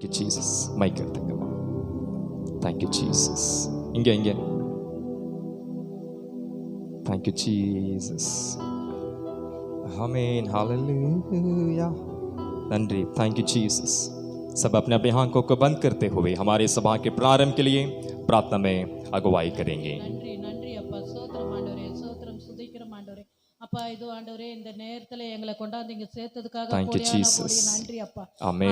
you Jesus. Mic எடுத்துக்கமா. Thank you Jesus. இங்க Thank you Jesus. Amen. Hallelujah. नंरी. Thank you Jesus. सब अपने अपने आंखों को बंद करते हुए हमारे सभा के प्रारंभ के लिए प्रार्थना में अगुवाई करेंगे. நன்றி நன்றி அப்பா. ஸ்தோத்திரம் ஆண்டவரே, ஸ்தோத்திரம் துதிக்கிறோம் ஆண்டவரே. அப்பா இது ஆண்டவரே இந்த நேரத்துல எங்களை கொண்டாந்து இங்க சேர்த்ததுக்காக கோடி நன்றி அப்பா.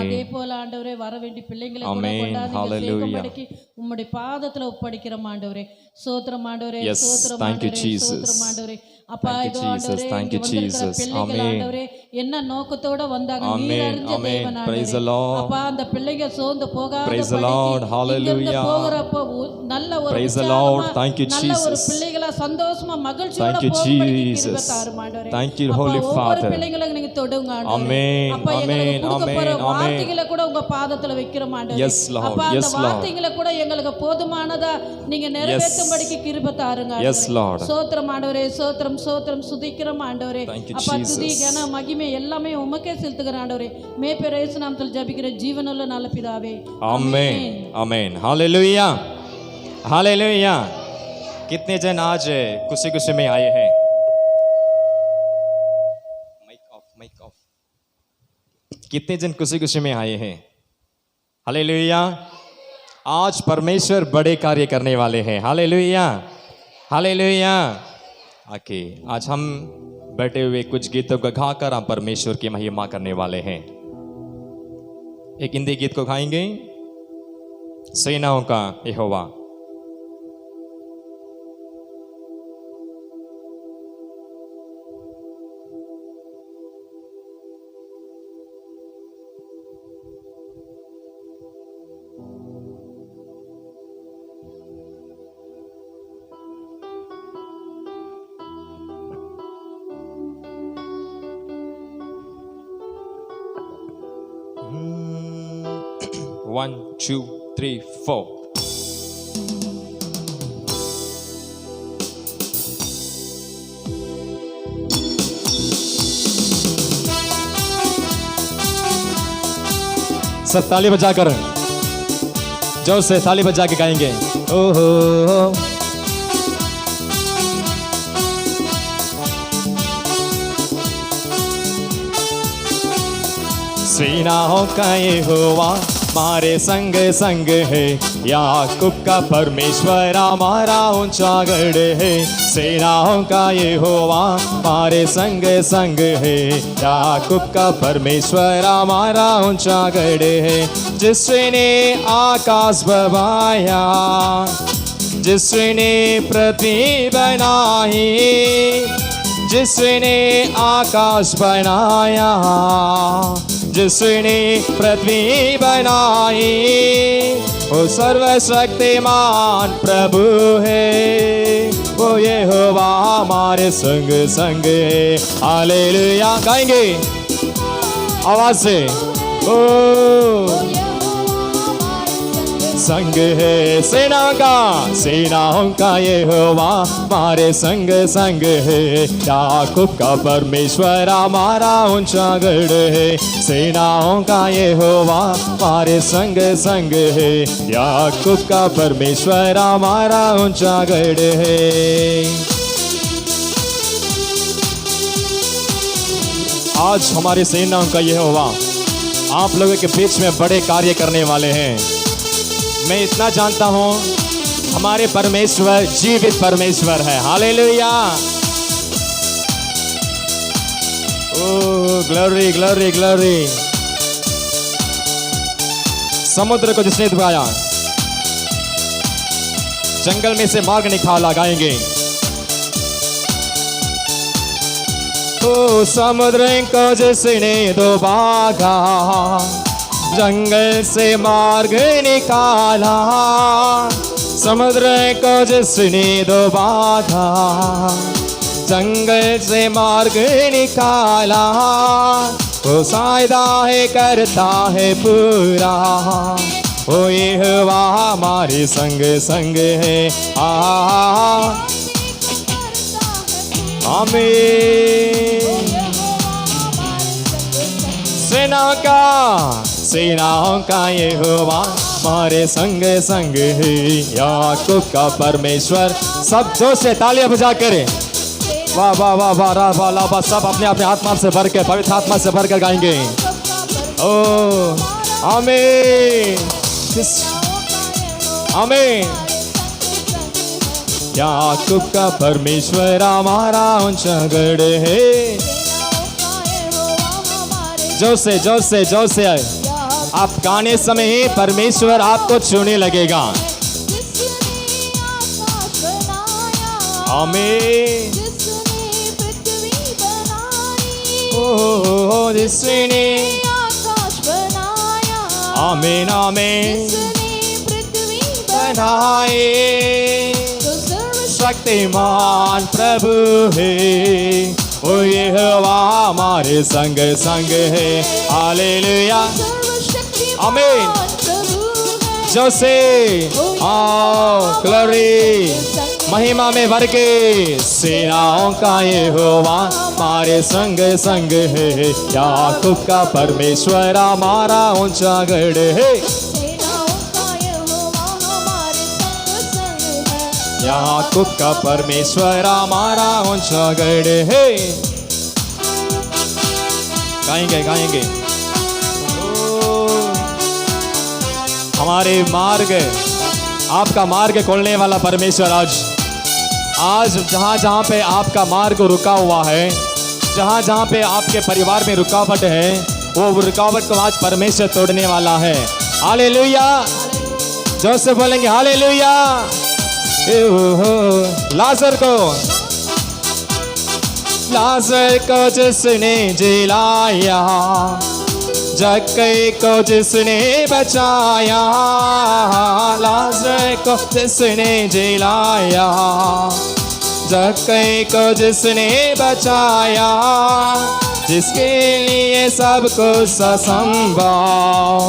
அதே போல ஆண்டவரே வர வேண்டிய பிள்ளைங்களை கொண்டாந்து சேர்க்கும்படிக்கு உம்முடைய பாதத்துல ஒப்படைக்கிறோம் ஆண்டவரே. ஸ்தோத்திரம் ஆண்டவரே, ஸ்தோத்திரம் ஆண்டவரே, ஸ்தோத்திரம் ஆண்டவரே. அப்பா இது ஆண்டவரே பிள்ளைகள் ஆண்டவரே என்ன நோக்கத்தோட வந்தாங்க நீர் அறிஞ்ச தேவன் ஆண்டவரே. அப்பா அந்த பிள்ளைங்க சோர்ந்து போகாதபடிக்கு போகிறப்போ நல்ல ஒரு நல்ல ஒரு பிள்ளைகளா சந்தோஷமா மகிழ்ச்சியோட போகும்படிக்கு கிருபை தாரும் ஆண்டவரே. ஒவ்வொரு பிள்ளைங்களுக்கு நீங்க தொடுங்க ஆண்டவரே. அப்பா எங்களுக்கு கொடுக்க போற வார்த்தைகளை கூட உங்க பாதத்துல வைக்கிறோம் ஆண்டவரே. அப்பா அந்த வார்த்தைகளை கூட எங்களுக்கு போதுமானதா நீங்க நிறைவேற்றும்படிக்கு கிருபை தாருங்க ஆண்டவரே. ஸ்தோத்திரம் ஆண்டவரே, ஸ்தோத்திரம் ஸ்தோத்திரம் சுதிக்கிறோம் ஆண்டவரே. அப்பா துதி கன மகிமை எல்லாமே உமக்கே செலுத்துகிறேன் ஆண்டவரே. மேய்ப்பர் இயேசு நாமத்தில் ஜெபிக்கிற ஜீவனுள்ள நல்ல பிதாவே. Amen amen. Hallelujah hallelujah. कितने जन आज खुशी खुशी में आए हैं? Mic off. कितने जन खुशी खुशी में आए हैं? हालेलुया. आज परमेश्वर बड़े कार्य करने वाले हैं. Hallelujah hallelujah. आके आज हम बैठे हुए कुछ गीतों को गाकर हम परमेश्वर की महिमा करने वाले हैं. एक हिंदी गीत को गाएंगे, सेनाओं का यहोवा. One, two, three, four. सब ताली बजाकर जोर से ताली बजा के गाएंगे. ओहो सेनाओं का यहोवा हमारे संग संग है. याकूब का परमेश्वर हमारा ऊंचा गढ़ है. सेनाओं का यहोवा हमारे संग संग है. याकूब का परमेश्वर हमारा ऊंचा गढ़ है. जिसने आकाश बनाया, जिसने पृथ्वी बनाई, जिसने आकाश बनाया, जिसने पृथ्वी बनाई, वो सर्वशक्तिमान प्रभु है. वो यहोवा हमारे संग संग है. हालेलुया गाएंगे आवाज से. ओ संग है सेनाओं का यहोवा हमारे संग संग है. याकूब का परमेश्वर हमारा ऊंचा गढ़ है. सेनाओं का यहोवा हमारे संग संग है. याकूब का परमेश्वर हमारा ऊंचा गढ़ है. आज हमारे सेनाओं का यहोवा आप लोगों के बीच में बड़े कार्य करने वाले हैं. मैं इतना जानता हूं हमारे परमेश्वर जीवित परमेश्वर है. हालेलुया. ओह ग्लोरी ग्लोरी ग्लोरी. समुद्र को जिसने डुबाया, जंगल में से मार्ग निकाला गाएंगे. ओ समुद्र को जिसने डुबाया, जंगल से मार्ग निकाला. समुद्र को जिसने डुबाया, जंगल से मार्ग निकाला. वो सायदा है करता है पूरा. वो यहोवा हमारे संग संग है. आमीन. सेनाओं का यहोवा हमारे संग संग है। याकूब का परमेश्वर। सब जोर से तालियां बजा करें। वाह वाह वाह वाह रा वाह ला वाह। सब अपने अपने आत्मा से भर के, पवित्र आत्मा से भर कर गाएंगे। ओ आमीन आमीन। याकूब का परमेश्वर हमारा ऊंचा गढ़ है। जोर से जोर से जोर से आप गाने समय ही परमेश्वर आपको छूने लगेगा। आमीन। ओ जिसने आमीन आमीन बनाए। शक्तिमान प्रभु है, ओ यहोवा हमारे संग संग है। हालेलुया आमीन। जो से आओ ग्लोरी महिमा में भर के। सेनाओं का यहोवा हमारे संग संग है। याकूब का परमेश्वर हमारा ऊंचा गढ़ है। याकूब का परमेश्वर हमारा ऊंचा गढ़ है। गाएंगे गाएंगे। हमारे मार्ग, आपका मार्ग खोलने वाला परमेश्वर आज जहाँ जहाँ पे आपका मार्ग रुका हुआ है, जहाँ जहाँ पे आपके परिवार में रुकावट है, वो रुकावट को आज परमेश्वर तोड़ने वाला है। हालेलुया। जोर से बोलेंगे हालेलुया। लाजर को जिसने जिलाया, जक्कई को जिसने बचाया। लाजर को जिसने जिलाया, जक्कई को जिसने बचाया। जिसके लिए सब कुछ असंभव,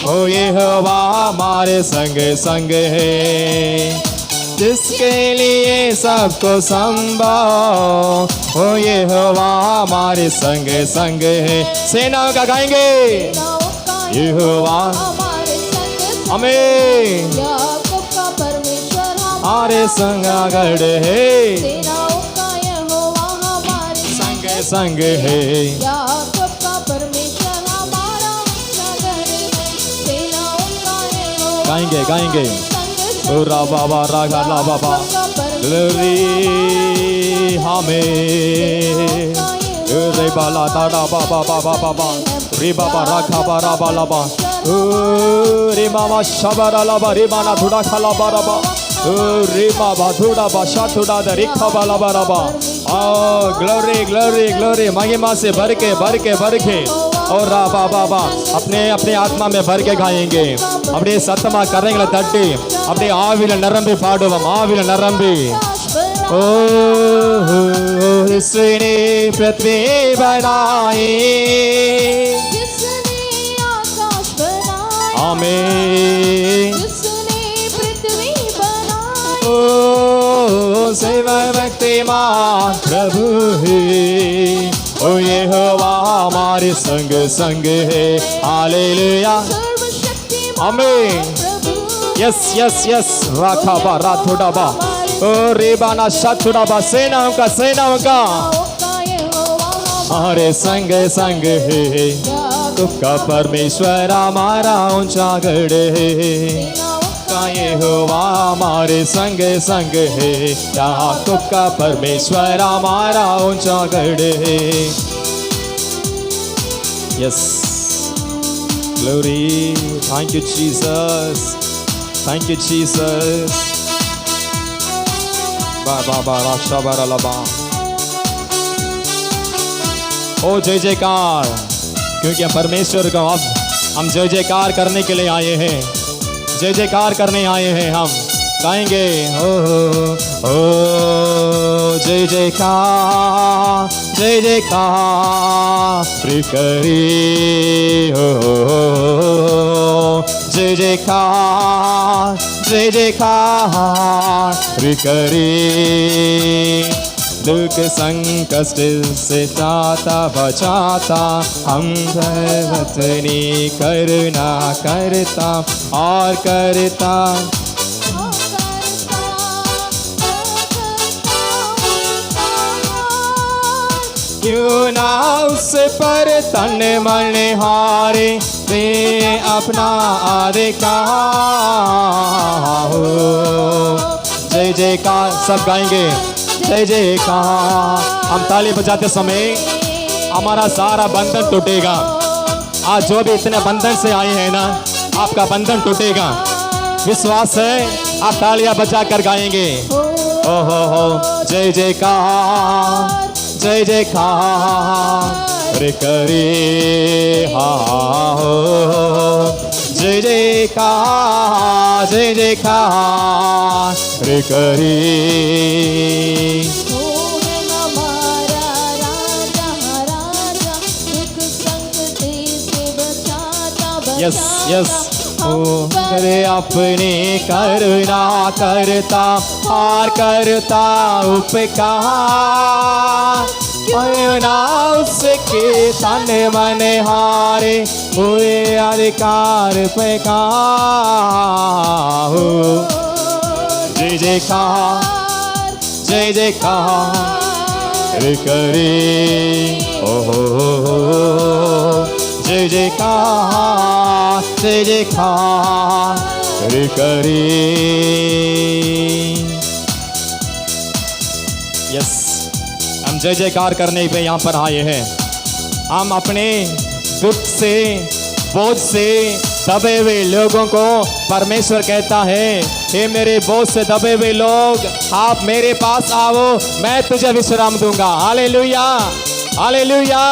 ओ यहोवा हमारे संग संग है। जिसके लिए सबको संभव, ओ यहोवा हमारे संग संग है। सेनाओं का गाएंगे यहोवा आमीन। हमारे संग गढ़ है, संग संग है। गाएंगे गाएंगे। रा बाबा रागा ला बाबा ग्लोरी हमें। रे बाला दादा बाबा बाबा बाबा रे बाबा राखा बारा बाला बा। रे मामा शबरा लाबा रे माना थोड़ा खाला बारा बा। रे बाबा थोड़ा बाशा थोड़ा दे खा बाला बारा बा। Glory glory glory. महिमा से भर के भर के भर के। और रा बाबा बा अपने अपने आत्मा में भर के गाएंगे। अपने सत्मा करेंगे तट्टी अपने आविल नरंबी पाडुवम आविल नरंबी। ओ जिसने पृथ्वी बनाई, आमीन। ओ सेवा भक्तिमान प्रभु है, ओ यहोवा हमारे संग संग है। हालेलुया आमीन। Yes yes yes. राखा बा राथोड़ा बा। ओ रेबाना शाथुड़ा बा। सेनाओं का हमारे संग संग है। तुमका परमेश्वर हमारा ऊंचा गढ़ है। का यहोवा हमारे संग संग है। याकूब का परमेश्वर हमारा ऊंचा गढ़ है। Yes glory. Thank you Jesus, thank you Jesus. बा बा बा राशा बारा लबा। ओ जय जयकार, क्योंकि हम परमेश्वर को अब हम जय जयकार करने के लिए आए हैं। जय जयकार करने आए हैं हम। गाएंगे ओ जय जयकार जय जयकार करी। जय जयकार जय जयकार करी। दुख संकट से त्राता बचाता, हम वतनी करुणा करता और करता। क्यों ना उस पर तन मन हारे, वे अपना अधिकार हो। जय जयकार सब गाएंगे, जय जयकार। हम ताली बजाते समय हमारा सारा बंधन टूटेगा। आज जो भी इतने बंधन से आए हैं ना, आपका बंधन टूटेगा, विश्वास है। आप तालियां बजा कर गाएंगे। ओ हो जय जयकार, जय जयकार करे हा हो। जय जयकार, जय जयकार करे। यस यस ओ करे अपने करुणा करता और करता उपकार। ना उसके तन मन हारे, हुए अधिकार पे का हो। जय जयकार, जय जयकार करे। ओ जय जयकार, जय जयकार करे। यस, हम जय जयकार करने पे यहाँ पर आए हैं। हम अपने दुख से, बोझ से दबे हुए लोगों को परमेश्वर कहता है, हे मेरे बोझ से दबे हुए लोग, आप मेरे पास आओ, मैं तुझे विश्राम दूंगा। Hallelujah, hallelujah.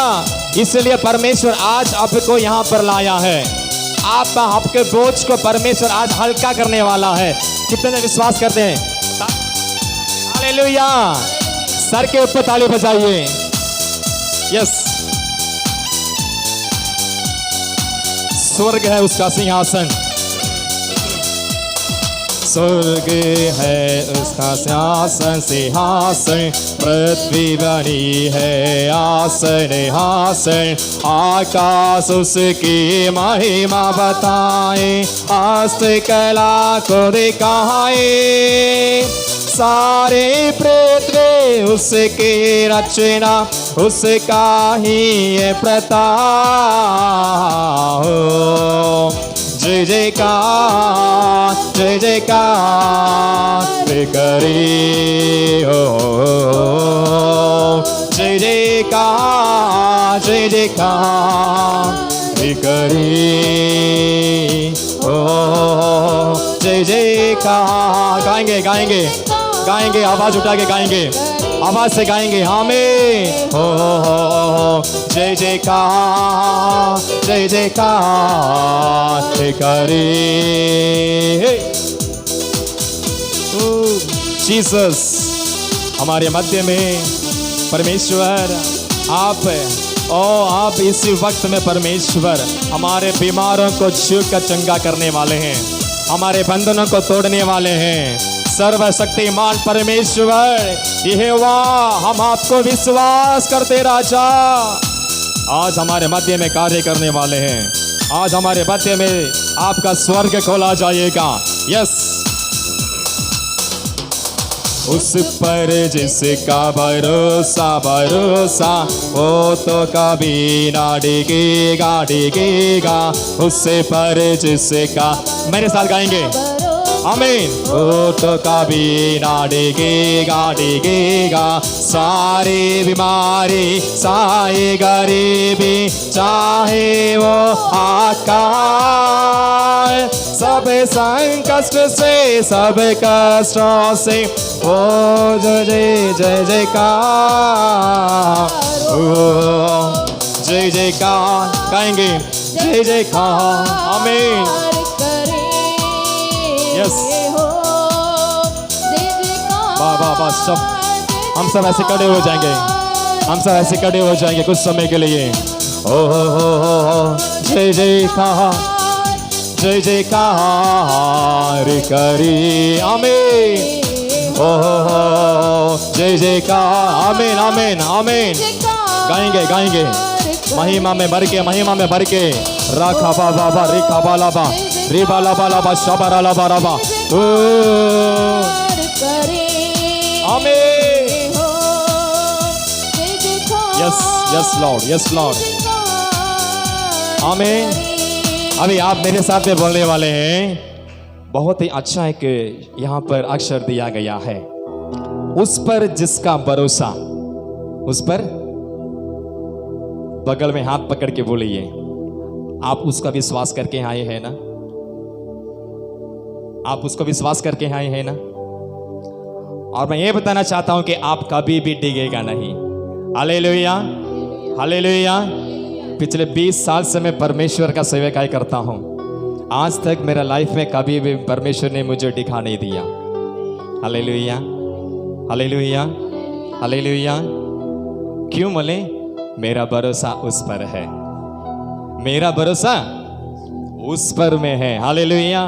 इसलिए परमेश्वर आज आपको यहाँ पर लाया है। आपके बोझ को परमेश्वर आज हल्का करने वाला है। कितने विश्वास करते हैं? हालेलुया। सर के ऊपर ताली बजाइए। यस, स्वर्ग है उसका सिंहासन, स्वर्ग है उसका सिंहासन, सिंहासन पृथ्वी बनी है आसन हासन। आकाश उसकी महिमा बताए, हस्तकला को दिखाए। सारे पृथ्वी उसकी रचना, उसका ही ये प्रताप। जय जयकार, जय जयकार करे हो। जय जयकार, जय जयकार करे हो। जय जयकार गाएंगे, गाएंगे, गाएंगे, आवाज उठा के गाएंगे, आवाज से गाएंगे। हमें हो जय जयकार, जय जयकार करे। जीसस हमारे मध्य में परमेश्वर आप इसी वक्त में परमेश्वर हमारे बीमारों को छू कर चंगा करने वाले हैं, हमारे बंधनों को तोड़ने वाले हैं। सर्वशक्तिमान परमेश्वर यहोवा, हम आपको विश्वास करते राजा, आज हमारे मध्य में कार्य करने वाले हैं। आज हमारे मध्य में आपका स्वर्ग खोला जाएगा। यस, उस पर जिसका भरोसा भरोसा, वो तो कभी ना डिगेगा डिगेगा। उस पर जिसका, मेरे साथ गाएंगे आमीन। वो तो कभी ना डिगेगा डिगेगा। सारी बीमारी, सारी गरीबी, चाहे वो आकाल, सब संकट से, सब कष्टों से, ओ जय जय जयकार। ओ जय जयकार गाएंगे, जय जयकार आमीन। यस, बाबा सब हम सब ऐसे खड़े हो जाएंगे, हम सब ऐसे खड़े हो जाएंगे कुछ समय के लिए। ओ जय जयकार, जय जयकार करी आमीन। जय जयकार, आमीन आमीन आमीन। गाएंगे गाएंगे महिमा में भर के, महिमा में भर के। राखा बाबा बा रेखा बाला बा रे बाला बाला बा शबरा ला बा रबा। आमीन। Yes yes Lord, yes Lord, आमीन। अभी आप मेरे साथ में बोलने वाले हैं। बहुत ही अच्छा है कि यहाँ पर अक्षर दिया गया है, उस पर जिसका भरोसा, उस पर बगल में हाथ पकड़ के बोलिए, आप उसका विश्वास करके आए हैं ना? आप उसको विश्वास करके आए हैं ना? और मैं ये बताना चाहता हूं कि आप कभी भी डिगेगा नहीं। Hallelujah, hallelujah. पिछले 20 साल से मैं परमेश्वर का सेवकाई करता हूं। आज तक मेरा लाइफ में कभी भी परमेश्वर ने मुझे दिखा नहीं दिया। Hallelujah, hallelujah, hallelujah. क्यों बोले? मेरा भरोसा उस पर है, मेरा भरोसा उस पर में है। हालेलुया।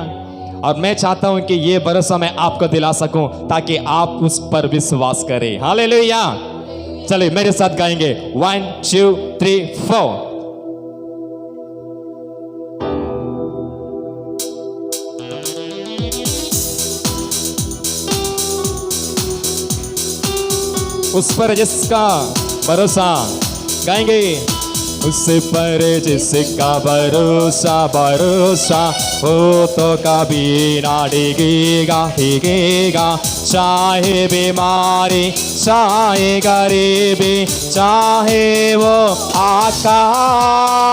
और मैं चाहता हूं कि ये भरोसा मैं आपको दिला सकूं ताकि आप उस पर विश्वास करें। हालेलुया। चलिए मेरे साथ गाएंगे 1 2 3 4। उस पर जिसका भरोसा, गाएंगे उस पर जिसका भरोसा, भरोसा हो तो कभी ना डिगेगा, डिगेगा। चाहे बीमारी, चाहे गरीबी, चाहे वो आकाल,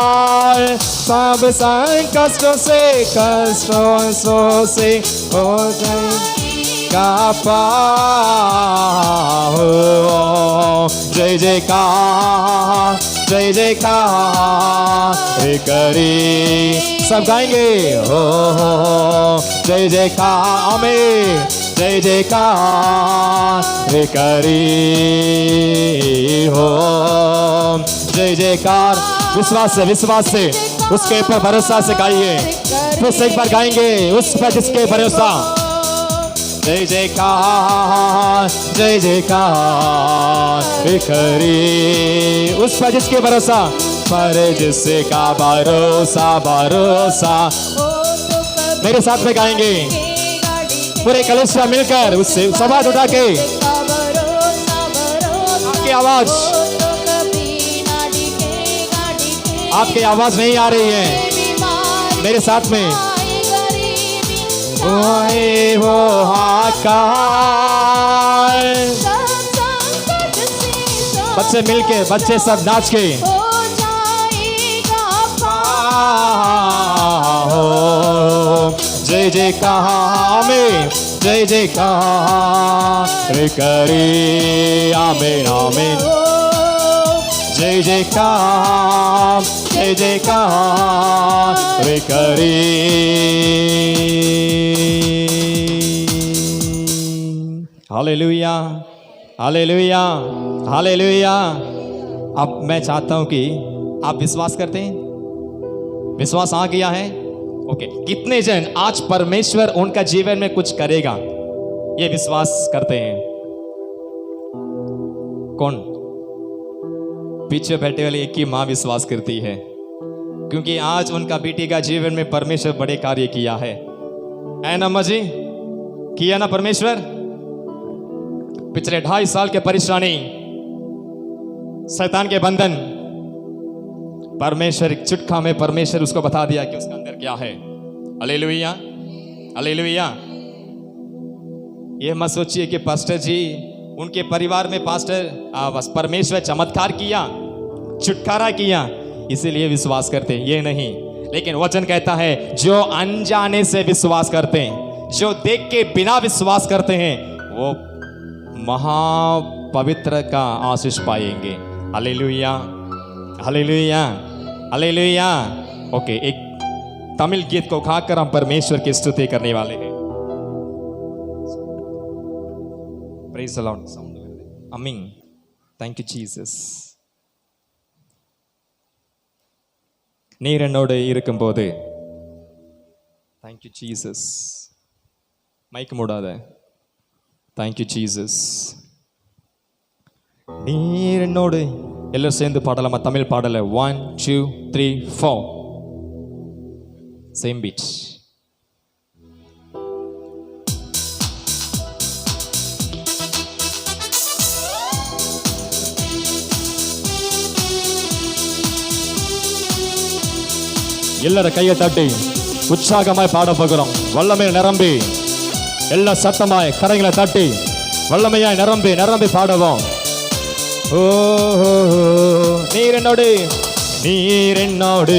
सब संकटों से, कष्टों से हो जाएगा पार। जय जयकार, जय जयकार करी। सब गाएंगे हो जय जयकार, आमीन। जय जयकार करी हो, जय जयकार। विश्वास से, विश्वास से, उसके ऊपर भरोसा से गाइए। फिर से एक बार गाएंगे उस पर जिसके भरोसा। जय जयकार, जय जयकार करी। उस पर जिसके भरोसा, पर जिसका भरोसा, भरोसा। मेरे साथ में गाएंगे पूरे कलिसिया मिलकर, उससे आवाज उठा के। आपकी आवाज, आपकी आवाज नहीं आ रही है। मेरे साथ में वो आकाश। बच्चे मिलके, बच्चे सब नाच के। जय जयकार में, जय जयकार करी। आमीन आमीन। जय जयकार, जय जयकार करी। Hallelujah, hallelujah, hallelujah. अब मैं चाहता हूं कि आप विश्वास करते हैं। विश्वास आ गया है? ओके। कितने जन आज परमेश्वर उनका जीवन में कुछ करेगा ये विश्वास करते हैं? कौन? पीछे बैठे वाली एक ही मां विश्वास करती है, क्योंकि आज उनका बेटी का जीवन में परमेश्वर बड़े कार्य किया है ना अम्मा जी? किया ना परमेश्वर? पिछले 2.5 साल के परेशानी, शैतान के बंधन, परमेश्वर एक चुटका में परमेश्वर उसको बता दिया कि उसके अंदर क्या है। Hallelujah, hallelujah. ये मत सोचिए कि पास्टर जी उनके परिवार में बस परमेश्वर चमत्कार किया, छुटकारा किया इसीलिए विश्वास करते, ये नहीं। लेकिन वचन कहता है जो अनजाने से विश्वास करते हैं, जो देख के बिना विश्वास करते हैं, वो महापवित्र का आशीष पाएंगे। Hallelujah, hallelujah, hallelujah. ओके, एक तमिल गीत को खाकर हम परमेश्वर की स्तुति करने वाले हैं। Praise the Lord. Amen. Thank you, Jesus. நீர் என்னோடு இருக்கும்போது, Thank you, Jesus. மைக் மூடாத. Thank you Jesus. நீர் என்னோடு. எல்லாரும் சேர்ந்து பாடலாமா தமிழ் பாடல? 1 2 3 4 சேம் பீட். எல்லாரும் கையை தட்டி உற்சாகமாய் பாட போகிறோம். வல்லமை நிரம்பி எல்லா சத்தமாய் கரைகளை தட்டி வல்லமையாய் நிரம்பி நிரம்பி பாடுவோம். ஓ நீர் என்னோடு, நீர் என்னோடு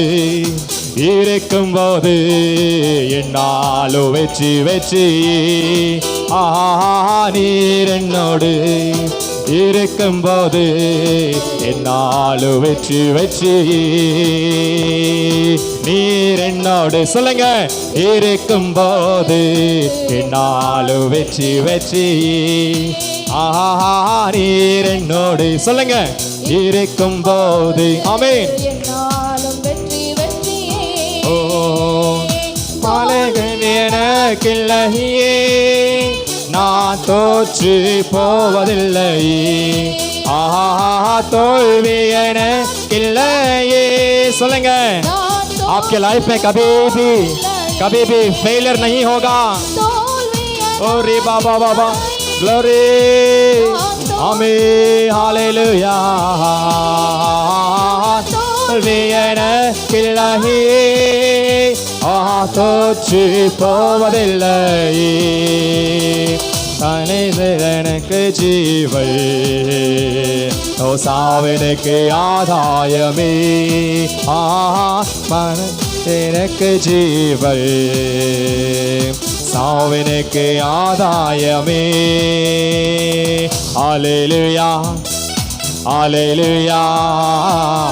இருக்கும் போது என்னாலும் வெற்றி வெற்றி. நீர் என்னோடு இருக்கும் போது என்னாலும் வெற்றி வெற்றி. நீர் என்னோடு சொல்லுங்க. இருக்கும் போது என்னாலும் வெற்றி வெற்றி. நீர் என்னோடு சொல்லுங்க. இருக்கும் போது ஆமென். ஓ மலைகள் எனக்கில்லையே, நான் தோற்று போவதில்லையே. தோல்வி எனக்கில்லையே. சொல்லுங்க. आपके लाइफ में कभी भी फेलियर नहीं होगा. ओ रे बाबा बाबा ग्लोरी आमीन हालेलुया. தோல்வி எனக்கில்லையே, தோற்று போவதில்லையே. எனக்கு ஜீவை சாவினுக்கு ஆதாயமே. எனக்கு ஜீவை சாவினுக்கு ஆதாயமே. ஹல்லேலூயா ஹல்லேலூயா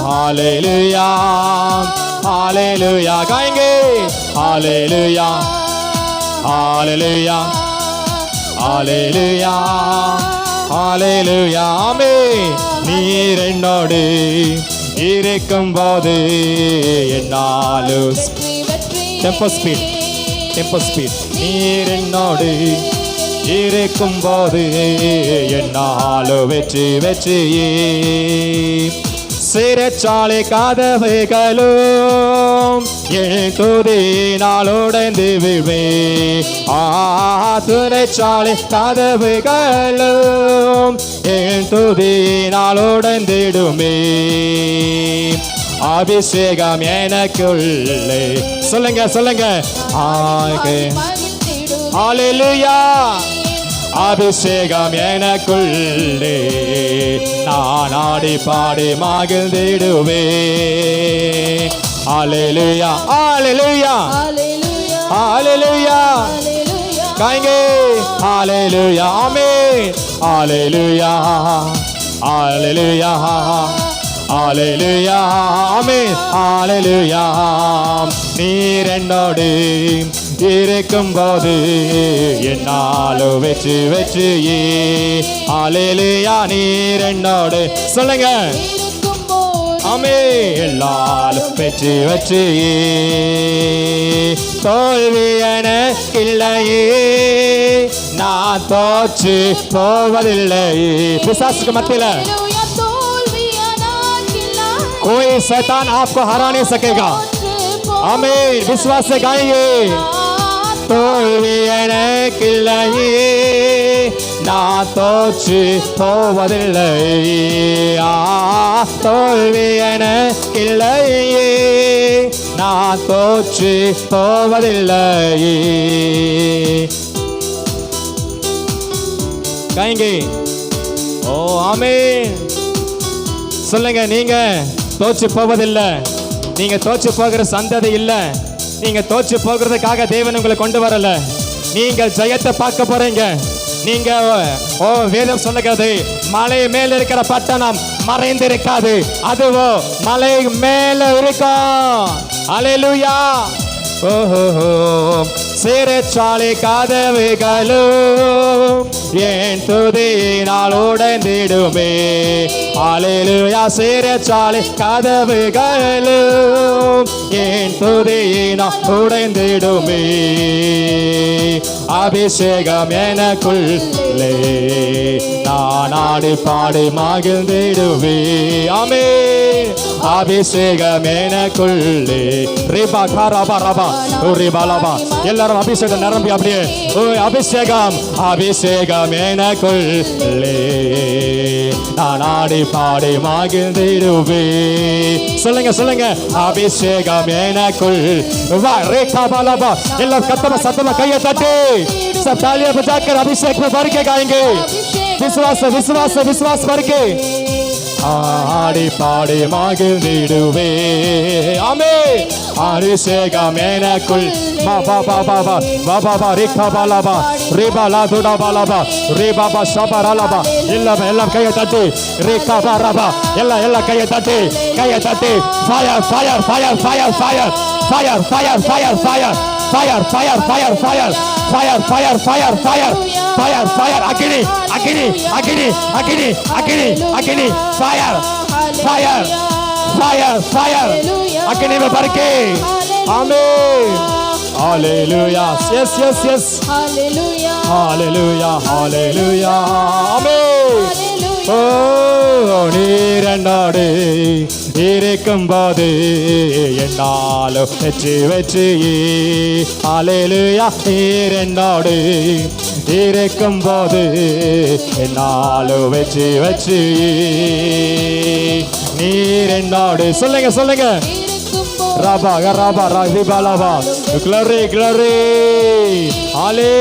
ஹல்லேலூயா ஹல்லேலூயா. गाएंगे ஹல்லேலூயா ஹல்லேலூயா ஹல்லேலூயா ஹல்லேலூயா. ஆமென். நீர் என்னோடு இருக்கும் போது என்னாலும் டெம்போ ஸ்பீட். நீர் என்னோடு இருக்கும் போது என்னாலும் வெற்றி வெற்றியே. சிறைச்சாலை கதவுகளும் என் துதியினால் உடைந்து விழுமே. சிறைச்சாலை கதவுகளும் என் துதியினால் உடைந்திடுமே. அபிஷேகம் எனக்குள்ளே. சொல்லுங்க சொல்லுங்க. ஹல்லேலூயா. அபிஷேகம் எனக்குள்ளே, நான் ஆடி பாடி மகிழ்ந்திடுவே. ஹல்லேலூயா ஹல்லேலூயா ஹல்லேலூயா. गाएंगे ஹல்லேலூயா. ஆமென். ஹல்லேலூயா ஹல்லேலூயா ஹல்லேலூயா. ஆமென். ஹல்லேலூயா. நீர் என்னோடு இருக்கும் போது என்னாலும் வெற்றி வெற்றியே. ஹல்லேலூயா. நீர் என்னோடு சொல்லுங்க. ஆமென். எல்லாரும் வெற்றி வெற்றியே. தோல்வி எனக்கில்லையே, நான் தோற்று போவதில்லையே. பிசாசுக்கு மத்தியில कोई शैतान आपको हरा नहीं सकेगा. आमीन. विश्वास से गाएंगे. தோல்வி எனக்கில்லையே, நான் தோற்று போவதில்லையே. தோல்வி எனக்கில்லையே, நான் தோற்று போவதில்லையே. गाएंगे. ஓ ஆமென். சொல்லுங்க. நீங்க தோற்று போவதில்லை. நீங்க தோற்று போகிற சந்ததி இல்லை. நீங்க தோற்று போகிறதுக்காக தேவன் உங்களை கொண்டு வரல. நீங்கள் ஜெயத்தை பார்க்க போறீங்க. நீங்க வேதம் சொல்லுகிறது, மலை மேல இருக்கிற பட்டணம் மறைந்திருக்காது, அதுவோ மலை மேல இருக்கும். ஹல்லேலூயா. சிறைச்சாலை கதவுகளும் என் துதியினால் உடைந்திடுமே. ஹல்லேலூயா. சிறைச்சாலை கதவுகளும் என் துதியினால் உடைந்திடுமே. அபிஷேகம் எனக்குள்ளே நான் ஆடி பாடி மகிழ்ந்திடுவே. ஆமென். அபிஷேகம் எனக்குள்ளே ரிபா கரபா ரபா ரிபா லபா. எல்லாரும் அபிஷேகம் நிரம்பி அப்படியே அபிஷேகம் அபிஷேகம் எனக்குள்ளே நான் ஆடி பாடி மகிழ்ந்திடுவே. சொல்லுங்க சொல்லுங்க அபிஷேகம் எனக்குள் வா ரேகா பாலபா. எல்லாம் கத்தமா சத்தமா கையை தட்டி सब तालियां बजाकर अभिषेक में भर के गाएंगे. विश्वास विश्वास विश्वास भर के ஆடி பாடி மகிழ்ந்திடுவே. ஆமென். அபிஷேகம் எனக்குள் பா பா பா பா பா பா பா பா ரேகா பாலபா ரிபா லாதுடா பாலபா ரிபா பா ஷபரலபா. எல்லாம் எல்லாம் கையை தட்டி ரேகா பாரபா. எல்லாம் கையை தட்டி fire fire fire fire fire fire fire fire fire fire fire fire fire fire fire fire fire fire fire agni agni agni agni agni agni fire fire fire fire agni में भर के. आमीन. Hallelujah. yes yes yes Hallelujah. Hallelujah hallelujah. आमीन. ஓ நீரண்டோடு இருக்கும் போது என்னாலும் வெற்றி வெற்றி. ஹல்லேலூயா. நீரண்டோடு இருக்கும் போது என்னாலும் வெற்றி வெற்றி. நீரண்டோடு சொல்லுங்க சொல்லுங்க ரபா ரபா ரபா ரபா. glory glory. ஹல்லே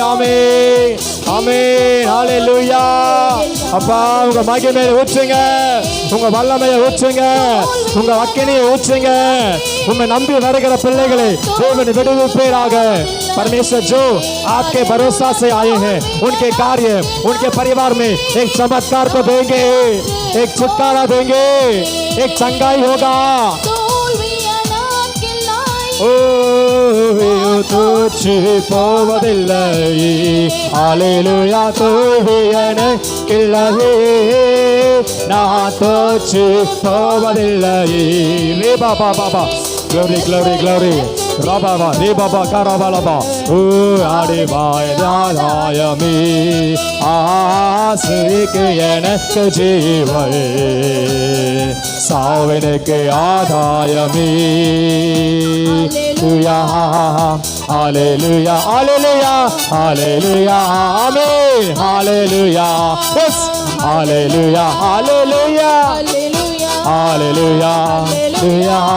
ஆமென் ஆமென். ஹல்லேலூயா. அப்பா உங்க மகிமையை ஊற்றுங்க, உங்க வல்லமையை ஊற்றுங்க, உங்க அக்கினியை ஊற்றுங்க. உங்க நம்பி வருகிற பிள்ளைகளை தேவன் விடுவிப்பீராக. परमेश्वर जो आपके भरोसा से आए हैं उनके कार्य उनके परिवार में एक चमत्कार को देंगे, एक छुटकारा देंगे, एक चंगाई होगा. தோற்று போவதில்லை. ஹல்லேலூயா. தோல்வி எனக்கில்லை, நான் தோற்று போவதில்லை. ரே Baba Baba glory glory glory rababa re baba karabalaba. ஓ ஆடி வாயதாயமே ஆசுக்கு எனக்கு ஜீவை சாவனுக்கு ஆதாயமே. Hallelujah, hallelujah, hallelujah, amen, hallelujah, yes, hallelujah, hallelujah, hallelujah, hallelujah,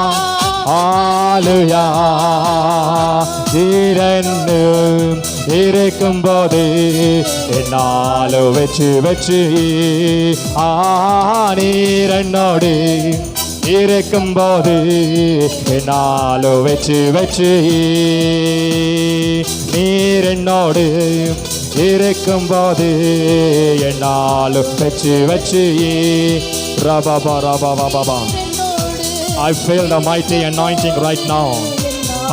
hallelujah. இரண்டும் இருக்கும் போது என்னாலும் வெற்றி வெற்றி. நீரன்னோடு இருக்கும் போது என்னாலும் வெற்றி வெற்றி. நீர் என்னோடு இருக்கும் போது என்னாலும் வெற்றி வெற்றி. ரபாபா ரபாபா Baba. I feel the mighty anointing right now.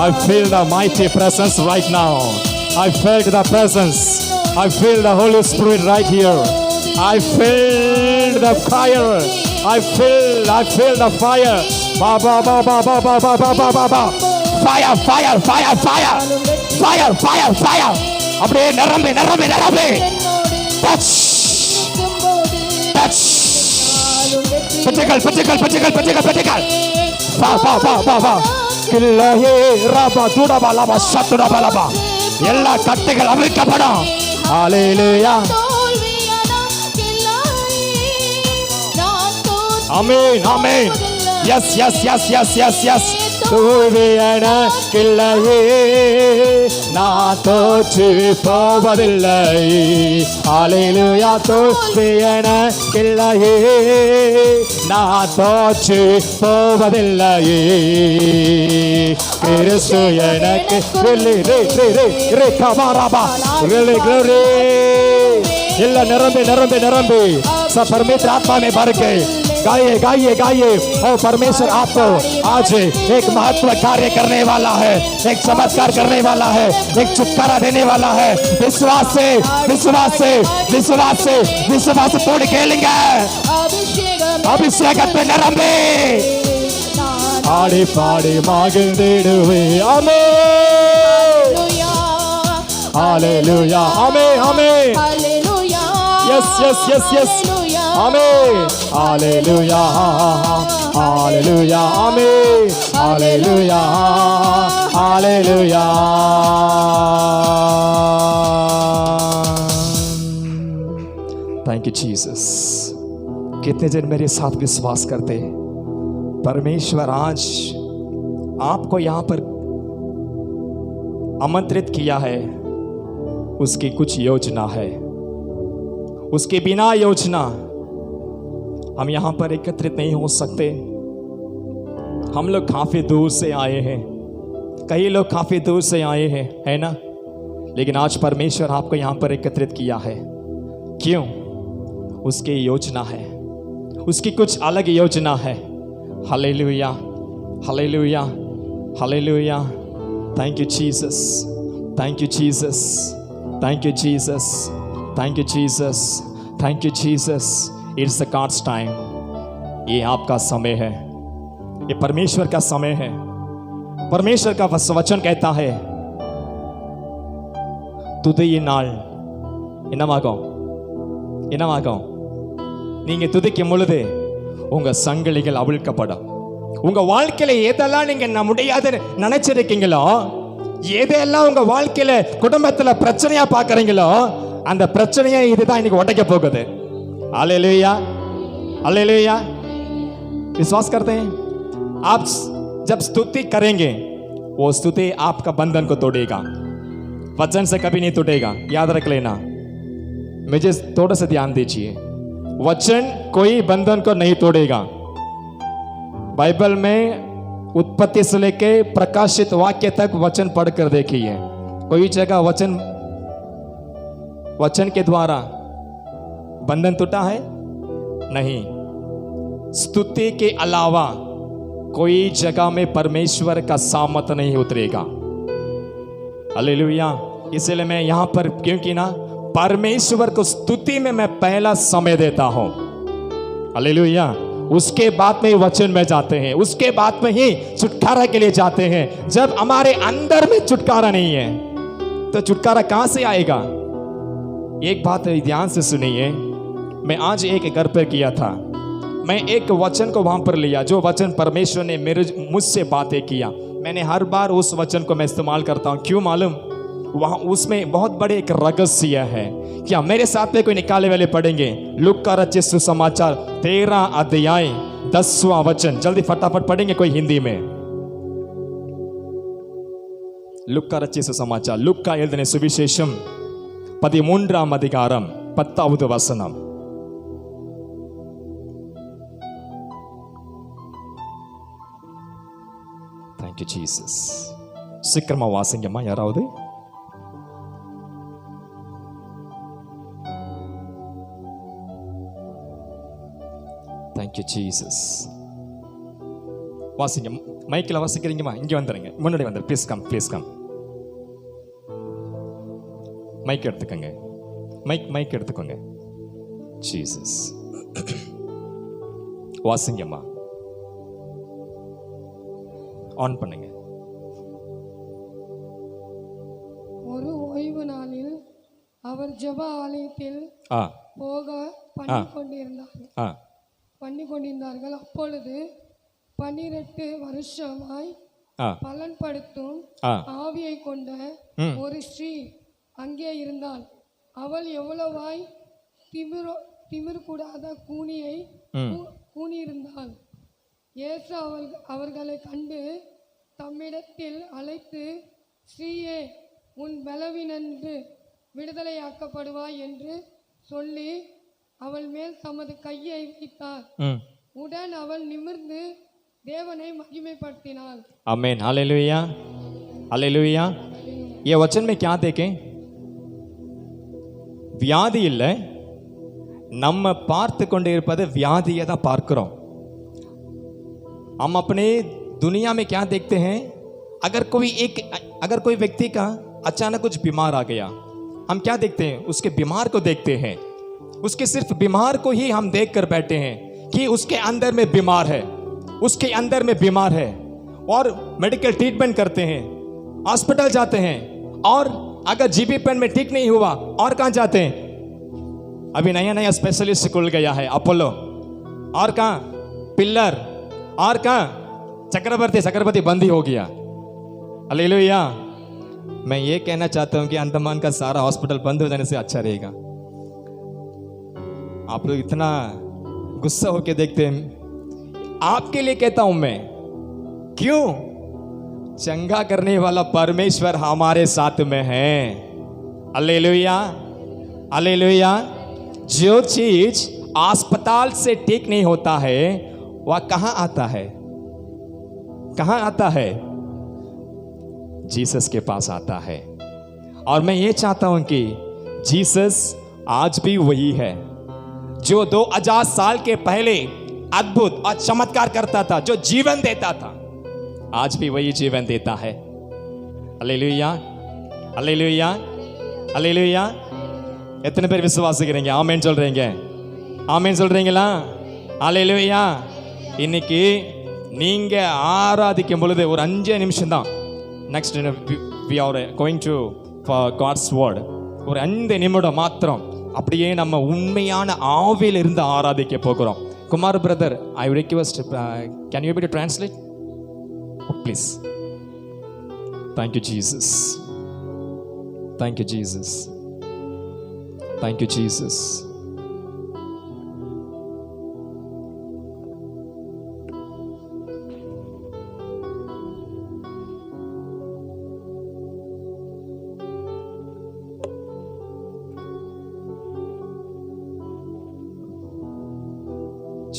I feel the mighty presence right now. I felt the presence. I feel the Holy Spirit right here. I feel the fire. I feel the fire. Ba ba ba ba ba ba ba ba ba ba ba. Fire fire fire fire fire fire fire. அப்படியே நிரம்பி நிரம்பி நிரம்பி. Touch touch. பச்சைகள் பச்சைகள் பச்சைகள் பச்சைகள் பச்சைகள். பா பா பா பா பா. கில்லாஹே ரபா துடபா லபா சத்துடபா லபா. எல்லா கட்டுகள் அவிழ்க்கப்படும். ஹல்லேலூயா. Amen, amen. Yes, yes, yes, yes, yes, yes. தோல்வி எனக்கில்லையே, நான் தோற்று போவதில்லை. ஹல்லேலூயா. தோல்வி எனக்கில்லையே, நான் தோற்று போவதில்லையே. கிறிஸ்து எனக்கு எல்லாம் நிரம்பி நிரம்பி நிரம்பி सब परमेश्वर आत्मा में भर के गाइए गाइए गाइए. और परमेश्वर आपको आज एक महत्व कार्य करने वाला है, एक चमत्कार करने वाला है, एक छुटकारा देने वाला है. विश्वास से विश्वास से विश्वास से विश्वास से तोड़ खेलेंगे. अभिषेक पे निरंबे ஆடி பாடி மகிழ்ந்திடுவே. Amen. Amen amen hallelujah yes yes yes yes amen hallelujah hallelujah amen hallelujah hallelujah thank you Jesus. कितने जन मेरे साथ विश्वास करते हैं परमेश्वर आज आपको यहाँ पर आमंत्रित किया है, उसकी कुछ योजना है, उसके बिना योजना हम यहाँ पर एकत्रित नहीं हो सकते। हम लोग काफी दूर से आए हैं, कई लोग काफी दूर से आए हैं, है ना, लेकिन आज परमेश्वर आपको यहाँ पर एकत्रित किया है। क्यों? उसकी योजना है, उसकी कुछ अलग योजना है। Hallelujah hallelujah hallelujah thank you Jesus thank you Jesus thank you Jesus thank you Jesus thank you Jesus. It's the gods time. ये आपका समय है, ये परमेश्वर का समय है। परमेश्वर का वचन कहता है துதிய நாள் என்னவாகும் நீங்க துதிக்கும் பொழுது உங்க சங்கிலிகள் அவிழ்க்கப்படும். உங்க வாழ்க்கையில எதெல்லாம் நீங்க முடியாதுன்னு நினைச்சிருக்கீங்களோ, எதெல்லாம் உங்க வாழ்க்கையில குடும்பத்துல பிரச்சனையா பாக்குறீங்களோ, அந்த பிரச்சனையை இதுதான் இன்னைக்கு உடைக்க போகுது. Hallelujah hallelujah. विश्वास करते हैं? आप जब स्तुति करेंगे वो स्तुति आपका बंधन को तोड़ेगा, वचन से कभी नहीं टूटेगा। याद रख लेना, मुझे थोड़ा सा ध्यान दीजिए। वचन कोई बंधन को नहीं तोड़ेगा। बाइबल में उत्पत्ति से लेके प्रकाशित वाक्य तक वचन पढ़कर देखिए, कोई जगह वचन के द्वारा बंधन टूटा है? नहीं। स्तुति के अलावा कोई जगह में परमेश्वर का सामर्थ नहीं उतरेगा। हालेलुया। इसलिए मैं यहां पर, क्योंकि ना परमेश्वर को स्तुति में मैं पहला समय देता हूं। हालेलुया। उसके बाद में वचन में जाते हैं, उसके बाद में ही छुटकारा के लिए जाते हैं। जब हमारे अंदर में छुटकारा नहीं है तो छुटकारा कहां से आएगा? एक बात ध्यान से सुनिए। मैं आज एक घर पर किया था, मैं एक वचन को वहां पर लिया, जो वचन परमेश्वर ने मुझसे बातें किया। मैंने हर बार उस वचन को मैं इस्तेमाल करता हूं। क्यों मालूम? वहां उसमें बहुत बड़े एक रहस्य है। क्या मेरे साथ में कोई निकाले वाले पढ़ेंगे? लूका रचित सुसमाचार 13 अध्याय 10वां वचन। जल्दी फटाफट पढ़ेंगे कोई हिंदी में। लूका रचित सुसमाचार, लूका எழுதின சுவிசேஷம் 13ஆம் அதிகாரம் 10வது வசனம். Thank you Jesus. சீக்கிரமா வாசிங்கம்மா யாராவது. Thank you Jesus. வாசிங்க. மைக்கில் வாசிக்கிறீங்கம்மா, இங்கே வந்துடுங்க, முன்னாடி வந்துடு. Please come, please come. Mic எடுத்துக்கோங்க, மைக் எடுத்துக்கோங்க. ஜீசஸ். வாசிங்கம்மா, ஆன் பண்ணுங்க. ஒரு ஓய்வு நாளில் அவர் ஜெப ஆலயத்தில் போக பண்ணி கொண்டிருந்தார்கள். அப்பொழுது 12 வருஷமாய் பலன்படுத்தும் ஆவியை கொண்ட ஒரு ஸ்ரீ அங்கே இருந்தாள். அவள் எவ்வளவாய் திமிர் கூடாத கூனியிருந்தாள். இயேசு அவர்களை கண்டு தம்மிடத்தில் அழைத்து, ஸ்ரீயே, உன் பலவீனன்று விடுதலையாக்கப்படுவாய் என்று சொல்லி அவள் மேல் தமது கையை வைத்தார். உடன் அவள் நிமிர்ந்து தேவனை மகிமைப்படுத்தினாள். आमीन। Hallelujah hallelujah. ये वचन में क्या देखें? வியாதி இல்லை, நம்ம பார்த்து கொண்டு இருப்பது வியாதியை தான் பார்க்கிறோம். हम अपने दुनिया में क्या देखते हैं? अगर कोई व्यक्ति का अचानक कुछ बीमार आ गया, हम क्या देखते हैं? उसके बीमार को देखते हैं, उसके सिर्फ बीमार को ही हम देख कर बैठे हैं कि उसके अंदर में बीमार है, उसके अंदर में बीमार है, और मेडिकल ट्रीटमेंट करते हैं, हॉस्पिटल जाते हैं, और अगर जीबी पेन में ठीक नहीं हुआ और कहां जाते हैं? अभी नया नया स्पेशलिस्ट खुल गया है, अपोलो, और कहां पिल्लर, और कहां चक्रवर्ती बंद ही हो गया। हालेलुया। मैं ये कहना चाहता हूं कि अंडमान का सारा हॉस्पिटल बंद हो जाने से अच्छा रहेगा। आप लोग इतना गुस्सा होके देखते हैं, आपके लिए कहता हूं मैं, क्यों? चंगा करने वाला परमेश्वर हमारे साथ में है। Hallelujah, hallelujah. जो चीज अस्पताल से ठीक नहीं होता है वह कहां आता है? कहां आता है? जीसस के पास आता है। और मैं ये चाहता हूं कि जीसस आज भी वही है जो 2000 साल के पहले अद्भुत और चमत्कार करता था, जो जीवन देता था, आज भी वही जीवन देता है। Hallelujah, hallelujah, hallelujah. எத்தனை பேர் விசுவாசிக்கிறீங்க? ஆமென் சொல்றீங்க? ஆமென் சொல்றீங்களா? ஹalleluya. இன்னைக்கு நீங்க ஆராதிக்கும் பொழுது ஒரு 5 நிமிஷம் தான், next we are going to for God's word, ஒரு 5 நிமிடம் மாத்திரம் அப்படியே நம்ம உண்மையான ஆவியில் இருந்து ஆராதிக்க போகிறோம். Kumar brother, I request, can you able to translate? Oh, please. Thank you Jesus. Thank you Jesus. Thank you Jesus.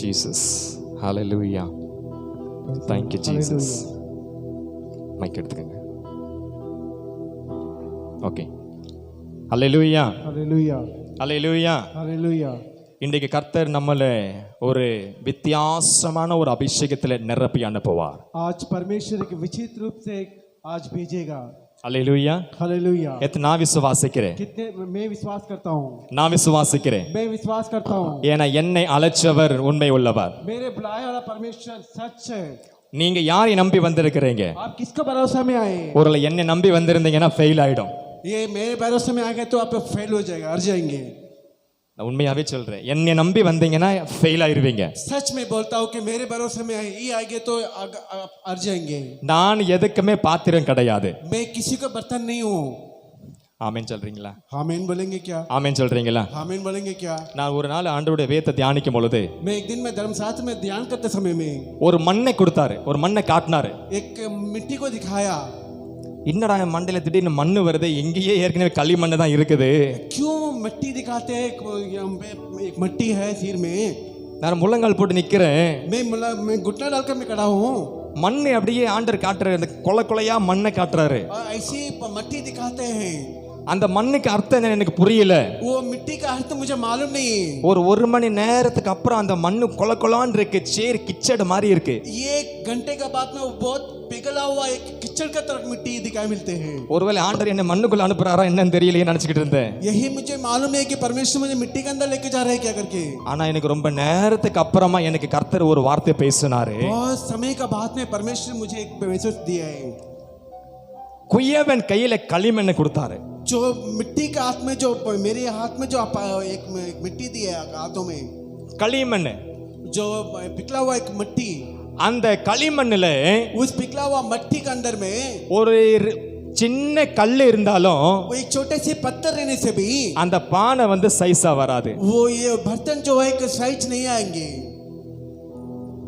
Jesus. Hallelujah. Thank you Jesus. Mic எடுத்துக்கங்க. Okay. Hallelujah. Hallelujah. Hallelujah. Hallelujah. இன்றைக்கு கர்த்தர் நம்மளை ஒரு வித்தியாசமான ஒரு அபிஷேகத்தில் நிரப்பி அனுப்புவார். आज परमेश्वर एक विचित्र रूप से आज भेजेगा. Hallelujah. Hallelujah. நான் விசுவாசிக்கிறேன். कितने मैं विश्वास करता हूँ. நான் விசுவாசிக்கிறேன். मैं विश्वास करता हूँ. ஏன்னா என்னை அழைச்சவர் உண்மை உள்ளவர். मेरे बुलाए वाला परमेश्वर सच है. நீங்க யாரை நம்பி வந்திருக்கிறீங்க? आप किसका भरोसा में आए? ஒருவேளை என்னை நம்பி வந்திருந்தீங்கன்னா ஃபெயில் ஆயிடும். ये मेरे भरोसे में आ गए तो आप फेल हो जाएगा, हार जाएंगे. நான் உண்மையாவே சொல்றேன், என்னை நம்பி வந்தீங்கன்னா ஃபெயில் ஆயிருவீங்க. सच में बोलता हूँ कि मेरे भरोसे में ये आएंगे तो हार जाएंगे. நான் எதுக்குமே பாத்திரம் கிடையாது. मैं किसी का बर्तन नहीं हूँ. ஆமென் சொல்றீங்களா? आमीन बोलेंगे क्या? ஆமென் சொல்றீங்களா? आमीन बोलेंगे क्या? நான் ஒரு நாள் ஆண்டவருடைய வேதத்தை தியானிக்கும் பொழுது मैं एक दिन में धर्मशास्त्र में ध्यान करते समय में ஒரு மண்ணை கொடுத்தாரு, ஒரு மண்ணை காட்டினாரு. एक मिट्टी को दिखाया. என்னடா என் மண்டையில திடீர்னு மண்ணு வருது, எங்கேயே ஏற்கனவே களி மண்ணு தான் இருக்குது. क्यों मिट्टी दिखाते हैं? एक मिट्टी है सिर में. நான் முழங்கால் போட்டு நிக்கிறேன். मैं घुटना डालकर मैं खड़ा हूँ. மண்ணை அப்படியே ஆண்டர் காட்டுறாரு, அந்த கொலை கொலையா மண்ணை காட்டுறாரு. ऐसी मिट्टी दिखाते हैं. அந்த மண்ணுக்கு அர்த்தம் என்ன எனக்கு புரியல. वो मिट्टी का अर्थ मुझे मालूम नहीं. ஒரு மணி நேரத்துக்கு அப்புறம் அந்த மண்ணு கொலை கொலான்னு இருக்கு, சேர் கிச்சடு மாதிரி இருக்கு. ये घंटे का बाद में वो बहुत पिघला हुआ एक किचड़ का तरह मिट्टी दिखाई मिलते हैं. ஒருவேளை ஆண்டர் என்ன மண்ணுக்குள்ள அனுப்புறாரா என்னன்னு தெரியலையே நினைச்சிட்டு இருந்தேன். यही मुझे मालूम है कि परमेश्वर मुझे मिट्टी के अंदर लेके जा रहे हैं क्या करके. ஆனா எனக்கு ரொம்ப நேரத்துக்கு அப்புறமா எனக்கு கர்த்தர் ஒரு வார்த்தை பேசினாரு. बहुत समय का बाद में परमेश्वर मुझे एक मैसेज दिया है. குயவன் கையில களிமண்ணை கொடுத்தாரு. जो मिट्टी के हाथ में, जो मेरे हाथ में जो एक मिट्टी दी है हाथों में, களிமண், जो पिघला हुआ एक मिट्टी, அந்த களிமண்ணுல उस पिघला हुआ मिट्टी के अंदर में ஒரு சின்ன கல் இருந்தாலும் वो एक छोटे से पत्थर रहने से भी அந்த பானை வந்து சைஸா வராது. वो ये बर्तन जो है कि साइज नहीं आएंगे.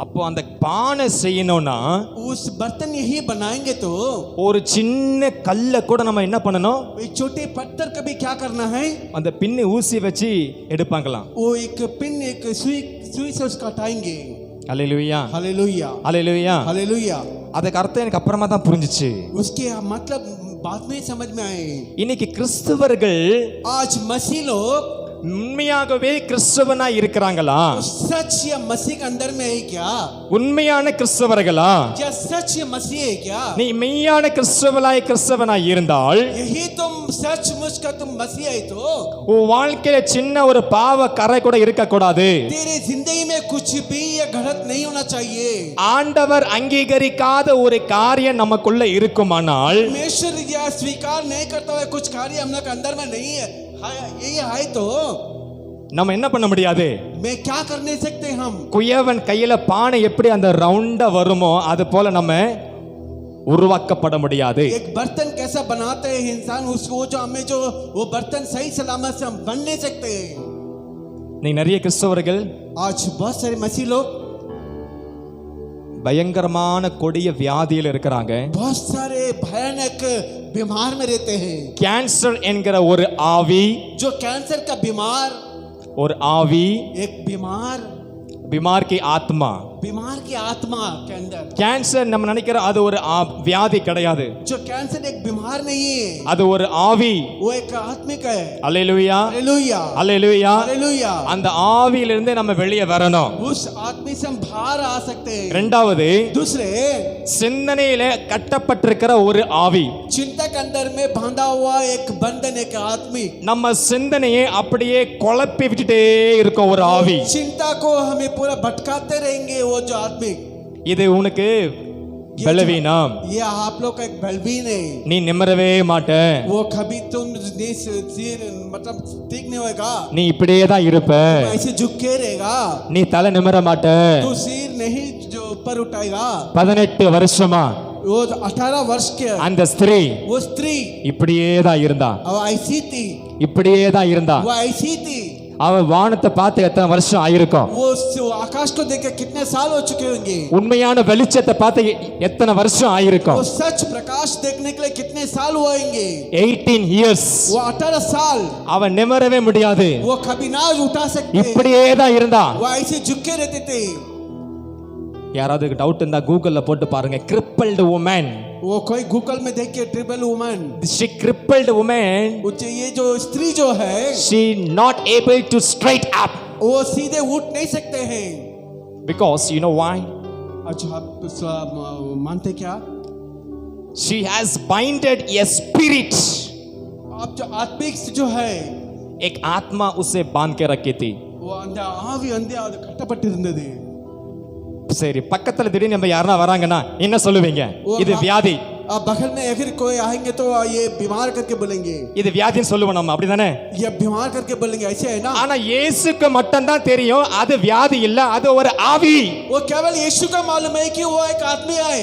அப்போ அந்த பானை செய்யணும்னா उस बर्तन यही बनाएंगे तो ஒரு சின்ன கல்லை கூட நம்ம என்ன பண்ணணும்? एक छोटे पत्थर का भी क्या करना है? அந்த பின்னு ஊசி வச்சு எடுப்பாங்களாம். वो एक पिन, एक सुई से उसका हटाएंगे. ஹalleluya, हालेलुया, ஹalleluya. हालेलुया. அதுக்கு அர்த்தம் எனக்கு அப்புறமா தான் புரிஞ்சிச்சு. उसके मतलब बाद में समझ में आए. இன்னைக்கு கிறிஸ்தவர்கள் आज मसीह लोग உண்மையாகவே கிறிஸ்தவனா இருக்கிறாங்களா? वो सच या मसीह के अंदर में है क्या? உண்மையான கிறிஸ்தவர்களா? या सच ये मसीह है क्या? நீ மெய்யான கிறிஸ்தவனாய் இருந்தால் यही तुम सचमुच का तुम मसीह है तो உன் வாழ்க்கையில சின்ன ஒரு பாவ கரை கூட இருக்க கூடாது. तेरे जिंदगी में कुछ भी ये गलत नहीं होना चाहिए. ஆண்டவர் அங்கீகரிக்காத ஒரு காரியம் நமக்குள்ள இருக்குமானால், परमेश्वर या स्वीकार नहीं करता हुआ कुछ कार्य हम लोग के अंदर में नहीं है, यही है तो நம்ம என்ன பண்ண முடியாது? मैं क्या कर नहीं सकते हम? குயவன் கையில பானை எப்படி அந்த ரவுண்டா வருமோ அது போல நம்ம உருவாக்கப்பட முடியாது. एक बर्तन कैसा बनाते हैं इंसान, उसको जो हमें जो वो बर्तन सही सलामत से हम बन नहीं सकते. நீ நிறைய கிறிஸ்தவர்கள் आज बहुत सारे मसीह लोग பயங்கரமான கொடிய வியாதியில இருக்கிறாங்க. बहुत सारे भयानक बीमार में रहते हैं. கேன்சர் என்கிற ஒரு ஆவி, जो कैंसर का बीमार, ஒரு ஆவி, एक बीमार की आत्मा. बीमार की आत्मा के अंदर கேன்சர் நம்ம நினைக்கிற அது ஒரு வியாதி கிடையாது. जो कैंसर एक बीमार नहीं है, அது ஒரு ஆவி. वो एक आत्मिक है. அல்லேலூயா, हालेलुया, அல்லேலூயா. हालेलुया. அந்த ஆவியிலிருந்து நம்ம வெளியே வரணும். उस आत्मा से हम बाहर आ सकते हैं. இரண்டாவது, दूसरे சிந்தனையில கட்டப்பட்டிருக்கிற ஒரு ஆவி. चिंता के अंदर में बांधा हुआ एक बंधन, एक आत्मिक. நம்ம சிந்தனையை அப்படியே குழப்பி விட்டுட்டே இருக்கும் ஒரு ஆவி. चिंता को हमें पूरा भटकाते रहेंगे वो जो आत्मिक. இது உனக்கு பலவீனம். ये आप लोग का एक बलवीन है. நீ நிமிரவே மாட்ட. वो कभी तुम मतलब ठीक नहीं होएगा. நீ இப்படியே தான் இருப்ப. ऐसे झुक के रहेगा. நீ தலை நிமிர மாட்ட. तू सिर नहीं जो ऊपर उठाएगा. 18 வருஷமா वो 18 वर्ष के அந்த ஸ்திரீ वो स्त्री இப்படியே தான் இருந்தா. वो ऐसी थी, இப்படியே தான் இருந்தா. वो ऐसी थी. அவ வானத்தை பார்த்து எத்தனை வருஷம் ஆயிருக்கும்? वो आकाश को देख के कितने साल हो चुके होंगे. உண்மையான வெளிச்சத்தை பார்த்து எத்தனை வருஷம் ஆயிருக்கும்? वो सच प्रकाश देखने के लिए कितने साल होंगे. 18 years. वो 18 साल அவ நிமிரவே முடியாது. वो कभी ना उठा सकते. இப்படியே தான் இருந்தா. वो ऐसे झुक के रहते थे. யாராவது டவுட் இருந்தா கூகுள்ல போட்டு பாருங்க. crippled woman. वो कोई गूगल में देख के triple woman, she crippled woman. ये जो स्त्री जो है she not able to straight up वो सीधे उठ नहीं सकते हैं. because you know why? अच्छा आप मानते क्या? she has binded a spirit. आप जो आत्मिक जो है एक आत्मा उसे बांध के रखी थी. वो அந்த ஆவி வந்து அது கட்டப்பட்டு இருந்தது. சரி, பக்கத்துல திடீர்னு நம்ம யாரனா வராங்கன்னா என்ன சொல்லுவீங்க? இது வியாதி. अब बगल में अगर कोई आएंगे तो ये बीमार करके बोलेंगे. இது வியாதின்னு சொல்லுவோம் நம்ம, அப்படிதானே? ये बीमार करके बोलेंगे, ऐसे है ना? ஆனா இயேசுக்கு மட்டும் தான் தெரியும் அது வியாதி இல்ல, அது ஒரு ஆவி. वो केवल यीशु का मालूम है कि वो एक आदमी है,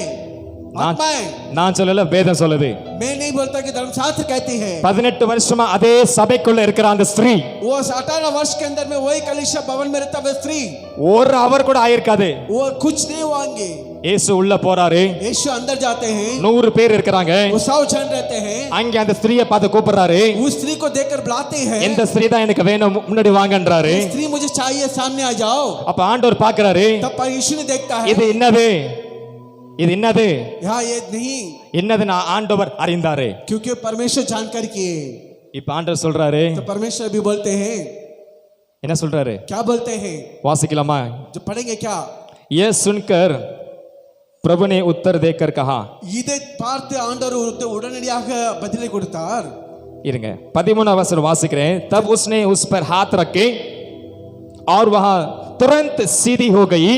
आत्मा है. நான் சொல்லல, வேதம் சொல்லுது. मैं नहीं बोलता कि धर्मशास्त्र कहती है. 18 வருஷமா அதே சபைக்குள்ள இருக்கிற அந்த ஸ்திரீ, वो 18 वर्ष के अंदर में वही कलीसिया भवन में रहता वो स्त्री, ஒரு அவர் கூட ஆயிருக்காது. वो कुछ नहीं होंगे. இயேசு உள்ள போறாரு. यीशु अंदर जाते हैं. 100 பேர் இருக்காங்க. वो 100 जन रहते हैं. அங்க அந்த ஸ்திரியை பார்த்து கூப்பிடுறாரு. उस स्त्री को देखकर बुलाते हैं. இந்த ஸ்திரீ தான் எனக்கு வேணும், முன்னாடி வாங்கன்றாரு. स्त्री मुझे चाहिए, सामने आ जाओ. அப்ப ஆண்டவர் பார்க்கறாரு. तब यीशु ने देखता है, இது என்னது? இது என்னது? यहाँ ये नहीं, என்னது நான் ஆண்டவர் அறிந்தாரு. क्योंकि परमेश्वर जानकारी किए. இப்ப ஆண்டவர் சொல்றாரு. तो परमेश्वर भी बोलते हैं. என்ன சொல்றாரு? क्या बोलते हैं? வாசிக்கலாமா? जो पढ़ेंगे क्या? ये सुनकर प्रभु ने उत्तर देकर कहा. இதை பார்த்து ஆண்டவர் உடனடியாக பதிலை கொடுத்தார். இருங்க, 13 வசனம் வாசிக்கிறேன். तब उसने उस पर हाथ रखे और वह तुरंत सीधी हो गई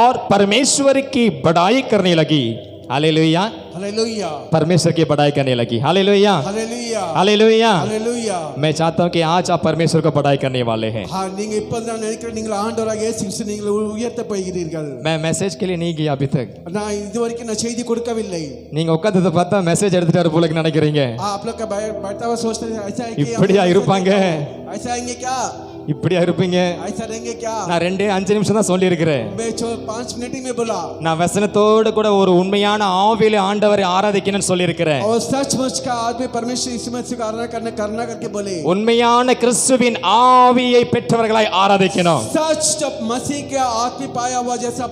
और परमेश्वर की बड़ाई करने लगी. हालेलुया, हालेलुया, परमेश्वर की बड़ाई करने लगी. Hallelujah, hallelujah, hallelujah. हालेलुया. मैं चाहता हूं कि आज आप परमेश्वर को बड़ाई करने वाले हैं. நீங்க இப்பதான் நினைக்கிறேன் நீங்கள் ஆண்டவராக இயேசு கிறிஸ்து நீங்கள் உயர்த்த போகிறீர்கள். मैं मैसेज के लिए नहीं गया अभी तक. நான் இதுவரைக்கும் நான் செய்தி கொடுக்கவில்லை. நீங்க உட்கார்ந்தத பார்த்தா மெசேஜ் எடுத்துட்டாரு போல நினைக்கிறீங்க. आप लोग का बैठा हुआ सोचते हैं ऐसा है कि இப்படியா இருப்பாங்க? ऐसा आएंगे क्या? இப்படியா இருப்பீங்க? ऐसा रहेंगे क्या? நான் 2-5 நிமிஷம் தான் சொல்லி இருக்கிறேன். मैं 5 मिनट ही में बोला நான் வசனத்தோடு கூட ஒரு உண்மையான ஆவியிலே ஆண்டவரை ஆராதிக்கணும்னு சொல்லி இருக்கிறேன். और सचमुच का आदमी परमेश्वर यीशु मसीह को आराधना करना करके बोले உண்மையான கிறிஸ்துவின் ஆவியை பெற்றவர்களாய் ஆராதிக்கணும். सच जब मसीह के आत्मा पाया हुआ जैसा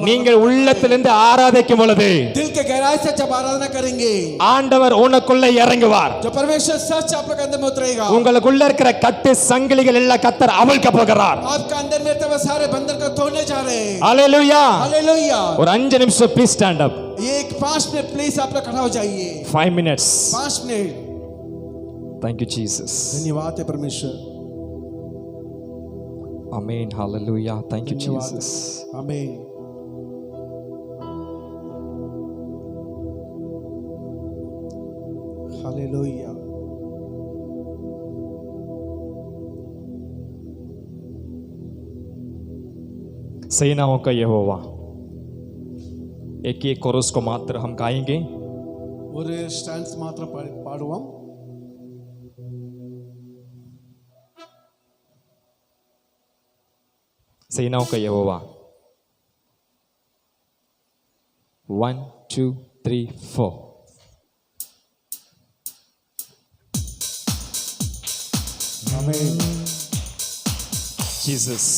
நீங்கள் உள்ளத்திலிருந்து ஆராதிக்கும் பொழுது दिल के गहराई से जब आराधना करेंगे ஆண்டவர் உனக்குள்ள இறங்குவார். जो परमेश्वर सच आप लोग अंदर में उतरेगा உங்களுக்குள்ள இருக்கிற கட்டு சங்கிலிகள் எல்லாம் கர்த்தர் அவிழ்க்க போகிறார். आपका अंदर में तो सारे बंधन को तोड़ने जा रहे हैं. हालेलुया. हालेलुया. ஒரு 5 நிமிஷம் ப்ளீஸ் ஸ்டாண்ட் அப். ये एक 5 मिनट प्लीज आप लोग खड़ा हो जाइए. 5 minutes. 5 minute. Thank you Jesus. धन्यवाद है परमेश्वर. आमीन. हालेलुया. Thank you Jesus. आमीन. हालेलुया. सेनाओं का यहोवा. एक एक कोरस को मात्र हम गाएंगे. ஒரு ஸ்டான்ஸ் மாத்திரம் பாடுவோம். सेनाओं का यहोवा. 1 2 3 4. आमीन. जीसस.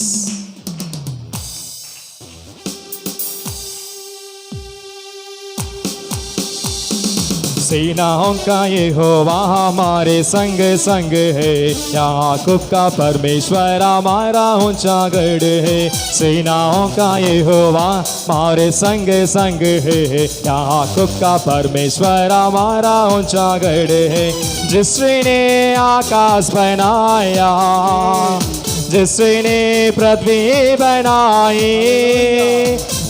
सेनाओं का यहोवा हमारे संग संग है. याकूब का परमेश्वर हमारा ऊंचा गढ़ है. सेनाओं का यहोवा हमारे संग संग है. याकूब का परमेश्वर हमारा ऊंचा गढ़ है. जिसने आकाश बनाया, जिसने पृथ्वी बनाई,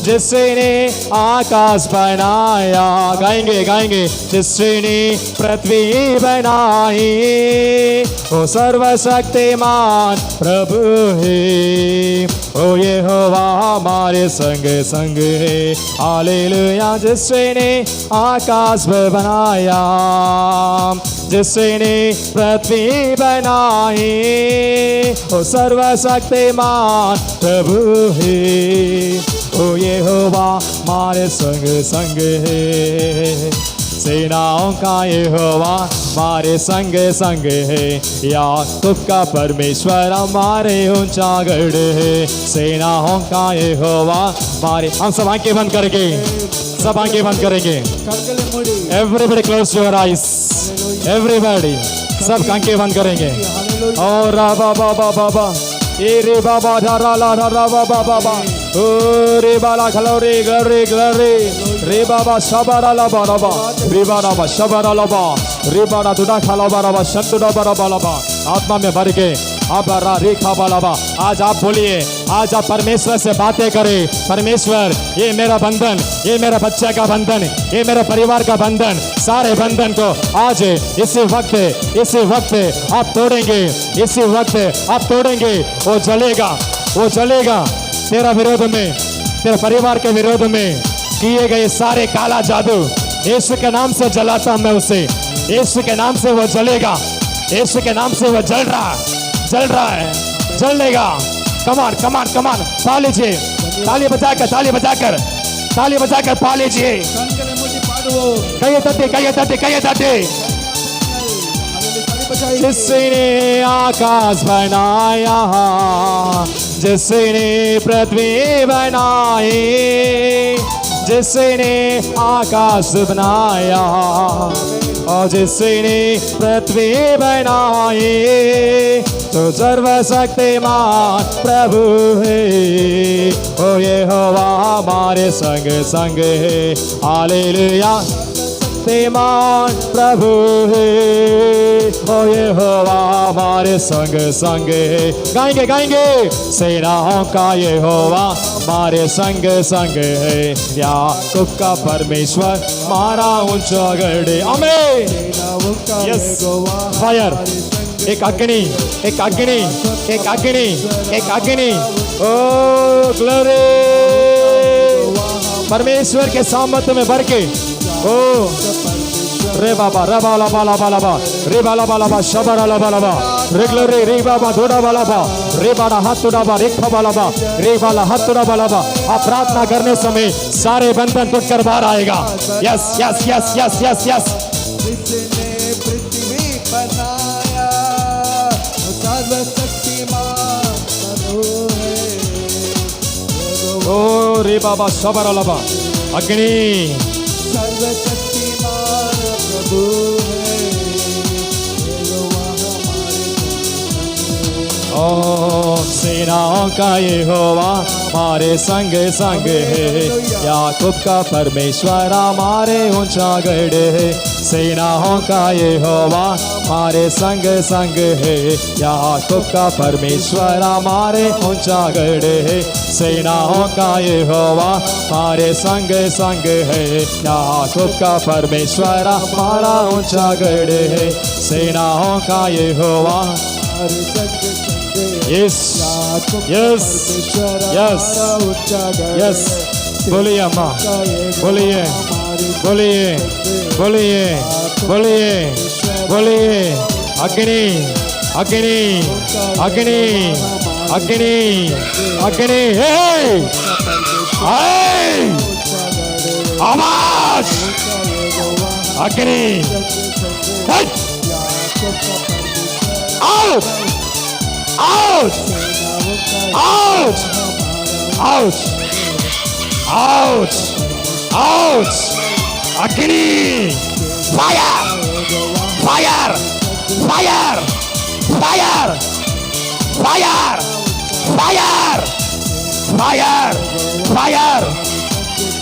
जिसने आकाश बनाया. गाएंगे गाएंगे. जिसने पृथ्वी बनाई वो सर्वशक्तिमान प्रभु है. ओ यहोवा हमारे संग संग है. हालेलुया. जिसने आकाश बनाया, जिसने पृथ्वी बनाई वो सर्वशक्तिमान प्रभु है. ओ यहोवा हमारे संग संग है. सेनाओं का यहोवा हमारे संग संग है. याकूब का परमेश्वर हमारे ऊंचा गढ़ है. सेनाओं का यहोवा हमारे. हम सब आंखें बंद करेंगे. सब आंखें बंद करेंगे. Everybody close your eyes. Everybody सब आंखें बंद करेंगे. और बाबा बाबा बाबा ए रे बाबा धारा ला धारा बाबा बाबा ओ रे बाला खलोरे ग्लोरी ग्लोरी रे बाबा शबारा ला बाबा रे बाबा शबारा ला बा रे बाबा दुडा खाला बाबा शतुडा बाबा. आत्मा में भर के अब रेखा बाबा. आज आप बोलिए. आज आप परमेश्वर से बातें करें. परमेश्वर ये मेरा बंधन, ये मेरा बच्चे का बंधन, ये मेरे परिवार का बंधन, सारे बंधन को आज इसी वक्त आप तोड़ेंगे. इसी वक्त आप तोड़ेंगे. वो जलेगा, वो जलेगा. तेरा विरोध में, तेरे परिवार के विरोध में किए गए सारे काला जादू यीशु के नाम से जलाता हूं मैं उसे. यीशु के नाम से वो जलेगा. यीशु के नाम से वो जल रहा है, जलेगा. कमान कमान कमान. पा लीजिए. ताली बजाकर पा लीजिए. कहिए तटे. जिसने आकाश बनाया, जिसने पृथ्वी बनाई, जिसने आकाश बनाया और जिसने पृथ्वी बनाई तो सर्वशक्तिमान प्रभु है. ओ यहोवा हमारे संग संग है. हालेलुया. शक्तिमान प्रभु है. ओ यहोवा हमारे संग संग है. गाएंगे गाएंगे. सेनाओं का यहोवा हमारे संग संग है. याकूब का परमेश्वर हमारा ऊंचा गढ़. आमीन. यस. फायर. एक अग्नि, एक अग्नि, एक अग्नि, एक अग्नि. ओ ग्लोरी. परमेश्वर के सामर्थ्य में भर के. ओ रे बाबा रबा लबा लबा लबा रे बाला बाला बा शबरा लबा लबा रे ग्लोरी रे बाबा दोड़ा बाला बा रे बाला हाथ तोड़ा बा रेखा बाला बा रे बाला हाथ तोड़ा बाला बा। आप प्रार्थना करने समय सारे बंधन टूटकर बाहर आएगा। Yes yes yes yes yes yes. जिसने पृथ्वी बनाया वो सर्वशक्तिमान प्रभु है। ओ रे बाबा शबरा लबा अग्नि सर्वशक्तिमान प्रभु है। ओ सेनाओं का यहोवा हमारे संग संग है। याकूब का परमेश्वर हमारे ऊंचा गढ़ है। सेनाओं का यहोवा हमारे संग संग है। याकूब का परमेश्वर हमारे ऊंचा गढ़ है। सेनाओं का यहोवा हमारे संग संग है। याकूब का परमेश्वर हमारा ऊंचा गढ़ है। सेनाओं का यहोवा यस यस यस यस। बोलिए अम्मा बोलिए बोलिए बोलिए बोलिए बोलिए। अग्नि अग्नि अग्नि अग्नि अग्नि आवाज अग्नि out out out out out out agni fire fire fire fire fire fire fire fire।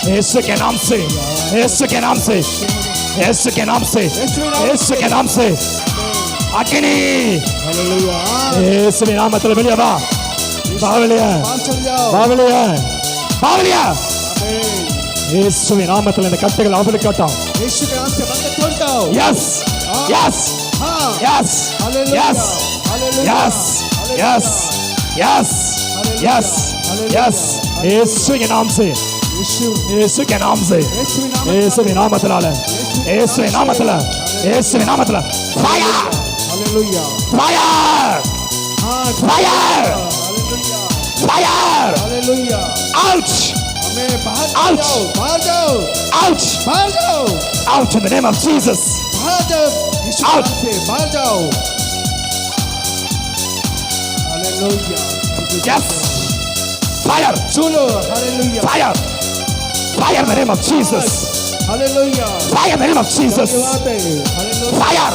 यीशु के नाम से यीशु के नाम से यीशु के नाम से यीशु के नाम से अग्नि। यीशु के नाम मतलब बोलिए बा बावलिया बावलिया बावलिया। यीशु के नाम मतलब कट्टे लाभ कटा। यीशु के नाम से बंधन तोड़ दो। Yes yes yes yes yes yes yes yes yes. Yeshu के नाम से यीशु के नाम से यीशु के नाम मतलब यीशु के नाम मतलब यीशु के नाम मतलब fire hallelujah fire fire fire hallelujah. Out हमें बाहर Out. जाओ बाहर जाओ आउट बाहर जाओ out in the name of Jesus. बाहर जाओ यीशु के Out. नाम से बाहर जाओ। हालेलुया यस फायर सुनो hallelujah fire fire in the name of Jesus hallelujah. Fire in the name of Jesus hallelujah fire.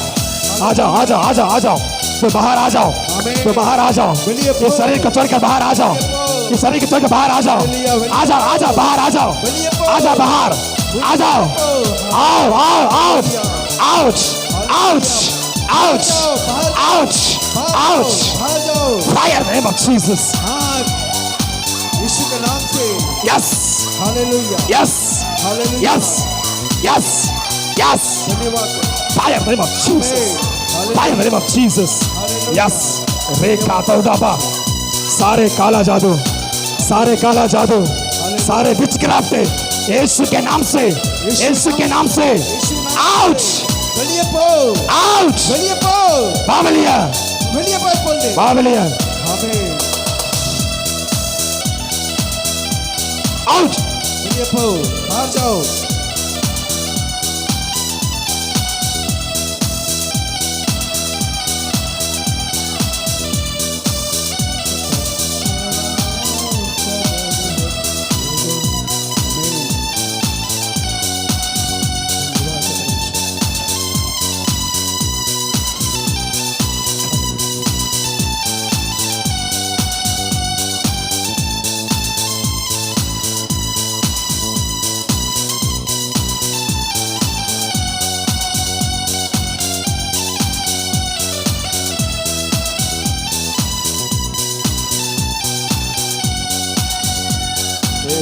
आ जाओ आ जाओ आ जाओ आ जाओ तो बाहर आ जाओ तो बाहर आ जाओ। ये शरीर को छोड़कर बाहर आ जाओ। ये शरीर को छोड़कर बाहर आ जाओ आ जाओ आ जाओ बाहर आ जाओ आ जाओ बाहर आ जाओ। आओ आओ out out out out out out. बाहर जाओ। Fire in the name of Jesus. हाँ यीशु के नाम से yes hallelujah yes hallelujah. Yes yes yes. धन्यवाद Fire in the name of Jesus. Fire in the name of Jesus. Yes. रेखा तौदाबा सारे काला जादू सारे काला जादू सारे विचक्राफ्ट यीशु के नाम से यीशु के नाम से आउट வெளியே போ आउट। வெளியே போ बावलिया வெளியே போய் போல்லே। बावलिया ஆமென்। आउट வெளியே போ बाहर जाओ।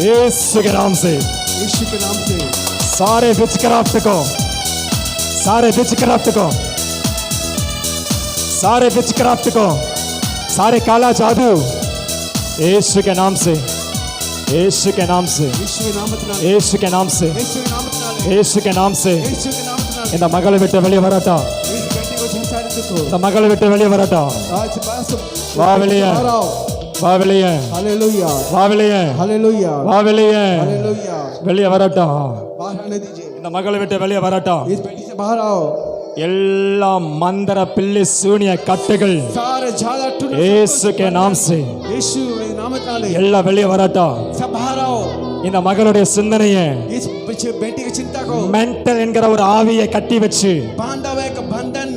यीशु के नाम से यीशु के नाम से सारे विचक्राफ्ट को सारे विचक्राफ्ट को सारे विचक्राफ्ट को सारे काला जादू यीशु के नाम से यीशु के नाम से यीशु के नाम से यीशु के नाम से यीशु के नाम से यीशु के नाम से यीशु के नाम से இந்த மகளை விட்டு வெளியே வரட்டும் इस बेटी को झंझाड़ दो இந்த மகளை விட்டு வெளியே வரட்டும் आज बस வா வெளியே बाहर आओ வா வெளியே हालेलुया வா வெளியே हालेलुया வா வெளியே हालेलुया வெளியே வரட்டும் बाहर आने दीजिए இந்த மகளை விட்டு வெளியே வரட்டும் इस बेटी से बाहर आओ எல்லா மந்திர பில்லி சூனிய கட்டுகள் सारे झाड़ा टूट இயேசு के नाम से यीशु के नाम नाले எல்லாம் வெளியே வரட்டும் सब बाहर आओ இந்த மகளுடைய சிந்தனையை इस बेटी की चिंता को மென்டல் என்கிற ஒரு ஆவியை கட்டி வச்சு बांधा हुआ एक बंधन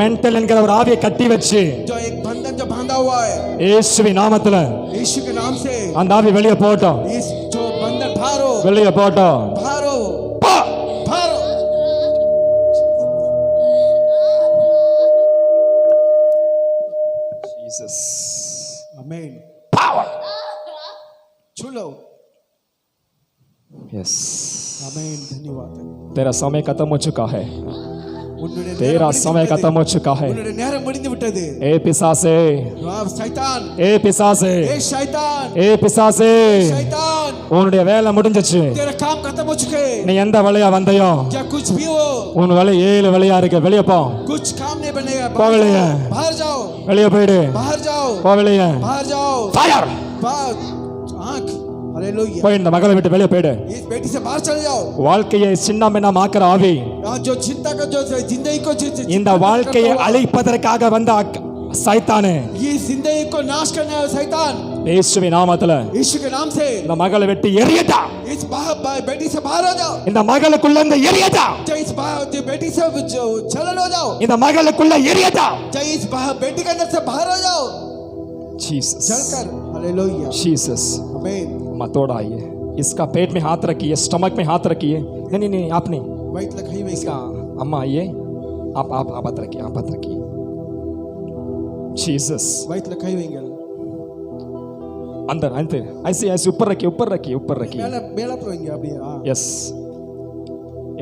மென்டல் என்கிற ஒரு ஆவியை கட்டி வச்சு जो एक बंधन जो बांधा हुआ है இயேசுவின் நாமத்துல यीशु के नाम से அந்த ஆவி வெளியே போட்டோம் इस जो बंधन भारो வெளியே போட்டோம் भारो போ! भारो Jesus. आमीन Power. छू लो Yes. आमीन धन्यवाद तेरा समय खत्म हो चुका है उन्होंने तेरा समय खत्म हो चुका है उन्होंने நேரம் முடிந்து விட்டது ए पिशासे शैतान ए पिशासे ए शैतान ए पिशासे शैतान உன்னுடைய வேலை முடிஞ்சிச்சு तेरा काम खत्म हो चुके நீ எந்த வழியா வந்தையோ क्या कुछ भी हो உன் வழி 7 வழியா இருக்கு வெளியே போ कुछ काम नहीं बनेगा पो வெளியே बाहर जाओ வெளியே போயிடு बाहर जाओ போ வெளியே बाहर जाओ ஃபயர் आंख हालेलुया போய் இந்த மகளை விட்டு வெளியே போயிடு इस बेटी से बाहर चले जाओ வாழ்க்கையை சின்னமென்ன ஆக்குற ஆவி जो चिंता का जो जिंदगी को இந்த வாழ்க்கையை அழிப்பதற்காக வந்த சைத்தானே ये जिंदगी को नाश करने वाला शैतान இயேசுவின் நாமத்துல यीशु के नाम से இந்த மகளை வெட்டி எரியடா इस बेटी से बाहर हो जाओ இந்த மகளுக்குள்ள இந்த எரியடா जो इस बेटी से चलन हो जाओ இந்த मगलकुள்ள எரியடா जो इस बेटी के अंदर से बाहर हो जाओ जीसस चलकर हालेलुया जीसस आमीन मत तोड़ाइए इसका पेट में हाथ रखिए स्टमक में हाथ रखिए नहीं नहीं आप नहीं वही लखाई में इसका अम्मा आइए आप हाथ रखिए आप हाथ रखिए जीसस वही लखाई में अंदर अंदर ऐसे ऐसे ऊपर रखिए ऊपर रखिए ऊपर रखिए मेला मेला போவீங்க அப்படியே यस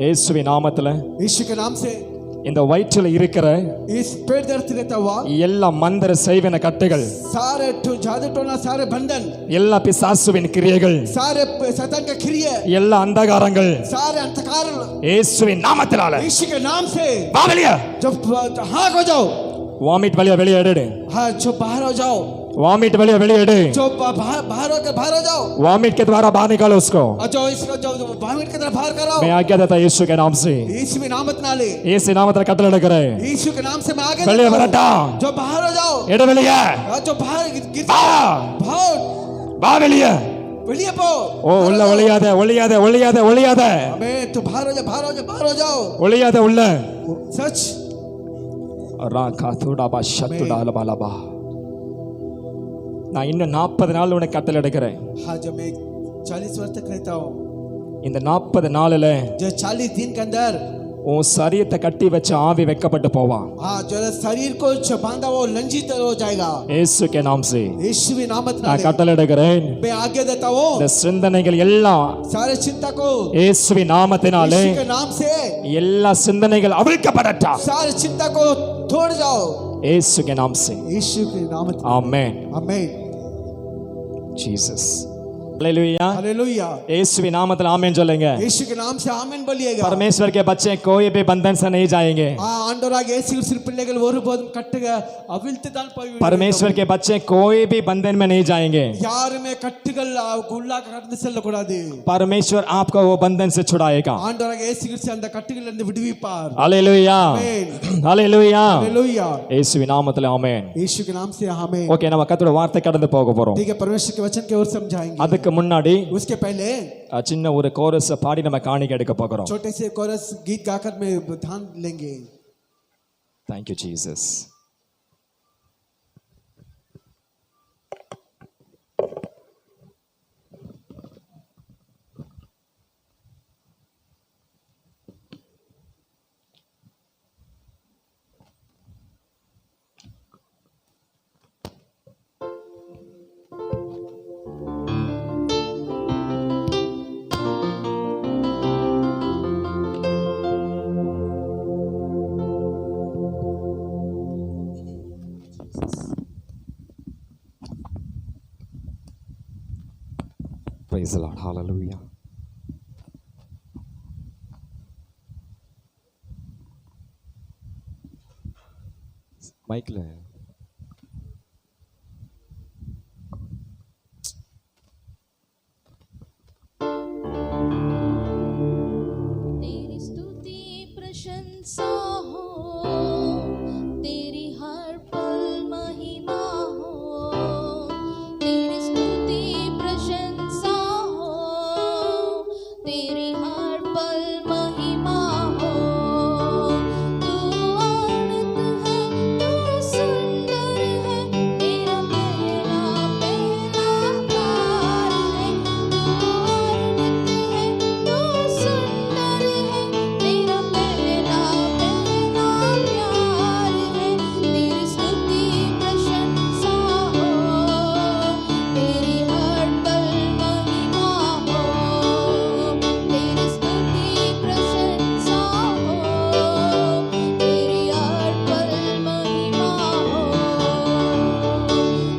இயேசுவின் நாமத்துல यीशु के नाम से இந்த வயிற்றில் இருக்கிற इस पेट दर्द रहता हुआ எல்லா மந்திர செய்வன கட்டுகள் सारे जादू टोना सारे बंधन எல்லா பிசாசுவின் கிரியைகள் सारे शैतान का क्रिया எல்லா அந்தகாரங்கள் सारे अंधकार இயேசுவின் நாமத்தினால यीशु के नाम से வா வெளியே जब हाँ हो जाओ வாமிட் வெளியே எடு हाँ जो बाहर हो जाओ वामिट வெளியே எடு जो बाहर हो जाओ वामिट के द्वारा बाहर निकालो उसको और जो इसको जो वामिट के तरफ बाहर कराओ मैं आज्ञा देता यीशु के नाम से यीशु के नाम नाले यीशु नामத்தில் கட்டளை எடுக்கிறேன் यीशु के नाम से मैं आगे வெளியே வரடா जो बाहर हो जाओ எடு வெளியே और जो बाहर गिर வா भाग வா வெளியே வெளியே போ ஓ உள்ள ஒளியாத अबे तू बाहर हो जाओ ஒளியாத உள்ள सच ராகா தூடாபா ஷத்துடாலபாலபா நான் இன்னும் 40 நாள் உனக்கு கட்டளை எடுக்கிறேன் हाँ जब मैं 40 वर्ष तक रहता हूँ இந்த 40 நாளில் जो 40 दिन के अंदर உன் சரீரத்தை கட்டி வச்ச ஆவி வெக்கப்பட்டு போவான் हाँ जो शरीर को बांधा वो लंजित हो जाएगा இயேசு के नाम से यीशु के नाम நான் கட்டளை எடுக்கிறேன் मैं आगे देता हूँ இந்த சிந்தனைகள் எல்லாம் सारे चिंता को இயேசுவின் நாமத்தினாலே यीशु के नाम से எல்லா சிந்தனைகள் அவிழ்க்கப்படட்டும் सारे चिंता को छोड़ जाओ இயேசு के नाम से यीशु के नाम आमेन आमीन जीसस हालेलुया हालेलुया இயேசுவின் நாமத்தில் ஆமென் சொல்லுங்க यीशु के नाम से आमीन बोलिएगा परमेश्वर के बच्चे कोई भी बंधन से नहीं जाएंगे ஆண்டவராக இயேசு கிறிஸ்து பிள்ளைகள் ஒருபோதும் கட்டுக அவிழ்த்து தான் போய் परमेश्वर के बच्चे कोई भी बंधन में नहीं जाएंगे யாருமே கட்டுகள் உள்ளாக கடந்து செல்லக்கூடாது परमेश्वर आपको वो बंधन से छुड़ाएगा ஆண்டவராக இயேசு கிறிஸ்து அந்த கட்டுகளில் இருந்து விடுவிப்பார் हालेलुया आमीन हालेलुया हालेलुया இயேசுவின் நாமத்தில் ஆமென் यीशु के नाम से आमीन ஓகே நம்ம கர்த்தருடைய வார்த்தை கடந்து போக போறோம் ठीक है परमेश्वर के वचन की ओर समझाएंगे அதுக்கு முன்னாடி उसके पहले சின்ன ஒரு கோரஸ் பாடி நம்ம காணிக்கை எடுக்க போகிறோம் छोटे से कोरस गीत गाकर में ध्यान लेंगे thank you Jesus Praise the Lord. Hallelujah. மைக்ல तेरी स्तुति प्रशंसा हो, तेरी हर पल महिमा हो, तेरी स्तुति प्रशंसा हो, तेरी हर पल महिमा हो। तू अनंत है, तू सुंदर है, तेरा पहला पहला प्यार है। तू अनंत है, तू सुंदर है, तेरा पहला पहला प्यार है। तेरी स्तुति प्रशंसा हो, तेरी हर पल महिमा हो, तेरी स्तुति प्रशंसा हो, तेरी हर पल महिमा हो।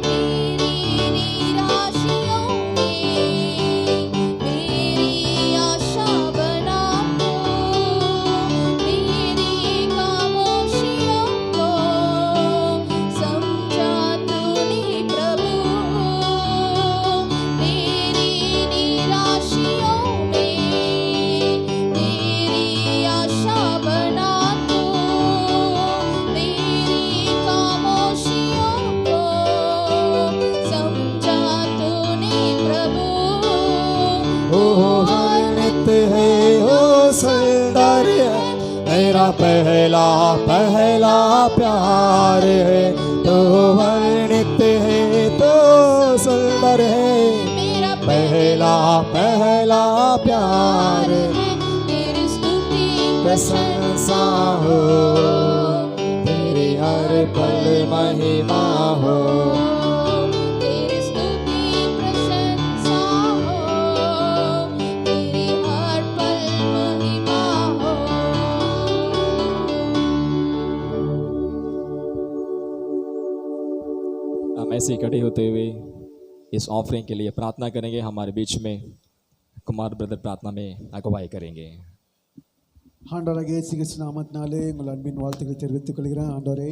मेरी निराशियों में मेरी आशा बना दो, मेरी खामोशियों को समझा तूने प्रभु। मेरी निराशियों में मेरी आशा बना दो, मेरी खामोशियों को समझा तूने प्रभु। ओ वर्णित है, ओ सुंदर है, मेरा पहला पहला प्यार है। तो वर्णित है, तो सुंदर है, मेरा पहला पहला प्यार है। है, तेरी स्तुति प्रशंसा हो, तेरी हर पल महिमा हो। तेरी स्तुति प्रशंसा हो, तेरी हर पल महिमा हो। हम ऐसे ही खड़े होते हुए इस ऑफरिंग के लिए प्रार्थना करेंगे। हमारे बीच में कुमार ब्रदर प्रार्थना में अगुवाई करेंगे। ஆண்டவராக இயேசு கிறிஸ்து நாமத்தினாலே உங்கள் அன்பின் வாழ்த்துக்களை தெரிவித்துக் கொள்கிறேன். ஆண்டவரே,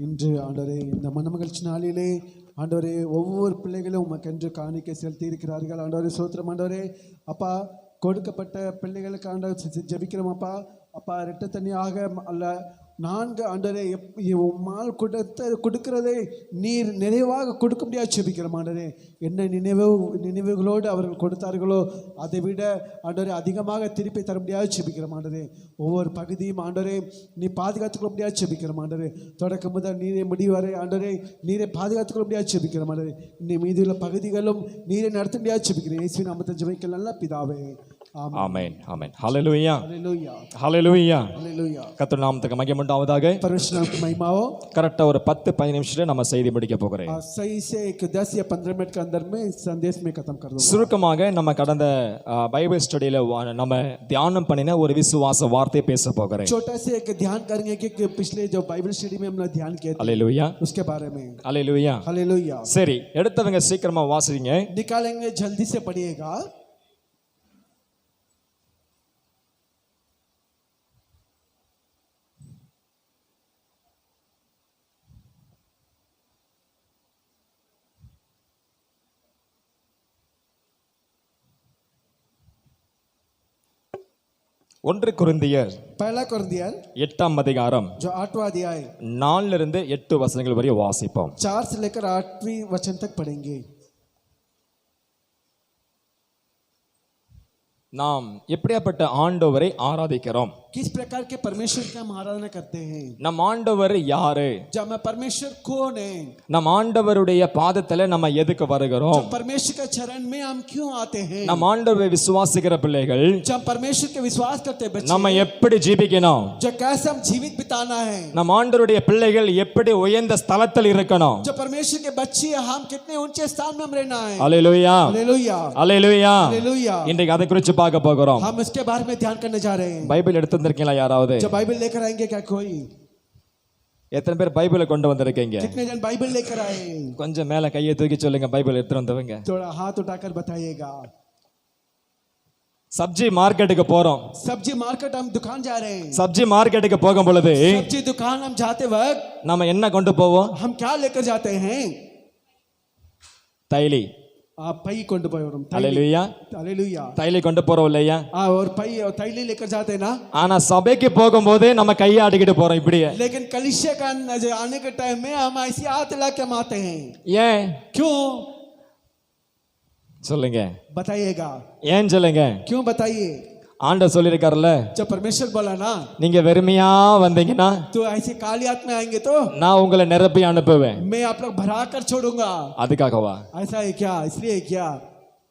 இன்று ஆண்டவரே இந்த மனமகிழ்ச்சி நாளிலே ஆண்டவரே ஒவ்வொரு பிள்ளைகளும் உமக்கென்று காணிக்கை செலுத்தி இருக்கிறார்கள். ஆண்டவரே சோத்திரம். ஆண்டவரே அப்பா, கொடுக்கப்பட்ட பிள்ளைகளுக்கு ஆண்டவர் ஜெபிக்கிறோம் அப்பா. அப்பா இரட்ட தண்ணியாக அல்ல, 4 ஆண்டவரே உம்மால் கொடுக்கிறதை நீர் நிறைவாக கொடுக்க முடியாது ஜெபிக்கிறோம். ஆண்டவரே என்ன நினைவுகளோடு அவர்கள் கொடுத்தார்களோ அதை விட ஆண்டவரே அதிகமாக திருப்பி தர முடியாது ஜெபிக்கிறோம். ஆண்டவரே ஒவ்வொரு பகுதியும் ஆண்டவரே நீ பாதுகாத்துக்கொள்ள முடியாது ஜெபிக்கிறோம். ஆண்டவரே தொடக்கம் முதல் நீரை முடிவு வரை ஆண்டவரே நீரை பாதுகாத்துக்கொள்ள முடியாது ஜெபிக்கிறோம். ஆண்டவரே இன்னும் மீதியுள்ள பகுதிகளும் நீரை நடத்த முடியாது ஜெபிக்கிறேன். இயேசுவின் நாமத்தில் ஜெபிக்க நல்ல பிதாவே, ஆமென் ஆமென். ஹalleluya ஹalleluya ஹalleluya. ஹalleluya. கர்த்தர் நாமத்துக்கு மகிமை உண்டாவதாக. परमेश्वर नाम की महिमा हो। கரெக்டா ஒரு 10-15 நிமிஷத்துல நம்ம செய்தி முடிக்க போகிறேன். सही से एक 10 या 15 मिनट के अंदर में इस संदेश में खत्म कर दूंगा। சுருக்கமாக நம்ம கடந்த பைபிள் ஸ்டடியில நம்ம தியானம் பண்ணின ஒரு விசுவாச வார்த்தை பேச போகிறேன். छोटा से एक ध्यान करेंगे कि पिछले जो बाइबल स्टडी में हमने ध्यान किया था ஹalleluya उसके बारे में। ஹalleluya. हालेलुया। சரி, எடுத்தவங்க சீக்கிரமா வாசிங்க. निकालेंगे, जल्दी से पढ़िएगा। ஒன்று கொரிந்தியர் पहला कुरिन्थियर 8ஆம் அதிகாரம் जो 8वां अध्याय 4 இருந்து 8 வசனங்கள் வரை வாசிப்போம். 4 से लेकर 8वीं वचन तक पढ़ेंगे। நாம் எப்படியாப்பட்ட ஆண்டவரை ஆராதிக்கிறோம்? किस प्रकार के परमेश्वर की हम आराधना करते हैं? நம் ஆண்டவர் யாரு? जब मैं परमेश्वर कौन है? நம் ஆண்டவருடைய பாதத்துல நம்ம எதுக்கு வருகிறோம்? जब परमेश्वर के चरण में हम क्यों आते हैं? நம் ஆண்டவரை விசுவாசிக்கிற பிள்ளைகள் जब परमेश्वर के विश्वास करते बच्चे நம்ம எப்படி ஜீவிக்கணும்? जो कैसे हम जीवित बिताना है? நம் ஆண்டவருடைய பிள்ளைகள் எப்படி உயர்ந்த ஸ்தலத்தில் இருக்கணும்? जो परमेश्वर के बच्चे हम कितने ऊंचे स्थान में हम रहना है। அல்லேலூயா हालेलुया அல்லேலூயா. हालेलुया। இன்றைக்கு அதை குறித்து பார்க்க போகிறோம். हम इसके बारे में ध्यान करने जा रहे हैं। பைபிள் எடுத்து வந்திருக்கீங்களா யாராவது? जो बाइबल लेकर आएंगे क्या कोई? எத்தனை பேர் பைபிளை கொண்டு வந்திருக்கீங்க? कितने जन बाइबल लेकर आए? கொஞ்சம் மேல கையை தூக்கி சொல்லுங்க, பைபிள் எடுத்து வந்தவங்க. थोड़ा हाथ उठाकर बताइएगा। சப்ஜி மார்க்கெட்டுக்கு போறோம். सब्जी मार्केट हम दुकान जा रहे हैं. சப்ஜி மார்க்கெட்டுக்கு போகும் பொழுது सब्जी दुकान हम जाते वक्त நம்ம என்ன கொண்டு போவோம்? हम क्या लेकर जाते हैं? தைலி. आप पई கொண்டு போய் வரோம். ஹalleluya. हालेलुया. தைலி கொண்டு போறோம் இல்லையா? और पई और थैली लेकर जाते हैं ना. ஆனா சபைக்கு போகும்போது நம்ம கையை ஆடிக்கிட்டு போறோம் இப்படியே. लेकिन कलीसिया का आने के टाइम में हम ऐसे हाथ हिला के आते हैं. ஏன் क्यों? சொல்லுங்க. बताइएगा. ஏன் சொல்லுங்க. क्यों बताइए? ஆண்டவர் சொல்லிருக்காருல்ல, जब परमेश्वर बोला ना நீங்க வெறுமையா வந்தீங்கன்னா तो ऐसे काली हाथ में आएंगे तो நான் உங்களை நிரப்பி அனுப்புவேன். मैं आप लोग भरा कर छोड़ूंगा. அதுக்காகவா? ऐसा है क्या? इसलिए क्या?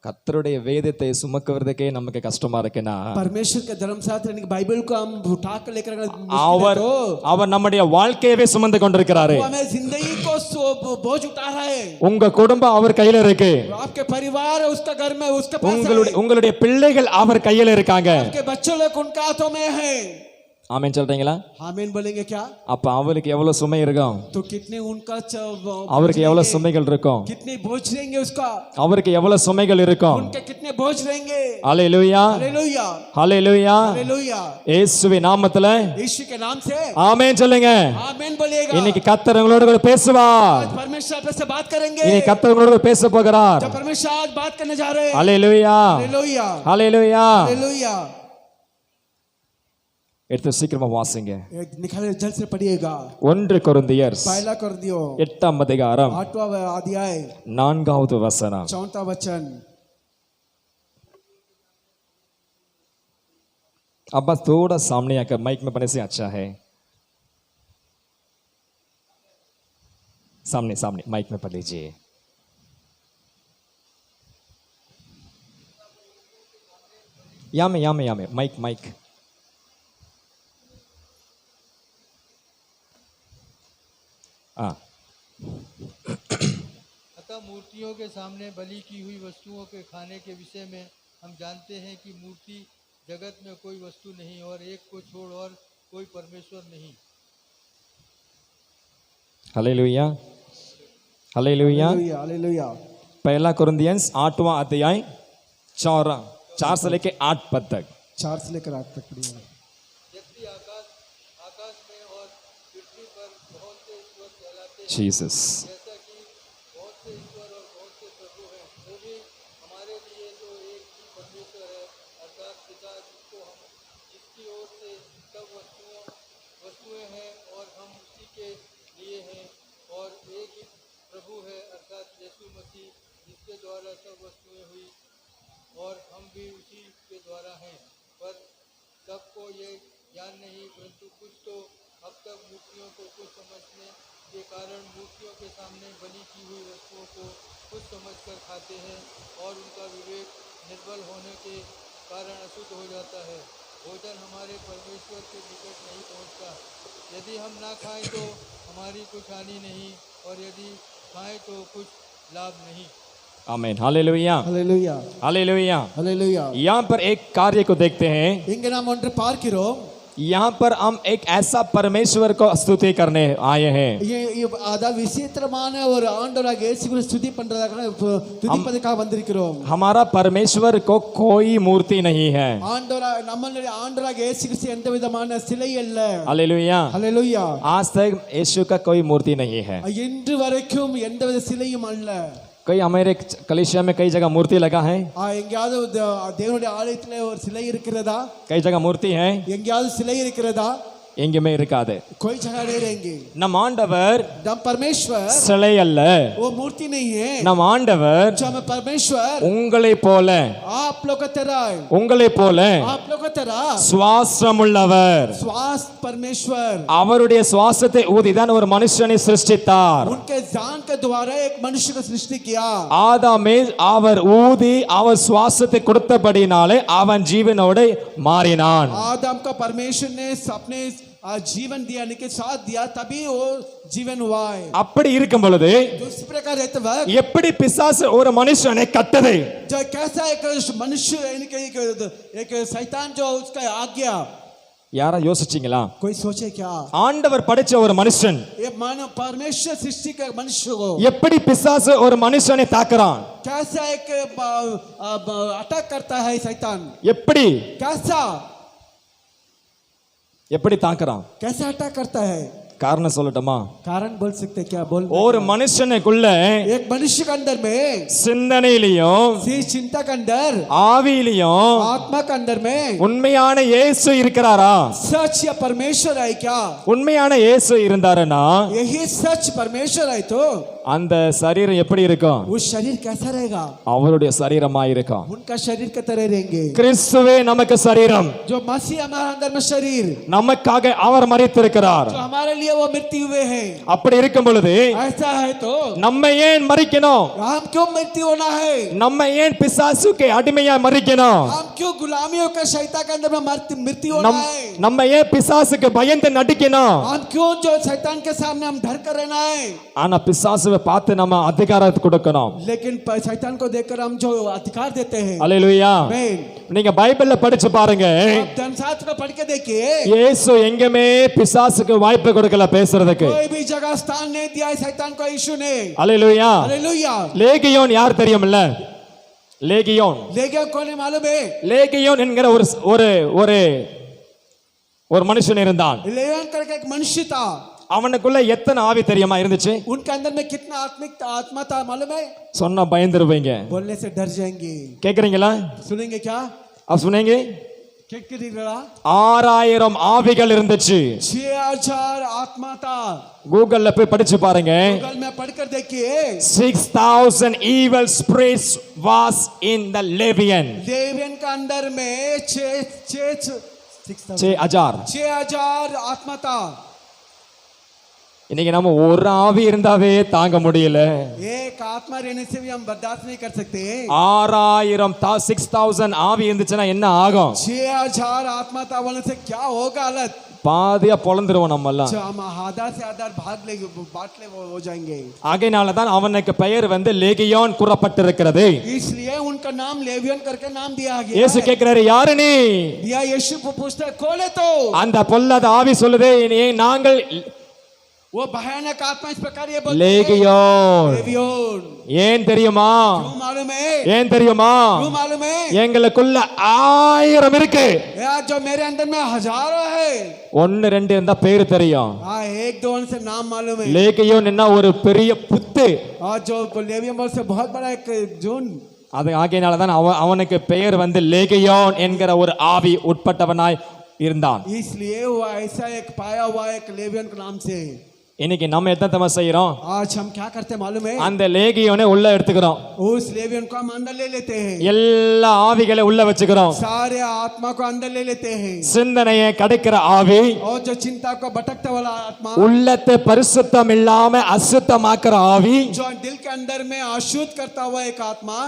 கர்த்தருடைய வேதத்தை சுமக்குவதற்கே நமக்கு கஷ்டமா இருக்குன்னா परमेश्वर के धर्मशास्त्र यानी कि बाइबल को हम उठा कर लेकर அவர் அவர் நம்முடைய வாழ்க்கையவே சுமந்து கொண்டிருக்கிறாரு. हमें जिंदगी को बोझ उठा रहा है. உங்க குடும்பம் அவர் கையில இருக்கு. आपके परिवार है उसका घर में उसके पास है. உங்களுடைய பிள்ளைகள் அவர் கையில இருக்காங்க. आपके बच्चों लोग उनका हाथों में है. ஆமென் சொல்றீங்களா? आमीन बोलेंगे क्या? அப்ப அவருக்கு எவ்வளவு சுமை இருக்கும்? तो कितने उनका அவருக்கு எவ்வளவு சுமைகள் இருக்கும்? कितने बोझ रहेंगे उसका? அவருக்கு எவ்வளவு சுமைகள் இருக்கும்? उनके कितने बोझ रहेंगे? ஹalleluya. हालेलुया. ஹalleluya. हालेलुया. இயேசுவின் நாமத்துல यीशु के नाम से ஆமென் சொல்லுங்க. आमीन बोलिएगा. இன்னைக்கு கர்த்தர் உங்களோட கூட பேசுவார். आज परमेश्वर आपसे बात करेंगे. இன்னைக்கு கர்த்தர் உங்களோட கூட பேச போகிறார். जब परमेश्वर आज बात करने जा रहे हैं. ஹalleluya. हालेलुया. ஹalleluya. हालेलुया. எடுத்து சீக்கிரமா வாசிங்க. निकाले जल्द से पढ़िएगा. 1 கொரிந்தியர் पहला कर दियो 8ஆம் அதிகாரம் 8वां अध्याय 4வது வசனம். 4वां वचन. अब बस थोड़ा सामने आकर माइक में पढ़ने से अच्छा है. सामने सामने माइक में पढ़ लीजिए. यहाँ में माइक माइक. अतः मूर्तियों के सामने बलि की हुई वस्तुओं के खाने के विषय में हम जानते हैं कि मूर्ति जगत में कोई वस्तु नहीं और एक को छोड़ और कोई परमेश्वर नहीं. हालेलुया. हालेलुया. हालेलुया. पहला कोरिन्थियंस 8वां अध्याय 4 से लेके 8 पद तक. 4 से लेकर 8 तक पढ़िएगा. जबकि आकाश में और पृथ्वी पर बहुत से ईश्वर कहलाते हैं, जीसस. जैसा कि बहुत से ईश्वर और बहुत से प्रभु हैं, वो भी हमारे लिए तो एक ही परमेश्वर है अर्थात पिता, जिसकी ओर से सब वस्तुएं हैं और हम उसी के लिए हैं, और एक ही प्रभु है अर्थात यीशु मसीह, जिसके द्वारा सब वस्तुएं हुई और हम भी उसी के द्वारा हैं. पर सबको ये ज्ञान नहीं, परंतु कुछ तो अब तक मूर्तियों को कुछ समझने के कारण मूर्तियों के सामने बलि की हुई वस्तुओं को कुछ समझकर खाते हैं और उनका विवेक निर्बल होने के कारण अशुद्ध हो जाता है. भोजन हमारे परमेश्वर के निकट नहीं पहुंचता. यदि हम ना खाएं तो हमारी कुछ हानि नहीं, और यदि खाएं तो कुछ लाभ नहीं. आमीन. हालेलुया. हालेलुया. हालेलुया. हालेलुया. यहाँ पर एक कार्य को देखते हैं. இங்க நாம் ஒன்று பார்க்கிறோம். यहाँ पर हम एक ऐसा परमेश्वर को स्तुति करने आए हैं. அத விசித்திரமான ஒரு ஆண்டவராக இயேசுவை ஸ்துதி பண்றதாக துதிப்பதற்காக வந்திருக்கிறோம். हमारा परमेश्वर को कोई मूर्ति नहीं है. நம்மளுடைய ஆண்டவராக இயேசு கிறிஸ்து எந்த விதமான சிலை அல்ல. हालेलुया. हालेलुया. आज तक यीशु का कोई मूर्ति नहीं है. இன்று வரைக்கும் எந்தவித சிலையும் அல்ல. कई हमारे कलीसिया में कई जगह मूर्ति लगा है. எங்கயாவது தேவனுடைய ஆலயத்திலே ஒரு சிலை இருக்கிறதா? कई जगह मूर्ति है. எங்கயாவது சிலை இருக்கிறதா? எங்குமே இருக்காது. कोई जगह नहीं रहेंगे. நம் ஆண்டவர் நம் பரமேஸ்வர் சிலை அல்ல. वो मूर्ति नहीं है. நம் ஆண்டவர் हम परमेश्वर உங்களை போல आप लोग की तरह உங்களை போல आप लोग की तरह சுவாசம் உள்ளவர். श्वास परमेश्वर அவருடைய சுவாசத்தை ஊதிதான் ஒரு மனுஷனை சிருஷ்டித்தார். उनके जान के द्वारा एक मनुष्य को सृष्टि किया. ஆதாமே அவர் ஊதி அவர் சுவாசத்தை கொடுத்தபடினாலே அவன் ஜீவனோடு மாறினான். आदम का परमेश्वर ने अपने जीवन दिया के साथ दिया तभी वो जीवन हुआ है. அப்படி இருக்கும் பொழுது इस प्रकार रहते वक्त எப்படி பிசாசு ஒரு மனுஷனை கட்டது? जो कैसा एक मनुष्य एक शैतान जो उसका आज्ञा யாரா யோசிச்சீங்களா? कोई सोचे क्या? ஆண்டவர் படைச்ச ஒரு மனுஷன் ये मानव परमेश्वर सृष्टि के मनुष्य को எப்படி பிசாசு ஒரு மனுஷனை தாக்குறான், कैसा एक अटैक करता है शैतान, எப்படி कैसा எப்படி தாக்குறான்? कैसा अटैक करता है? காரணம் சொல்லட்டுமா? कारण बोल सकते क्या? बोल ஒரு மனுஷனுக்குள்ள एक मनुष्य के अंदर में சிந்தனையிலையும் सी चिंता के अंदर ஆவியிலையும் आत्मा के अंदर में உண்மையான இயேசு இருக்கிறாரா? सच या परमेश्वर है क्या? உண்மையான இயேசு இருந்தாருன்னா यही सच परमेश्वर है तो அந்த சரீரம் எப்படி இருக்கும்? वो शरीर कैसा रहेगा? அவருடைய சரீரமா இருக்கும். उनका शरीर के तरह रहेंगे. கிறிஸ்துவே நமக்கு சரீரம், जो मसीह हमारे अंदर में शरीर, நமக்காக அவர் மரித்திருக்கிறார். जो हमारे लिए वो मृत्यु हुए हैं. அப்படி இருக்கும் பொழுது ऐसा है तो நம்ம ஏன் மரிக்கணும்? हम क्यों मृत्यु होना है? நம்ம ஏன் பிசாசுக்கு அடிமையா மரிக்கணும்? हम क्यों गुलामियों के शैतान के अंदर में मृत्यु होना है? நம்ம ஏன் பிசாசுக்கு பயந்து நடிக்கணும்? हम क्यों जो शैतान के सामने हम डर कर रहना है? ஆனா பிசாசுவை பார்த்து நம்ம அதிகாரத்தை கொடுக்கணும். लेकिन शैतान को देखकर हम जो अधिकार देते हैं. அல்லேலூயா. आमीन. நீங்க பைபிள்ல படிச்சு பாருங்க, आप धर्मशास्त्र को पढ़ के देखिए, இயேசு எங்கேயுமே பிசாசுக்கு வாய்ப்பு கொடுக்கல பேசுறதுக்கு. कोई भी जगह स्थान नहीं दिया है शैतान को यीशु ने. அல்லேலூயா. हालेलुया. லேகியோன் யார் தெரியுமில்ல? லேகியோன், लेकिन कौन है मालूम है? லேகியோன் என்கிற ஒரு ஒரு ஒரு ஒரு மனுஷன் இருந்தான். लेवियन करके एक मनुष्य था. அவனுக்குள்ள எத்தனை ஆவி தெரியுமா இருந்துச்சு? उनके अंदर में कितना आत्मिक आत्मा था मालूम है? சொன்னா பயந்துருவீங்க. बोलने से डर जाएंगे. கேக்குறீங்களா? सुनेंगे क्या? अब सुनेंगे? क्या रहा? 6000 ஆவிகள் இருந்துச்சு. 6000 आत्मा था. கூகுள்ல போய் படிச்சு பாருங்க. गूगल में पढ़कर देखिए, 6000 evil spirits was in the Levian. लेवियन के अंदर में 6000 आत्मा था. இன்னைக்கு நம்ம ஒரு ஆவி இருந்தாவே தாங்க முடியல. एक आत्मा रहने से भी हम बर्दाश्त नहीं कर सकते. 6000 ஆவி இருந்துச்சுன்னா என்ன ஆகும்? 6000 आत्मा था बोलने से क्या होगा हालत? பாதியா பொளந்துருவோம் நம்ம எல்லாம். हम आधा से आधा भाग ले बाटले हो जाएंगे. ஆகையினால தான் அவனுக்கு பெயர் வந்து லேகியோன் கூறப்பட்டிருக்கிறது. इसलिए उनका नाम लेवियन करके नाम दिया गया. இயேசு கேக்குறாரு, யாரு நீ? दिया यीशु पूछता है, कौन है तो? அந்த பொல்லாத ஆவி சொல்லுதே, நாங்கள் वो भयानक आत्मा इस प्रकार ये बोलती லேகியோன். लेवियन. ஏன் தெரியுமா? क्यों मालूम है? ஏன் தெரியுமா? क्यों मालूम है? எங்களுக்குள்ள 1000 இருக்கு. यार जो मेरे अंदर में हजारों है. 1 2 இருந்தா பேரு தெரியும். हाँ, एक दो से नाम मालूम है. லேகியோன் என்ன ஒரு பெரிய புத்து. और जो लेवियन बोल से बहुत बड़ा एक जोन. அது ஆகையினால தான் அவனுக்கு பெயர் வந்து லேகியோன் என்கிற ஒரு ஆவி உட்பட்டவனாய் இருந்தான். इसलिए वो ऐसा एक पाया हुआ एक लेवियन के नाम से. இன்னைக்கு நம்ம எத்தனை செய்யறோம்? आज हम क्या करते हैं मालूम है? அந்த லேகியோனை உள்ள எடுத்துக்கிறோம். उस लेवियन को हम अंदर ले लेते हैं. எல்லா ஆவிகளை உள்ள வச்சுக்கிறோம். सारे आत्मा को अंदर ले लेते हैं. சிந்தனையை கடைக்கிற ஆவி, और जो चिंता को भटकता वाला आत्मा, உள்ளத்தை பரிசுத்தம் இல்லாம அசுத்தமாக்குற ஆவி, जो दिल के अंदर में अशुद्ध करता हुआ एक आत्मा,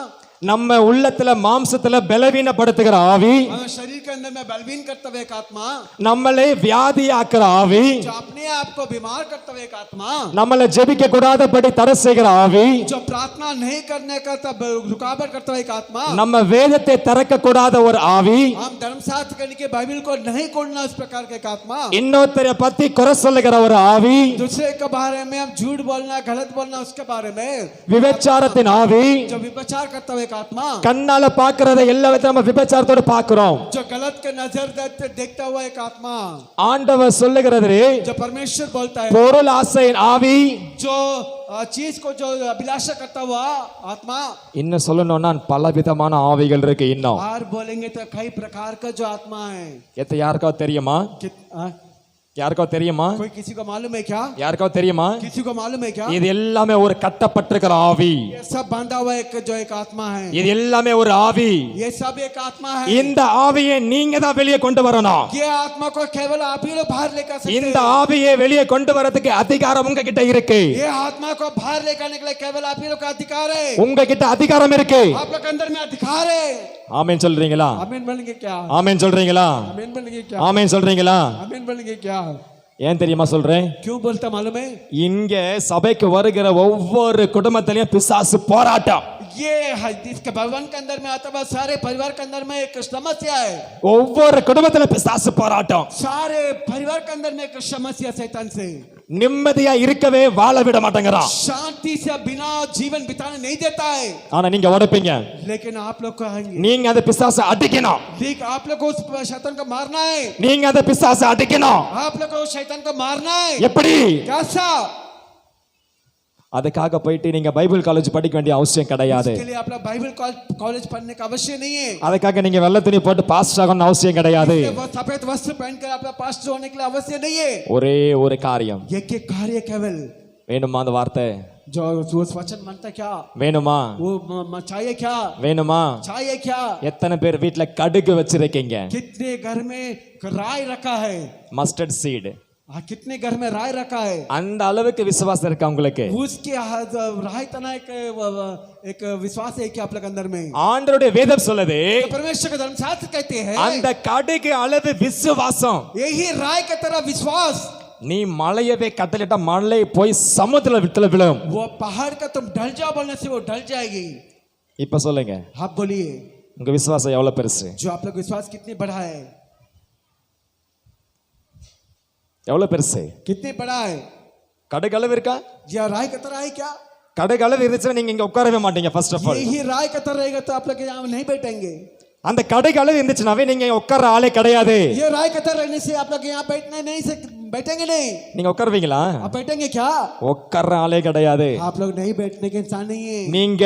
நம்ம உள்ளத்துல மாம்சத்துல பலவீனப்படுத்துகிற ஆவி, हमें शरीर के अंदर में बलवीन करता हुआ एक आत्मा, நம்மளை வியாதியாக்குற ஆவி, जो अपने आप को बीमार करता हुआ एक आत्मा, நம்மளை ஜெபிக்க கூடாதபடி தடை செய்கிற ஆவி, जो प्रार्थना नहीं करने का तब रुकावट करता हुआ एक आत्मा, நம்ம வேதத்தை திறக்க கூடாத ஒரு ஆவி, हम धर्मशास्त्र करने के बाइबल को नहीं खोलना उस प्रकार का एक आत्मा, இன்னொருத்தரை பத்தி குறை சொல்லுகிற ஒரு ஆவி, दूसरे के बारे में हम झूठ बोलना गलत बोलना उसके बारे में, விபச்சாரத்தின் ஆவி, जो विपचार करता हुआ एक आत्मा, கண்ணால பாக்குறத எல்லாத்தையும் நம்ம விபச்சாரத்தோட பாக்குறோம். जो गलत के नजर देखता हुआ एक आत्मा, ஆண்டவர் சொல்லுகிறது, जो परमेश्वर बोलता है, பொருள் ஆசையின் ஆவி, जो चीज को जो अभिलाषा करता हुआ आत्मा, இன்னும் சொல்லணும்னா பல விதமான ஆவிகள் இருக்கு. இன்னும் और बोलेंगे तो कई प्रकार का जो आत्मा है. யாருக்கா தெரியுமா? யாருக்கா தெரியுமா? कोई किसी को मालूम है क्या? யாருக்கா தெரியுமா? किसी को मालूम है क्या? இது எல்லாமே ஒரு கட்டப்பட்டிருக்கிற ஆவி. ये सब बांधा हुआ एक जो एक आत्मा है. இது எல்லாமே ஒரு ஆவி. ये सब एक आत्मा है. இந்த ஆவியை நீங்க தான் வெளியே கொண்டு வரணும். ये आत्मा को केवल आप ही लोग बाहर लेकर सकते हैं. இந்த ஆவியை வெளியே கொண்டு வரதுக்கு அதிகாரம் உங்ககிட்ட இருக்கு. ये आत्मा को बाहर लेकर आने के लिए केवल आप ही लोग का अधिकार है. உங்ககிட்ட அதிகாரம் இருக்கு. आप लोग के अंदर में अधिकार है. ஆமென் சொல்றீங்களா? आमीन बोलेंगे क्या? ஆமென் சொல்றீங்களா? आमीन बोलेंगे क्या? ஆமென் சொல்றீங்களா? आमीन बोलेंगे क्या? ஏன் தெரியுமா சொல்றேன்? क्यों बोलता मालूम है? இங்க சபைக்கு வருகிற ஒவ்வொரு குடும்பத்திலயும் பிசாசு போராட்டம். ये इसके भवन के अंदर में आता हुआ सारे परिवार के अंदर में एक समस्या है. ஒவ்வொரு குடும்பத்தில பிசாசு போராட்டம். सारे परिवार के अंदर में एक समस्या शैतान से. நிம்மதியா இருக்கவே வாழ விட மாட்டேங்கிறான். शांति से बिना जीवन बिताने नहीं देता है. ஆனா நீங்க உடைப்பீங்க. लेकिन आप लोग कहेंगे, நீங்க அந்த பிசாசை அடிக்கணும். लेकिन आप लोग को उस शैतान को मारना है. நீங்க அந்த பிசாசை அடிக்கணும். आप लोग को उस शैतान को मारना है. எப்படி? कैसा? அதுக்காக போயிட்டு நீங்க பைபிள் காலேஜ் படிக்க வேண்டிய அவசியம் கிடையாது. इसके लिए आप लोग बाइबल कॉलेज पढ़ने का आवश्यक नहीं है. அதுக்காக நீங்க வெள்ளை துணி போட்டு பாஸ்டர் ஆகணும்னு அவசியம் கிடையாது. वो सफेद वस्त्र पहनकर आप लोग पास्टर होने के लिए आवश्यक नहीं है. ஒரே ஒரு காரியம். एक एक कार्य केवल. வேணுமா அந்த வார்த்தை? जो वचन मानता क्या? வேணுமா? वो चाहिए क्या? வேணுமா? चाहिए क्या? எத்தனை பேர் வீட்ல கடுகு வச்சிருக்கீங்க? कितने घर में राय रखा है? Mustard seed. कितने घर में राय रखा है? அந்த அளவுக்கு விசுவாசம் இருக்கா உங்களுக்கு? उसके राय तना एक विश्वास है कि आप लोग अंदर में. ஆண்டவருடைய வேதம் சொல்லுது, तो परमेश्वर का धर्मशास्त्र कहते हैं அந்த கடுகு அளவு விசுவாசம். यही राय की तरह विश्वास. நீ மலையவே கட்டளிட்டா மலை போய் சமுத்திரத்துல விழும். वो पहाड़ का तुम ढल जाओ बोलने से वो ढल जाएगी. இப்ப சொல்லுங்க, आप बोलिए உங்க விசுவாசம் எவ்வளவு பெருசு? जो आप लोग विश्वास कितने बड़ा है? எவ்வளவு பெருசு? कितने बड़ा है? கடுகு அளவு இருக்கா? या राय की तरह है क्या? கடுகு அளவு இருந்துச்சுன்னா நீங்க இங்க உட்காரவே மாட்டீங்க. ஃபர்ஸ்ட் ஆஃப் ஆல் यही राय की तरह रहेगा तो आप लोग यहाँ नहीं बैठेंगे. அந்த கடுகு அளவு இருந்துச்சுனாவே நீங்க உட்கார ஆளே கிடையாது. ये राय की तरह रहने से आप लोग यहाँ बैठेंगे नहीं. நீங்க உட்காருவீங்களா? आप बैठेंगे क्या? உட்கார ஆளே கிடையாது. आप लोग नहीं बैठने के इंसान नहीं है. நீங்க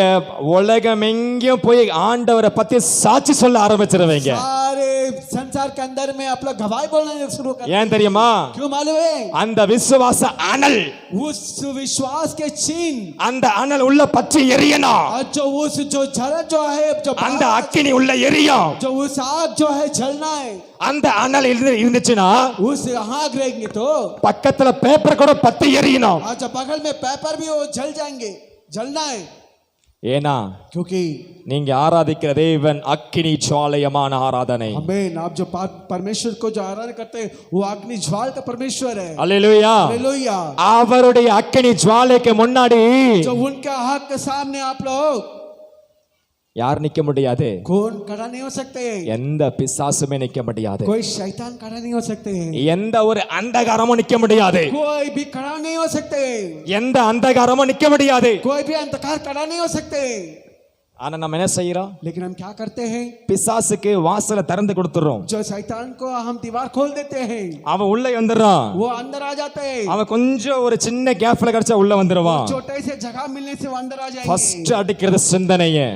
உலகம் எங்கேயும் போய் ஆண்டவரை பத்தி சாட்சி சொல்ல ஆரம்பிச்சிருவீங்க. सारे संसार के अंदर में आप लोग गवाही बोलना शुरू कर. ஏன் தெரியுமா? क्यों मालूम है? அந்த விசுவாச அனல், उस विश्वास के चिन्ह, அந்த அனல் உள்ள பற்றி எரியணும். और जो उस जो जल जो है जो அந்த அக்கினி உள்ள எரியும். जो उस आग जो है जलना है. அந்த அனல் இருந்துச்சுன்னா उस आग रहेंगे तो பக்கத்துல பேப்பர் கூட பத்தி எரியணும். अच्छा बगल में पेपर भी वो जल जाएंगे. जलना है. ஏனா क्योंकि நீங்க ஆராதிக்கிற தேவன் அக்கினி ஜுவாலயமான ஆராதனை. आमीन. आप जो परमेश्वर को जो आराधना करते हैं वो अग्नि ज्वाल का परमेश्वर है. அல்லேலூயா. हालेलुया. அவருடைய அக்கினி ஜுவாலைக்கு முன்னாடி जो उनके आग के सामने आप लोग யார் நிக்க முடியாது? कौन खड़ा नहीं हो सकते? எந்த பிசாசுமே நிக்க முடியாது. कोई शैतान खड़ा नहीं हो सकते. எந்த ஒரு அந்தகாரமும் நிக்க முடியாது. कोई भी खड़ा नहीं हो सकते. எந்த அந்தகாரமும் நிக்க முடியாது. कोई भी अंधकार खड़ा नहीं हो सकते. ஆனா நம்ம என்ன செய்யறோம்? लेकिन हम क्या करते हैं? பிசாசுக்கு வாசலை திறந்து கொடுத்துறோம். जो शैतान को हम दीवार खोल देते हैं. அவன் உள்ள வந்துறான். वो अंदर आ जाते हैं. அவன் கொஞ்சம் ஒரு சின்ன கேப்ல கிடைச்சா உள்ள வந்துருவான். छोटे से जगह मिलने से वो अंदर आ जाएंगे. ஃபர்ஸ்ட் அடிக்கிறது சிந்தனையே.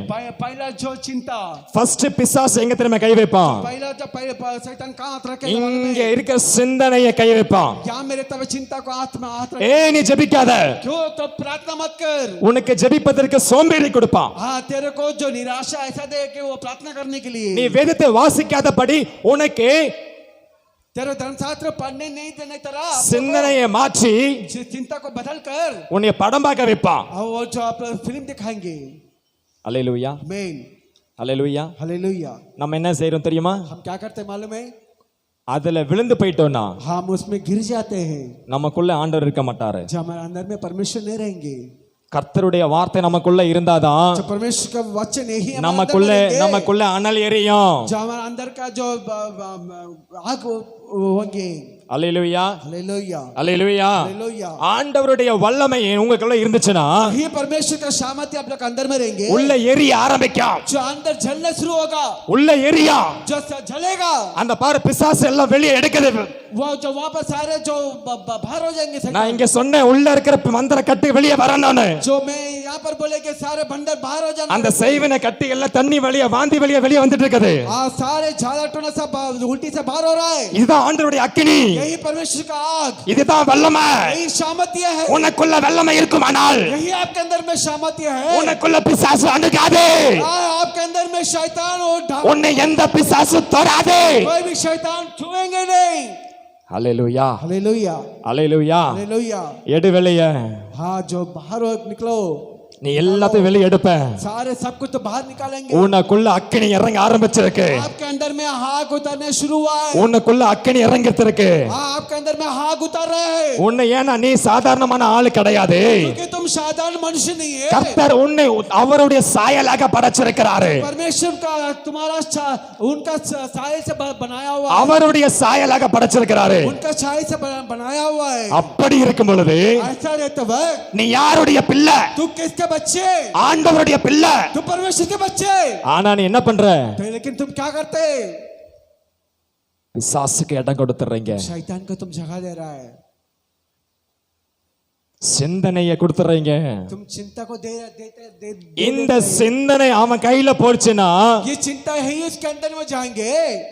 पहला जो चिंता. ஃபர்ஸ்ட் பிசாசு எங்க தெரியுமா கை வைப்பான்? पहला जब शैतान कहाँ हाथ रखेगा? இங்க இருக்க சிந்தனையை கை வைப்பான். क्या मेरे तब चिंता को हाथ में हाथ रख. நீ ஜெபிக்காத. क्यों? तो प्रार्थना मत कर. உனக்கு ஜெபிப்பதற்கு சோம்பேறி கொடுப்பான். हाँ तेरे को जो निराशा ऐसा दे कि वो प्रार्थना करने के लिए. நீ வேதத்தை வாசிக்காதபடி உனக்கு तेरे धर्मशास्त्र पढ़ने नहीं देने तरह சிந்தனையை மாற்றி चिंता को बदल कर உன்னை படம் பார்க்க வைப்பான். और वो जो आप फिल्म दिखाएंगे. அல்லேலூயா. आमीन. அல்லேலூயா. हालेलुया. நம்ம என்ன செய்றோம் தெரியுமா? हम क्या करते हैं मालूम है? அதுல விழுந்து போயிட்டோம்னா हम उसमें गिर जाते हैं. நமக்குள்ள ஆண்டவர் இருக்க மாட்டாரு. जो हमारे अंदर में परमेश्वर नहीं रहेंगे. கர்த்தருடைய வார்த்தை நமக்குள்ள இருந்தாதான் जो परमेश्वर का वचन यही நமக்குள்ள அனல் எரியும். जो हमारे अंदर का जो आग होंगे. அல்லேலூயா. हालेलुया. அல்லேலூயா. हालेलुया. ஆண்டவருடைய வல்லமை உங்களுக்குள்ள இருந்துச்சுன்னா ये परमेश्वर का सामर्थ्य आप लोग अंदर में रहेंगे. உள்ள எரிய ஆரம்பிக்கும். जो अंदर जलना शुरू होगा. உள்ள எரியா. जो जलेगा. அந்த பாரு பிசாசு எல்லாம் வெளியே எடுக்குது. वो जो वापस सारे जो बाहर हो जाएंगे. நான் இங்க சொன்னேன் உள்ள இருக்கிற மந்திர கட்டி வெளியே வரணும்னு. जो मैं यहाँ पर बोले कि सारे भंडार बाहर हो जाना. அந்த செய்வினை கட்டி எல்லாம் தண்ணி வெளியே வாந்தி வெளியே வந்துட்டு இருக்குது. सारे झालाटोना सब उल्टी से बाहर हो रहा है. இதுதான் ஆண்டவருடைய அக்கினி. यही परमेश्वर का आग. இதுதான் வல்லமை. यही सामर्थ्य है. உனக்குள்ள வல்லமை இருக்குமானால் यही आपके अंदर में सामर्थ्य है. உனக்குள்ள பிசாசு அணுகாது. आपके अंदर में शैतान और உன்னை எந்த பிசாசு தொடாது. कोई भी शैतान छुएंगे नहीं. அல்லேலூயா. हालेलुया. அல்லேலூயா. हालेलुया. எடு வெளியே. हाँ जो बाहर निकलो. நீ எல்லாத்தையும் வெளியே எடுப்ப सारे सब कुछ तो बाहर निकालेंगे உனக்குள்ள அக்கினி இறங்க ஆரம்பிச்சிருக்கு आपके अंदर में आग उतरने शुरू हुआ है உனக்குள்ள அக்கினி இறங்கிருக்கு आपके अंदर में आग उतर रहे हैं உன்னை ஏன்னா நீ சாதாரணமான ஆளு கிடையாது क्योंकि तुम साधारण मनुष्य नहीं है கர்த்தர் உன்னை அவருடைய சாயலாக படைச்சிருக்கிறாரு परमेश्वर का तुम्हारा उनका साय से बनाया हुआ है அவருடைய சாயலாக படைச்சிருக்கிறாரு उनका छाई से बनाया हुआ है அப்படி இருக்கும் பொழுது ऐसा रहते वक्त நீ யாருடைய பிள்ளை तू किसके बच्चे ஆண்டவருடைய பிள்ளை तू परमेश्वर के बच्चे ஆனா நீ என்ன பண்ற लेकिन तुम क्या करते பிசாசுக்கு இடம் கொடுத்துறீங்க शैतान को तुम जगह दे रहा है சிந்தனையை கொடுத்துறீங்க तुम चिंता को दे இந்த சிந்தனை அவன் கையில போச்சுன்னா ये चिंता है ही उसके अंदर में जाएंगे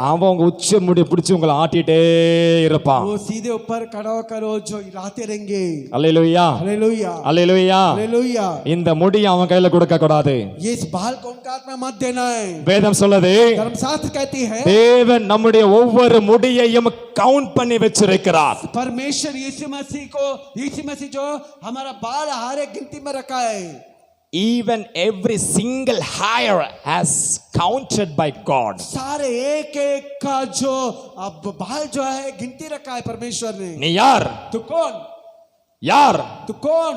அவன் உங்க உச்ச முடி பிடிச்சு உங்களை ஆட்டிட்டே இருப்பான் वो सीधे ऊपर खड़ा करो जो हिलाते रहेंगे அல்லேலூயா हालेलुया அல்லேலூயா हालेलुया இந்த முடி அவன் கையில கொடுக்க கூடாது ये इस बाल को उनका हाथ में मत देना है வேதம் சொல்லுது धर्मशास्त्र कहती है தேவன் நம்முடைய ஒவ்வொரு முடியையும் கவுண்ட் பண்ணி வச்சிருக்கிறார் परमेश्वर यीशु मसीह जो हमारा बाल हर एक गिनती में रखा है even every single hair has counted by God सारे एक का जो अब बाल जो है गिनती रखा है परमेश्वर ने நீ யார் तू कौन யார் कौन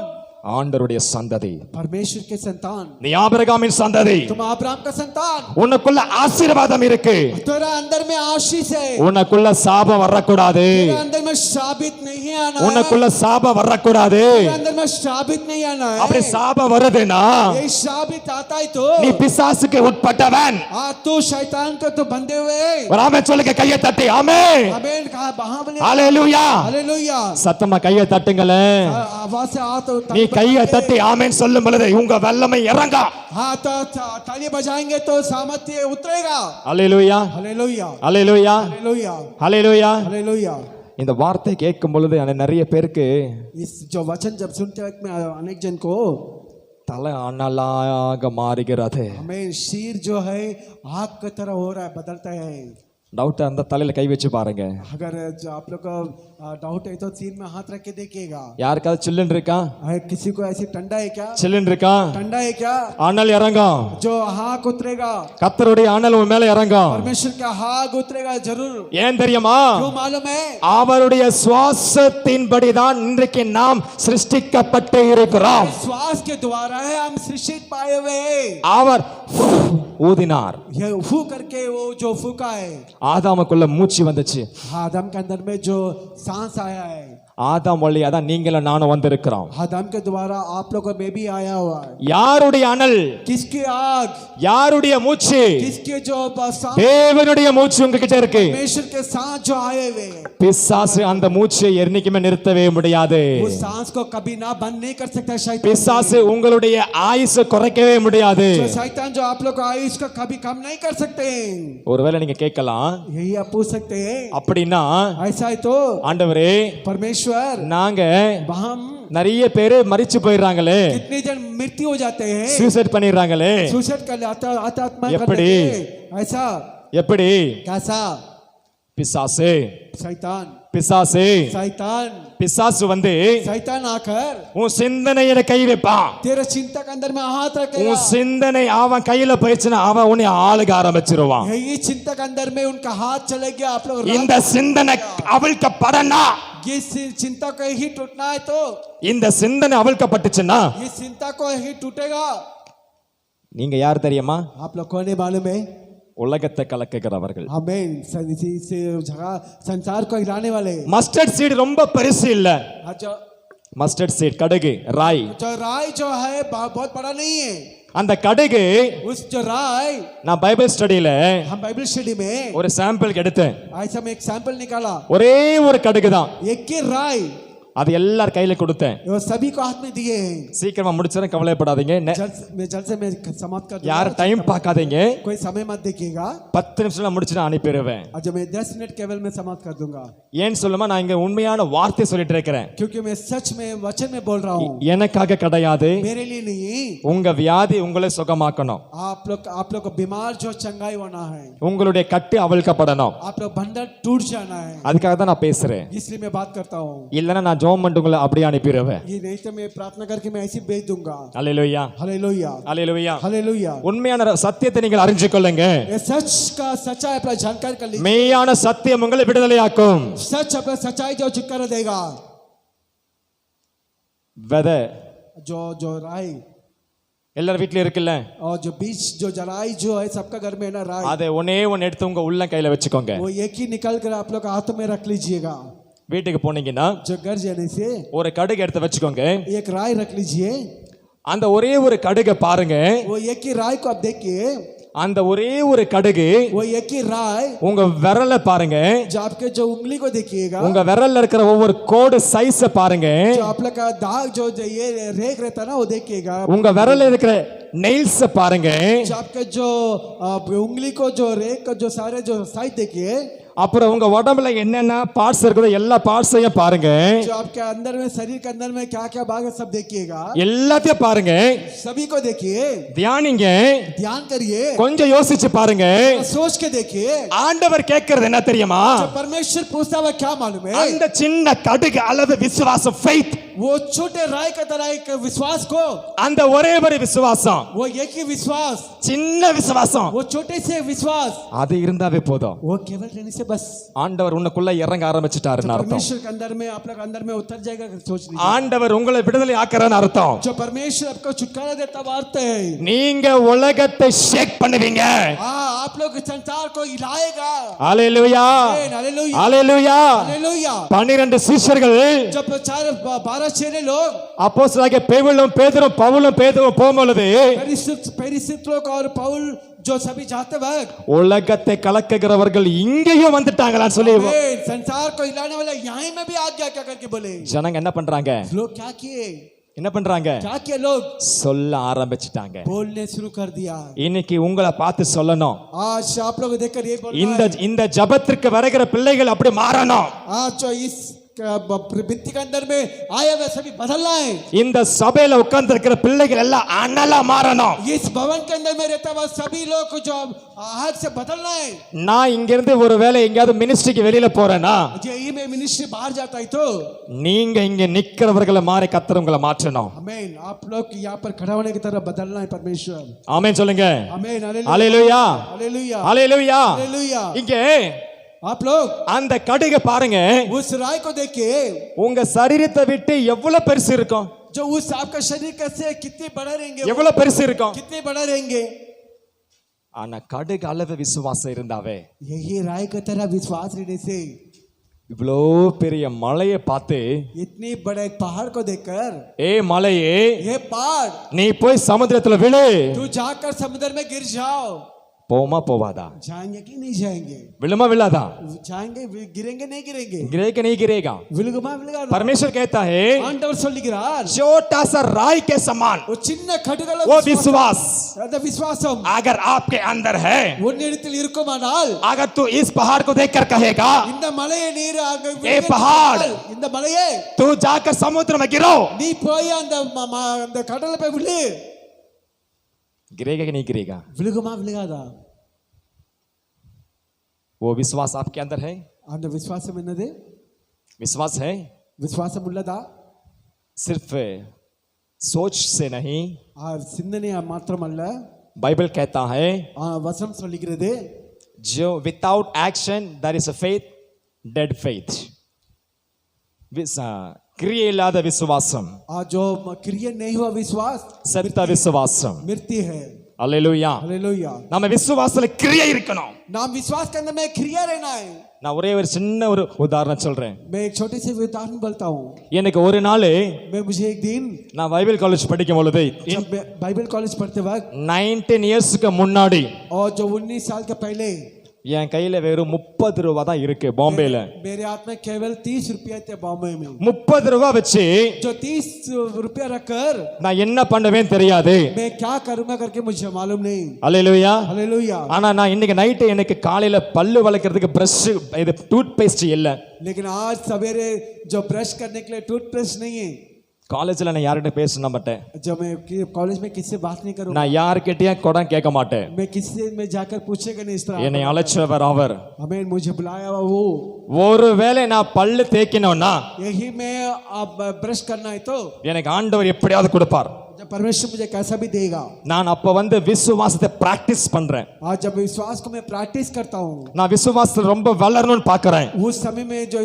ஆண்டவருடைய சந்ததி परमेश्वर के संतान நீ ஆபிரகாமின் சந்ததி तुम अब्राहम का संतान உனக்குள்ள ஆசீர்வாதம் இருக்கு तेरा अंदर में आशीष है உனக்குள்ள சாபம் வரக்கூடாது तेरे अंदर में शाबित नहीं आना है உனக்குள்ள சாபம் வரக்கூடாது तेरे अंदर में शाबित नहीं आना है அப்படி சாபம் வருதுன்னா ये शाबित आता है तो நீ பிசாசுக்கு உட்பட்டவன் तू शैतान को तो बंधे हुए ஒரு ஆமென் சொல்லுங்க கையை தட்டி ஆமென் आमीन कहा बाहुबली ஹalleluya हालेलुया சத்தமா கையை தட்டுங்களே आवाज से आ तो நீ கையை தட்டி ஆமென் சொல்லும் பொழுது உங்க வல்லமை இறங்கா हाँ तो ताली बजाएंगे तो सामर्थ्य उतरेगा ஹalleluya हालेलुया ஹalleluya हालेलुया ஹalleluya हालेलुया இந்த வார்த்தை கேட்கும் பொழுது நிறைய பேருக்கு इस जो वचन जब सुनते वक्त में अनेक जन को தலை அனலாக மாறுகிறது हमें शीर जो है आग की तरह हो रहा है बदलता है டவுட் அந்த தலையில கை வச்சு பாருங்க अगर जो आप लोग का डाउट है तो सीर में हाथ रख के देखिएगा யாருக்காவது சில்லுன்னு இருக்கா किसी को ऐसी ठंडा है क्या சில்லுன்னு இருக்கா ठंडा है क्या அனல் இறங்கும் जो हाथ उतरेगा கர்த்தருடைய அனல் உன் மேல இறங்கும் परमेश्वर का हाथ उतरेगा जरूर ஏன் தெரியுமா क्यों मालूम है அவருடைய சுவாசத்தின்படிதான் இன்றைக்கு நாம் சிருஷ்டிக்கப்பட்டு இருக்கிறோம் श्वास के द्वारा है हम सृष्टित पाए हुए அவர் ஊதினார் ये फू करके वो जो फूका है ஆதாமுக்குள்ள மூச்சு வந்துச்சு आदम के अंदर में जो सांस आया है ஆதாம் வழியா தான் நீங்களும் நானும் வந்திருக்கிறோம் आदम के द्वारा आप लोगों में भी आया हुआ है யாருடைய அனல் किसकी आग யாருடைய மூச்சு किसके जो सांस தேவனுடைய மூச்சு உங்ககிட்ட இருக்கு परमेश्वर के सांस जो आए हुए பிசாசு அந்த மூச்சை என்னைக்குமே நிறுத்தவே முடியாது वो सांस को कभी ना बंद नहीं कर सकता शैतान பிசாசு உங்களுடைய ஆயுசை குறைக்கவே முடியாது जो शैतान जो आप लोग को आयुष को कभी कम नहीं कर सकते ஒருவேளை நீங்க கேட்கலாம் यही आप पूछ सकते हैं அப்படின்னா ऐसा है तो ஆண்டவரே परमेश्वर நாங்க हम நிறைய பேரு மரிச்சு போயிடுறாங்களே कितने जन मृत्यु हो जाते हैं சூசைட் பண்ணிடுறாங்களே सुसाइड कर लेते आत्मा कर எப்படி? लेते हैं। ऐसा எப்படி कैसा பிசாசு शैतान பிசாசு शैतान பிசாசு வந்து शैतान आकर உன் சிந்தனையில கை வைப்பான் तेरे चिंता के अंदर में हाथ रखेगा உன் சிந்தனை அவன் கையில போயிடுச்சுன்னா அவன் உன்னை ஆளுக ஆரம்பிச்சிருவான் यही चिंता के अंदर में उनका हाथ चले गया आप लोग இந்த சிந்தனை அவிழ்க்கப்படனா ये चिंता को ही टूटना है तो இந்த சிந்தனை அவிழ்க்கப்பட்டுச்சுன்னா ये चिंता को ही टूटेगा நீங்க யார் தெரியுமா आप लोग को नहीं मालूम है உலகத்தை கலக்குகிறவர்கள் हमें इस जगह संसार को हिलाने वाले மஸ்டர்ட் சீட் ரொம்ப பெருசு இல்ல जो மஸ்டர்ட் சீட் கடுகு ராய் राय जो है बहुत बड़ा नहीं है அந்த கடுகு उस जो राय நான் பைபிள் ஸ்டடியில हम बाइबल स्टडी में ஒரு சாம்பிள் எடுத்தேன் ऐसा में एक सैंपल निकाला ஒரே ஒரு கடுகு தான் एक ही राय அது எல்லார் கையில கொடுத்தேன் वो सभी को हाथ में दिए हैं சீக்கிரமா முடிச்சிடறேன் கவலைப்படாதீங்க जल्द से मैं समाप्त कर दूंगा। யார் டைம் பார்க்காதீங்க कोई समय मत देखिएगा 10 நிமிஷம் முடிச்சு நான் அனுப்பிடுவேன் और जब मैं 10 मिनट केवल में समाप्त कर दूंगा ஏன் சொல்லுமா நான் இங்க உண்மையான வார்த்தை சொல்லிட்டு இருக்கிறேன் क्योंकि मैं सच में वचन में बोल रहा हूँ எனக்காக கிடையாது मेरे लिए नहीं உங்க வியாதி உங்களை சுகமாக்கணும் आप लोग को बीमार जो चंगाई होना है உங்களுடைய கட்டு அவிழ்க்கப்படணும் आप लोग बंधन टूट जाना है அதுக்காக தான் நான் பேசுறேன் इसलिए मैं बात करता हूँ இல்லைன்னா நான் ஜெபம் பண்ணிட்டு உங்களை அப்படியே அனுப்பிடுவேன். ये नहीं तो मैं प्रार्थना करके मैं ऐसे भेज दूंगा. அல்லேலூயா, हालेलुया, அல்லேலூயா. हालेलुया. உண்மையான சத்தியத்தை நீங்கள் அறிஞ்சு கொள்ளுங்க. ये सच का सच्चाई अपना जानकारी कर लीजिए. மெய்யான சத்தியம் உங்களை விடுதலையாக்கும். सच अपना सच्चाई जो छुटकारा देगा. விதை जो जो राई எல்லார் வீட்லயும் இருக்குல்ல, और जो बीज जो जराई जो है सबका घर में है ना राई, அதை ஒன்னே ஒன்னு எடுத்து உங்க உள்ள கையில वச்சுக்கோங்க. वो एक ही निकाल कर आप लोग हाथों में रख लीजिएगा. வீட்டுக்கு போனீங்கன்னா जो घर जाने से ஒரு கடுகு எடுத்து வச்சுக்கோங்க. एक राई रख लीजिए. அந்த ஒரே ஒரு கடுகை பாருங்க. वो एक ही राई को आप देखिए. அந்த ஒரே ஒரு கடுகு वो एक ही राई உங்க விரலை பாருங்க. जो आपके जो उंगली को देखिएगा. உங்க விரல்ல இருக்கிற ஒவ்வொரு கோடு சைஸ பாருங்க. जो आप लोग का दाग जो ये रेख रहता है ना वो देखिएगा. உங்க விரல்ல இருக்கிற நெயில்ஸ் பாருங்க. जो आपके जो उंगली को जो रेख को जो सारे जो साइज देखिए. அப்புறம் உங்க உடம்புல என்னென்ன பார்ட்ஸ் இருக்குதோ எல்லா பார்ட்ஸையும் பாருங்க. जो आपके अंदर में शरीर के अंदर में क्या क्या भाग है सब देखिएगा. எல்லாத்தையும் பாருங்க. सभी को देखिए. தியானிங்க. ध्यान करिए. கொஞ்சம் யோசிச்சு பாருங்க. सोच के देखिए. ஆண்டவர் கேட்கிறது என்ன தெரியுமா? जो परमेश्वर पूछता है क्या मालूम है? அந்த சின்ன கடுகு அளவு விசுவாசம், faith, वो छोटे राय का तरह एक विश्वास को, அந்த ஒரே ஒரு விசுவாசம், वो एक ही विश्वास, சின்ன விசுவாசம், वो छोटे से विश्वास, அது இருந்தாவே போதும். वो केवल रहने से बस ஆண்டவர் உனக்குள்ள இறங்க ஆரம்பிச்சிட்டாருன்னு அர்த்தம். परमेश्वर के अंदर में आप लोग अंदर में उतर जाएगा. सोच लीजिए. ஆண்டவர் உங்களை விடுதலை ஆக்குறான்னு அர்த்தம். जो परमेश्वर आपको छुटकारा देता अर्थ है. நீங்க உலகத்தை ஷேக் பண்ணுவீங்க. हाँ, आप लोग संसार को हिलाएगा. ஹalleluya, हालेलुया, ஹalleluya. हालेलुया. 12 சீஷர்கள், जब 12 चेले लोग அப்போஸ்தலராகிய பவுலும் பேதுரும் போகும்பொழுது परिचित लोग और पौल जो सभी जाते वक्त உலகத்தை கலக்குகிறவர்கள் இங்கேயும் வந்துட்டாங்களான்னு சொல்லி संसार को हिलाने वाला यहाँ में भी आ गया क्या करके बोले. ஜனங்க என்ன பண்றாங்க? लोग क्या किए? என்ன பண்றாங்க? क्या किए लोग? சொல்ல ஆரம்பிச்சிட்டாங்க. बोलने शुरू कर दिया. இன்னைக்கு உங்களை பார்த்து சொல்லணும். आज आप लोग देखकर ये बोल இந்த ஜபத்திற்கு வருகிற பிள்ளைகள் அப்படி மாறணும். आज जो इस वित्ती के अंदर में आए हुए सभी बदलना है. இந்த சபையில உட்கார்ந்து இருக்கிற பிள்ளைகள் எல்லாம் அனலா மாறணும். इस भवन के अंदर में रहता हुआ सभी लोग जो आज से बदलना है. நான் இங்க இருந்து ஒருவேளை எங்கயாவது மினிஸ்ட்ரிக்கு வெளியில போறேனா, यही में मिनिस्ट्री बाहर जाता है तो நீங்க இங்க நிக்கிறவர்களை மாறி கர்த்தர் உங்களை மாற்றணும். आमीन. आप लोग यहाँ पर खड़ा होने की तरह बदलना है परमेश्वर. ஆமென் சொல்லுங்க. आमीन. ஹalleluya, हालेलुया, ஹalleluya. हालेलुया. இங்கே आप लोग அந்த கடுகை பாருங்க. उस राय को देखिए. உங்க சரீரத்தை விட்டு எவ்வளவு பெருசு இருக்கும்? जो उस आपका शरीर कैसे कितने बड़ा रहेंगे, எவ்வளவு பெருசு இருக்கும்? कितने बड़ा रहेंगे. ஆனா கடுகு அளவு விசுவாசம் இருந்தாவே, यही राय की तरह विश्वास रहने से இவ்வளோ பெரிய மலையை பார்த்து, इतनी बड़े पहाड़ को देखकर, ஏ மலையே, ये पहाड़ நீ போய் சமுத்திரத்துல விழு. तू जाकर समुद्र में गिर जाओ. போமா போவாதா? जाएंगे कि नहीं जाएंगे? விழுமா விழாதா? जाएंगे, गिरेंगे नहीं गिरेंगे? गिरेगा नहीं गिरेगा? विलुगमा विलुगा. परमेश्वर कहता है आंडवर சொல்லுகிறார், छोटा सा राई के समान वो சின்ன கடுகள वो विश्वास அந்த விசுவாசம் अगर आपके अंदर है, உன்னிடத்தில் இருக்குமானால், अगर तू इस पहाड़ को देखकर कहेगा, இந்த மலையை நீர் அங்க ए पहाड़, இந்த மலையே तू जाकर समुद्र में गिरो, நீ போய் அந்த அந்த கடல்ல போய் விழு. गिरेगा कि नहीं गिरेगा? விழுகுமா விழுகாதா? वो विश्वास आपके अंदर है? அந்த விசுவாசம் என்னது? विश्वास है? விசுவாசம் உள்ளதா? सिर्फ सोच से नहीं, சிந்தனை மாத்திரமல்ல, बाइबल कहता है வசனம் சொல்லுகிறது, जो without action there is a faith, dead faith. क्रिया इல்லாத விசுவாசம், जो क्रिया नहीं हुआ विश्वास செத்த விசுவாசம். मृत्यु है. அல்லேலூயா. हालेलुया. நம்ம விசுவாசத்துல கிரியை இருக்கணும். नाम विश्वास के अंदर में क्रिया रहना है. நான் ஒரே ஒரு சின்ன ஒரு உதாரணம் சொல்றேன். मैं एक छोटे से उदाहरण बोलता हूँ. எனக்கு ஒரு நாள், मुझे एक दिन, நான் பைபிள் காலேஜ் படிக்கும் பொழுது, बाइबल कॉलेज पढ़ते वक्त 19 இயர்ஸ்க்கு முன்னாடி, और जो 19 साल के पहले என் கையில வெறும் 30 ரூபா தான் இருக்கு பாம்பேல. मेरे हाथ में केवल 30 रुपया थे बॉम्बे में. 30 ரூபா வச்சு जो 30 रुपया रखकर நான் என்ன பண்ணுவேன்னு தெரியாது. मैं क्या करूंगा करके मुझे मालूम नहीं. அல்லேலூயா. हालेलुया. ஆனா நான் இன்னைக்கு நைட் எனக்கு காலையில பல்லு வளர்க்கிறதுக்கு பிரஷ், இது டூத் பேஸ்ட் இல்ல. लेकिन आज सवेरे जो ब्रश करने के लिए टूथपेस्ट नहीं है. காலேஜ்ல நான் யார்கிட்ட பேச மாட்டேன், जब मैं कॉलेज में किससे बात नहीं करूँगा, நான் யார்கிட்டயும் கொடம் கேட்க மாட்டேன். मैं किससे में जाकर पूछेगा नहीं इस तरह. என்னை அழைச்சவர் அவர். हमें मुझे बुलाया हुआ वो. ஒருவேளை நான் பல்லு தேய்க்கணும்னா यही मैं अब ब्रश करना है तो எனக்கு ஆண்டவர் எப்படியாவது கொடுப்பார். जब परमेश्वर मुझे कैसा भी देगा. நான் அப்ப விசுவாசத்தை பிராக்டிஸ் பண்றேன். आज जब विश्वास को मैं प्रैक्टिस करता हूँ, நான் விசுவாசத்துல ரொம்ப வளரணும்னு பார்க்கறேன். उस समय में जो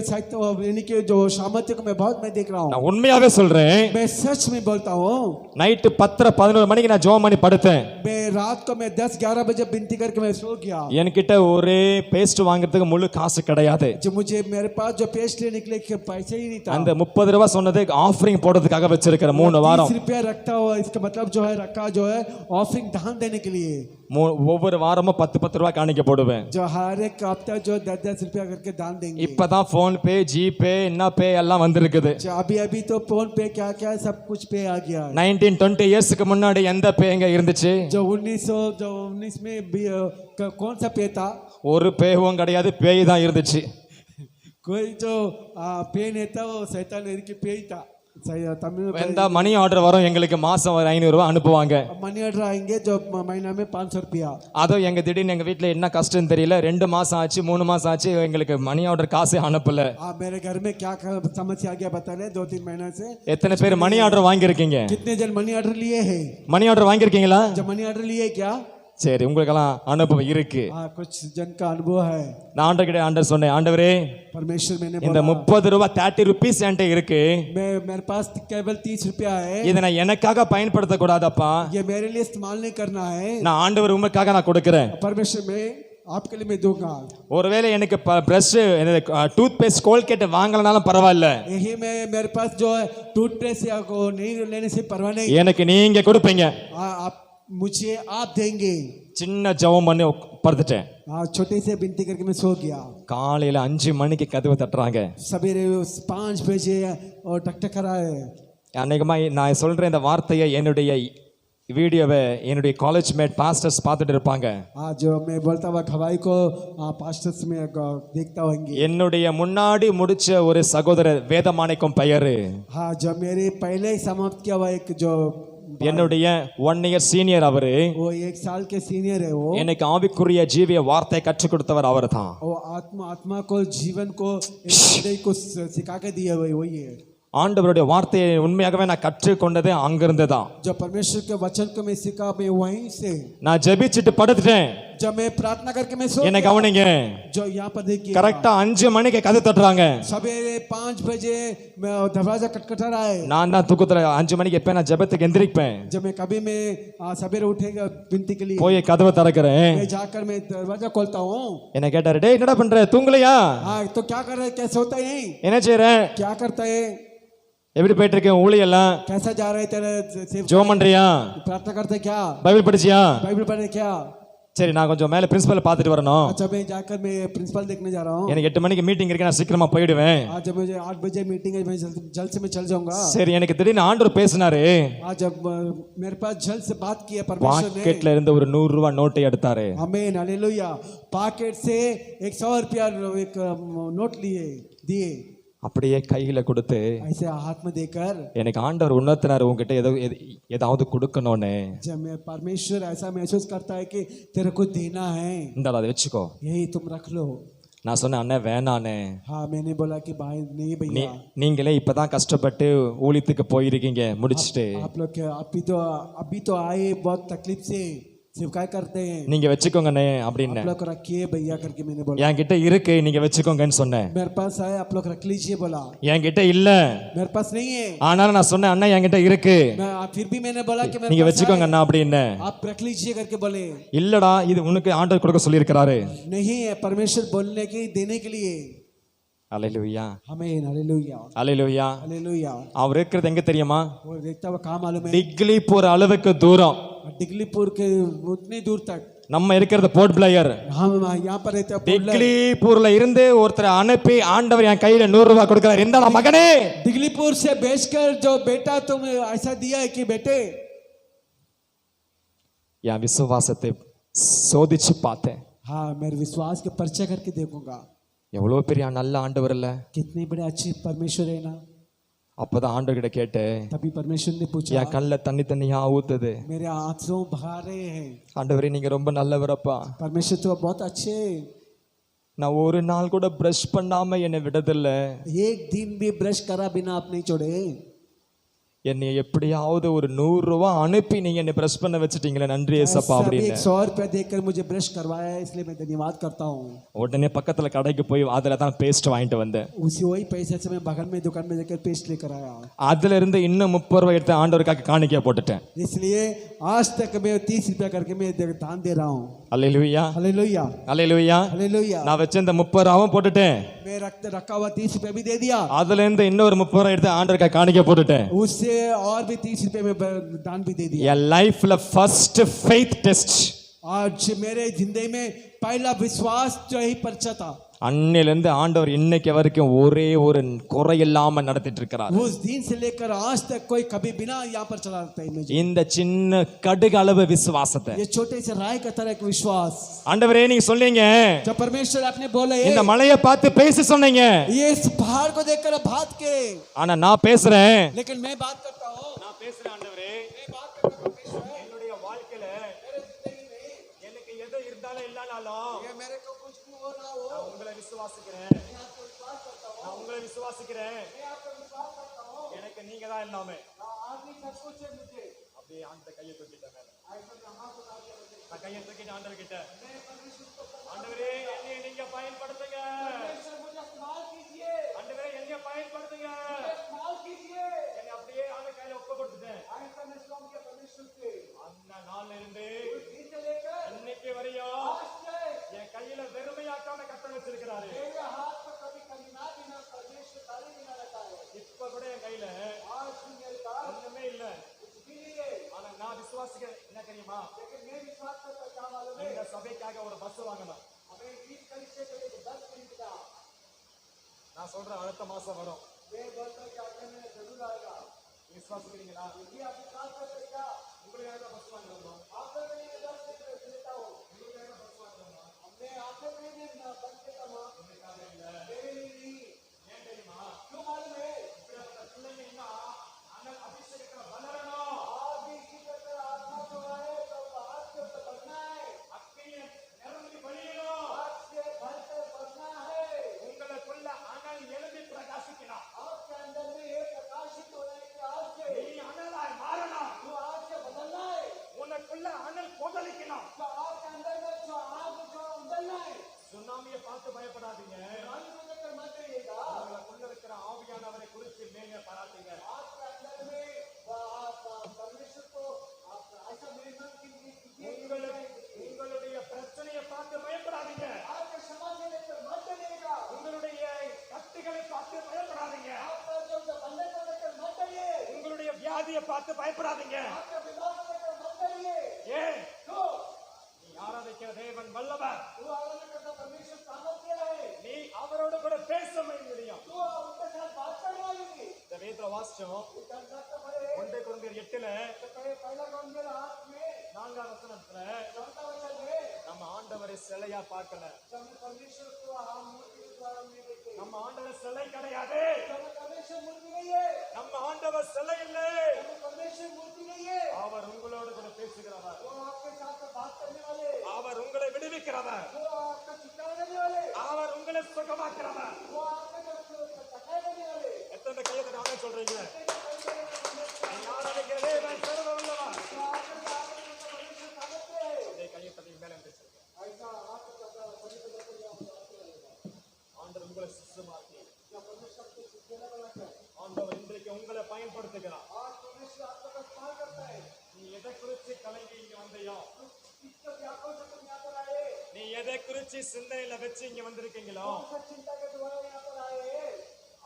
यानी कि जो सामर्थ्य को मैं बहुत मैं देख रहा हूँ. நான் உண்மையாவே சொல்றேன். मैं सच में बोलता हूँ. நைட் 10:11 மணிக்கு நான் ஜெபம் பண்ணி படுத்தேன். मैं रात को मैं 10-11 बजे विनती करके मैं सो गया. என்கிட்ட ஒரே பேஸ்ட் வாங்குறதுக்கு முழு காசு கிடையாது. जो मुझे मेरे पास जो पेस्ट लेने के लिए पैसे ही नहीं था. அந்த 30 ரூபாய் சொன்னது ஆஃபரிங் போடுறதுக்காக வச்சிருக்கிற 3 வாரம். 30 रुपया रखता हुआ, इसका मतलब जो है रखा जो है ऑफरिंग दान देने के लिए. ஒவ்வொரு வாரமும் 10 ரூபாய் காணிக்க போடுவேன். जो हर एक हफ्ता जो 10 रुपया करके दान देंगे. இப்பதான் போன் பே, ஜிபே, என்ன பே எல்லாம் வந்திருக்குது. अभी तो फोन पे क्या क्या सब कुछ पे आ गया. 19-20 இயர்ஸ்க்கு முன்னாடி எந்த பே எங்க இருந்துச்சு? जो 1919 में भी कौन सा पे था? ஒரு பேவும் கிடையாது, பேய் தான் இருந்துச்சு. कोई जो पे नहीं था, वो शैतान की पे ही था. तमिल में எந்த மணி ஆர்டர் வரும் எங்களுக்கு மாசம் ஒரு 500 ரூபாய் அனுப்புவாங்க. मनी ऑर्डर आएंगे जो महीना में 500 रुपया. அதோ திடீர்னு எங்க வீட்டுல என்ன கஷ்டம் தெரியல, 2 மாசம் ஆச்சு 3 மாசம் ஆச்சு எங்களுக்கு மணி ஆர்டர் காசே அனுப்பல. मेरे घर में क्या समस्या आ गया बता रहे 2-3 महीना से. எத்தனை பேர் மணி ஆர்டர் வாங்கியிருக்கீங்க? कितने जन मनी ऑर्डर लिए हैं? மணி ஆர்டர் வாங்கியிருக்கீங்களா? जब मनी ऑर्डर लिए क्या? சரி, உங்களுக்கெல்லாம் அனுபவம் இருக்கு. कुछ जन का अनुभव है. நான் ஆண்டவர்கிட்ட சொன்னேன், ஆண்டவரே परमेश्वर मैंने இந்த 30 ரூபாய் 30 rupees என்கிட்ட இருக்கு, मेरे पास केवल 30 रुपया है. இதை நான் எனக்காக பயன்படுத்த கூடாதப்பா, ये मेरे लिए इस्तेमाल नहीं करना है. நான் ஆண்டவர் உங்களுக்காக நான் கொடுக்கிறேன். परमेश्वर में आपके लिए मैं दूंगा. ஒருவேளை எனக்கு பிரஷ், டூத் பேஸ்ட், கோல்கேட் வாங்கலனாலும் பரவாயில்ல, यही मैं मेरे पास जो है टूथपेस्ट या को नहीं लेने से परवाह नहीं. எனக்கு நீங்க கொடுப்பீங்க. आप मुझे आप देंगे. சின்ன ஜெபம் பண்ணி படுத்துட்டேன். छोटे से विनती करके मैं सो गया. காலையில 5 மணிக்கு கதவை தட்டுறாங்க. सवेरे 5 बजे और टकटकरा है. அநேகமா நான் சொல்ற இந்த வார்த்தையை என்னுடைய வீடியோவை என்னுடைய காலேஜ் மேட் பாஸ்டர்ஸ் பார்த்துட்டு இருப்பாங்க. जो मैं बोलता हुआ खवाई को पास्टर्स में देखता होंगे. என்னுடைய முன்னாடி முடிச்ச ஒரு சகோதரர் வேதமாணிக்கம் பெயரு. हाँ, जो मेरे पहले ही समाप्त किया हुआ एक जो என்னுடைய 1 year சீனியர் அவரு, वो 1 साल के सीनियर है. वो எனக்கு ஆவிக்குரிய ஜீவிய வார்த்தையை கற்றுக் கொடுத்தவர் அவர்தான். वो आत्मा को जीवन को को सिखा के दिया हुआ वही है. ஆண்டவருடைய வார்த்தையை உண்மையாகவே நான் கற்றுக்கொண்டது அங்கிருந்து தான். जो परमेश्वर के वचन को मैं सीखा मैं वहीं से. நான் ஜெபிச்சிட்டு படுத்துட்டேன். जब मैं प्रार्थना करके मैं सो என்ன गया. கவனிங்க, जो यहाँ पर देखिए கரெக்டா 5 மணிக்கு கதவு தட்டுறாங்க. सवेरे 5 बजे दरवाजा खटखटा रहा है. நான் தான் தூக்கத்துல 5 மணிக்கு எப்ப நான் ஜெபத்துக்கு எந்திரிப்பேன். जब मैं कभी मैं सवेरे उठेगा विनती के लिए போய் கதவை திறக்கிறேன். मैं जाकर मैं दरवाजा खोलता हूँ. என்ன கேட்டாரு, டேய் என்னடா பண்ற, தூங்கலையா? हाँ, तो क्या कर रहे, कैसे होता है नहीं, என்ன செய்ற, क्या करता है, எப்படி போயிட்டு இருக்கேன் ஊழியெல்லாம், कैसा जा रहे तेरे ஜெபம் பண்றியா, प्रार्थना करते क्या, பைபிள் படிச்சியா? बाइबल पढ़े क्या. சரி, நான் கொஞ்சம் மேல பிரின்சிபல் பார்த்துட்டு வரணும். अच्छा, मैं जाकर मैं प्रिंसिपल देखने जा रहा हूँ. எனக்கு 8 மணிக்கு மீட்டிங் இருக்கு, நான் சீக்கிரமா போயிடுவேன். आज जब मुझे 8 बजे मीटिंग है, मैं जल्द से मैं चल जाऊंगा. சரி, எனக்கு திடீர்னு ஆண்டவர் பேசினாரு. आज जब मेरे पास जल्द से बात किया परमेश्वर ने, பாக்கெட்ல இருந்து ஒரு 100 ரூபாய் நோட்டை எடுத்தாரு. आमीन, हालेलुया. पॉकेट से 100 रुपया एक नोट लिए दिए. அப்படியே கையில கொடுத்து ऐसे हाथ में देकर எனக்கு ஆண்டவர் உணர்த்தினார், உங்ககிட்ட ஏதாவது கொடுக்கணும்னு. जब मैं परमेश्वर ऐसा महसूस करता है कि तेरे को देना है, இந்த அதை வச்சுக்கோ. यही तुम रख लो. நான் சொன்னேன், அண்ணே வேணானே, हाँ, मैंने बोला कि भाई नहीं भैया, நீங்களே இப்பதான் கஷ்டப்பட்டு ஊழியத்துக்கு போயிருக்கீங்க முடிச்சிட்டு, आप लोग अभी तो आए बहुत तकलीफ से सेवकाई करते हैं, நீங்க வச்சுக்கோங்கண்ணே அப்படின்னு. आप लोग रखिए भैया करके मैंने बोला. என்கிட்ட இருக்கு, நீங்க வச்சுக்கோங்கன்னு சொன்னேன். मेरे पास है, आप लोग रख लीजिए बोला. என்கிட்ட இல்ல, मेरे पास नहीं है. ஆனாலும் நான் சொன்னேன், அண்ணா என்கிட்ட இருக்கு, फिर भी मैंने बोला कि நீங்க मेरे पास வச்சுக்கோங்க அண்ணா அப்படின்னு. है, आप रख लीजिए करके बोले. இல்லடா, இது உனக்கு ஆண்டவர் கொடுக்க சொல்லி இருக்கிறாரு. नहीं है, परमेश्वर बोलने के देने के लिए. அல்லேலூயா, आमीन, हालेलुया, அல்லேலூயா. हालेलुया. அவர் இருக்கிறது எங்க தெரியுமா? वो देखता हुआ कहाँ मालूम है? டிக்லி போற அளவுக்கு தூரம். डिगलीपुर के उतनी दूर तक. நம்ம இருக்கிறது போர்ட் பிளேயர். हम यहाँ पर रहते हैं. டிக்லிபூர்ல இருந்து ஒருத்தரை அனுப்பி ஆண்டவர் என் கையில 100 ரூபாய் கொடுக்கிறார். இந்தா மகனே, डिगलीपुर से बेचकर जो बेटा तुम ऐसा दिया है कि बेटे, என் விசுவாசத்தை சோதிச்சு பார்த்தேன். हाँ, मेरे विश्वास के परिचय करके देखूंगा. எவ்வளவு பெரிய நல்ல ஆண்டவர் இல்ல. कितने बड़े अच्छे परमेश्वर है ना. அப்பதான் ஆண்டவர்கிட்ட கேட்டேன், तभी परमेश्वर ने पूछा, என் கண்ணுல தண்ணி தண்ணியா ஊத்துது. मेरे आंसू बहा रहे हैं। ஆண்டவரே நீங்க ரொம்ப நல்லவரப்பா. परमेश्वर तो बहुत अच्छे, நான் ஒரு நாள் கூட பிரஷ் பண்ணாம என்னை விடதில்ல. एक दिन भी ब्रश करा बिना आप नहीं छोड़े। என்னை எப்படியாவது ஒரு 100 ரூபாய் அனுப்பி நீங்க என்னை பிரஷ் பண்ண வச்சிட்டீங்களே, நன்றி ஏசப்பா अभी அப்படின்னு. 100 रुपया देकर मुझे ब्रश करवाया है, इसलिए मैं धन्यवाद करता हूँ। உடனே பக்கத்துல கடைக்கு போய் அதுல தான் பேஸ்ட் வாங்கிட்டு வந்தேன். उसी वही पैसे से मैं बगल में दुकान में जाकर पेस्ट लेकर आया। அதுல இருந்து இன்னும் 30 ரூபாய் எடுத்து ஆண்டவருக்காக காணிக்கையா போட்டுட்டேன். इसलिए आज तक मैं 30 रुपया करके मैं दान दे रहा हूँ। அல்லேலூயா, हालेलुया, அல்லேலூயா. हालेलुया। நான் வச்ச இந்த 30 ரூபாயும் போட்டுட்டேன். मैं रखा हुआ 30 रुपया भी दे दिया। அதுல இருந்து இன்னொரு 30 ரூபாய் எடுத்து ஆண்டவருக்காக காணிக்கையா போட்டுட்டேன். उससे और भी 30 रुपये में दान भी दे दिया। என் லைஃப்ல ஃபர்ஸ்ட் ஃபெய்த் டெஸ்ட். आज मेरे जिंदगी में पहला विश्वास जो ही पर्चा था। அன்னையில இருந்து ஆண்டவர் இன்னைக்கு வரைக்கும் ஒரே ஒரு குறை இல்லாம நடத்திட்டு இருக்கிறார். उस दिन से लेकर आज तक कोई कभी बिना यहाँ पर चला रहता है। இந்த சின்ன கடுகு அளவு விசுவாசத்தை ये छोटे से राय का तरह का विश्वास, ஆண்டவரே நீங்க சொன்னீங்க, जब परमेश्वर आपने बोले இந்த मலையை பார்த்து பேச சொன்னீங்க, ये इस पहाड़ को देखकर बात के, ஆனா நான் பேசுறேன். लेकिन मैं बात करता हूँ, நான் பேசுறேன் ஆண்டவரே, मैं बात करता हूँ परमेश्वर, என்னுடைய வாழ்க்கையில எனக்கு எது இருந்தாலும் இல்லனாலும் ये मेरे को कुछ भी हो ना हो, நான் உங்களை விசுவாசிக்கிறேன். मैं आपको विश्वास करता हूँ, நான் உங்களை விசுவாசிக்கிறேன். मैं आपको विश्वास करता हूँ, எனக்கு நீங்க தான் எல்லாமே. आप ही सब कुछ है मुझे। அப்படியே அந்த கையை தூக்கிட்டேன் மேல. ऐसा यहाँ को ना किया मुझे। நான் கையை தூக்கிட்டு ஆண்டவர் கிட்ட, मैं परमेश्वर को ஆண்டவரே என்னை நீங்க பயன்படுத்துங்க. परमेश्वर मुझे इस्तेमाल कीजिए, ஆண்டவரே என்னை பயன்படுத்துங்க. इस्तेमाल कीजिए। என்னை அப்படியே ஆண்டவர் கையில ஒப்பு கொடுத்துட்டேன். ऐसा मैं इस्लाम के परमेश्वर से அந்த நாள்ல இருந்து दिन से लेकर இன்னைக்கு வரையும் आज तक என் கையில வெறுமையாக்காம கத்த வச்சிருக்கிறாரு. मेरे हाथ पर कभी कमी ना देना, परमेश्वर ताली देना रहता है। இப்ப கூட என் கையில आज भी मेरे पास ஒண்ணுமே இல்ல. कुछ भी नहीं है, ஆனா நான் விசுவாசிக்கிறேன். என்ன தெரியுமா, लेकिन मैं विश्वास करता क्या मालूम है, இந்த சபைக்காக ஒரு பஸ் வாங்கணும். हमें बीच कलिसिया के लिए 10 खरीदना। நான் சொல்றேன் அடுத்த மாசம் வரும். मैं बोलता क्या करने जरूर आएगा। விசுவாசிக்கிறீங்களா? यदि आप विश्वास करते क्या, உங்களுக்காக பஸ் வாங்கணும். आप लोग के लिए 10 लेता हूँ, உங்களுக்காக பஸ் வாங்கணும். हमने आप लोग के लिए ना बंद किया था, உங்களுக்காக இல்ல. मेरे लिए नहीं। ஏன் தெரியுமா, क्यों मालूम है, இப்படிப்பட்ட பிள்ளைங்க இன்னும் அனல் அபிஷேகத்துல வளரணும். आप भी इसी तरह आत्मा को आए तो आज के ऊपर बढ़ना है, அக்கினியை நிரம்பி வழியணும். आज से भरकर बढ़ना है। உங்களுக்குள்ள அனல் எழுதி பிரகாசிக்கணும். आपके अंदर में एक प्रकाशित होने के आज से நீ அனலாய் மாறணும். जो आज से बदलना है, உனக்குள்ள அனல் கொந்தளிக்கணும். जो आपके अंदर में जो आग जो बदलना है, சுனாமியை பார்த்து பயப்படாதீங்க. पानी को लेकर मत रहिएगा। உங்களுக்குள்ள இருக்கிற ஆவியானவரை குறித்து மேலே பாராட்டுங்க. आपके अंदर में परमेश्वर को आप ऐसा मेहमान कीजिए, உங்களுடைய பிரச்சனையை பார்த்து பயப்படாதீங்க. आपके समाज से लेकर मत डरिएगा, உங்களுடைய கட்டுகளை பார்த்து பயப்படாதீங்க. आपका जो बंधन को लेकर मत डरिए, உங்களுடைய வியாதியை பார்த்து பயப்படாதீங்க. आपके बीमार को लेकर मत डरिए। ஏன், क्यों? நீ ஆராதிக்கிற தேவன் வல்லவர். तू आराधना करता परमेश्वर सामर्थ्य है, நீ அவரோட கூட பேச முடியும். तू उनके साथ बात करने वाली थी। இந்த வேதத்துல வாசிச்சோம். उनका पढ़े 1 கொரிந்தியர் 8ல तो पहला कौंसिल हाथ में 4ஆம் வசனத்துல चौथा वचन में நம்ம ஆண்டவரை சிலையா பார்க்கல. जब परमेश्वर को हम मूर्ति के द्वारा नहीं देखते, நம்ம ஆண்டவர் சிலை கிடையாது. जब परमेश्वर मूर्ति नहीं है, நம்ம ஆண்டவர் சிலை இல்லை. जब परमेश्वर मूर्ति नहीं है, அவர் उங்களோடு கூட பேசுகிறவர். वो आपके साथ बात करने वाले, அவர் உங்களை விடுவிக்கிறவர். वो आपका छुटकारा देने वाले, அவர் உங்களை சுகமாக்கிறவர். वो आपका सहाय देने वाले। எத்தனை கையை நானே சொல்றீங்க, நீ ஆராதிக்கிற தேவன் சர்வ வல்லவர். परमेश्वर सामर्थ्य है, அதே கையை தட்டி மேலே பேசுங்க. ऐसा हाथ का ஆண்டவர் உங்களை சுத்தமாக்கி परमेश्वर को देने वाला है। ஆண்டவர் இன்றைக்கு உங்களை பயன்படுத்துகிறார். आज परमेश्वर आपका इस्तेमाल करता है। நீ எதை குறித்து கலங்கி இங்க வந்தியோ, इसका व्याकुल से तुम यहाँ पर आए, நீ எதை குறித்து சிந்தையில வச்சு இங்க வந்திருக்கீங்களோ, कौन सा चिंता के द्वारा यहाँ पर आए,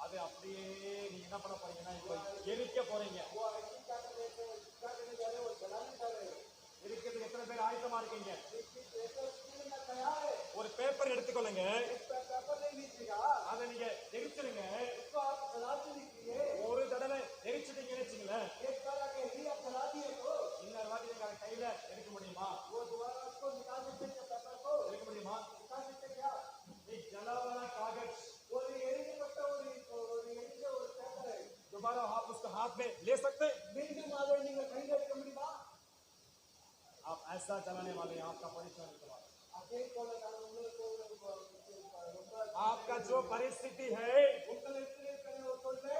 அது அப்படியே நீ என்ன பண்ண போறீங்கன்னா இப்போ எரிக்க போறீங்க. वो ऐसी क्या करने जा रहे हो, जलाने जा रहे हो। இருக்கிறதுக்கு எத்தனை பேர் ஆயத்தமா இருக்கீங்க? तैयार है, ஒரு பேப்பர் எடுத்துக்கொள்ளுங்க, पेपर नहीं लीजिएगा, அதை நீங்க எரிச்சிருங்க. इसको आप जला के लीजिए। ஒரு தடவை எரிச்சிட்டீங்கன்னு வச்சுங்களேன், एक बार अगर ही आप जला दिए तो இன்னொரு வாட்டி நீங்க அதை கையில எடுக்க முடியுமா? वो दोबारा उसको निकाल सकते हैं, पेपर को எடுக்க முடியுமா? निकाल सकते क्या? நீ ஜலவான காகज वो एरी नहीं पड़ता, वो एरी से वो पेपर है, दोबारा में ले सकते आप ऐसा चलाने वाले हैं, आपका परिश्रम आपका जो परिस्थिति है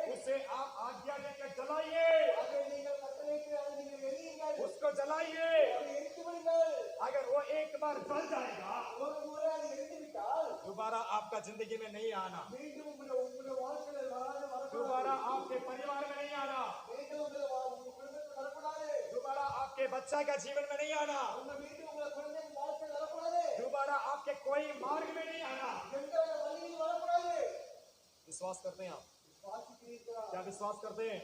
उसे आप आज्ञा देकर चलाइए, उसको जलाइए। अगर वो एक बार जल जाएगा दोबारा आपका जिंदगी में नहीं आना, दोबारा आपके परिवार में नहीं आना, दोबारा आपके बच्चा का जीवन में नहीं आना, दोबारा आपके कोई मार्ग में नहीं आना। विश्वास करते हैं आप? क्या विश्वास करते हैं?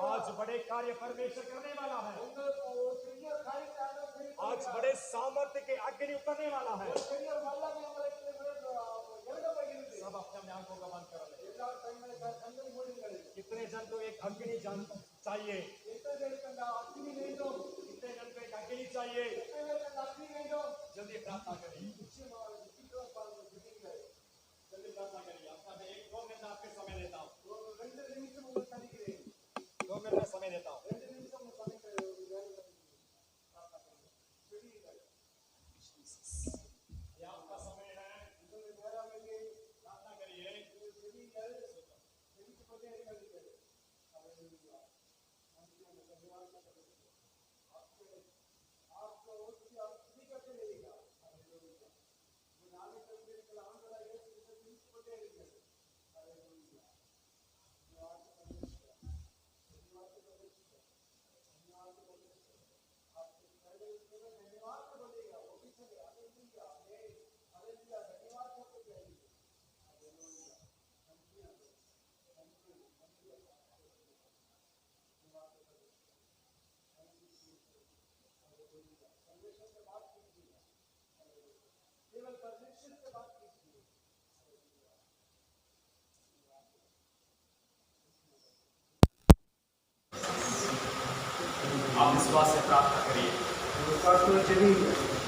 आज बड़े कार्य परमेश्वर करने वाला है, आज बड़े सामर्थ्य के अग्नि उतरने वाला है। सब अपने अपने आंखों का बंद कर ले। कितने जन को एक अग्नि चाहिए? कितने जन को एक अग्नि चाहिए? जल्दी प्रार्थना करिए, जल्दी प्रार्थना करिए। आपका मैं 1-2 मिनट आपके समय देता हूँ, 2 मिनट समय देता हूँ। ये आपका समय है, प्रार्थना करिए। आप विश्वास से प्रार्थना करिए,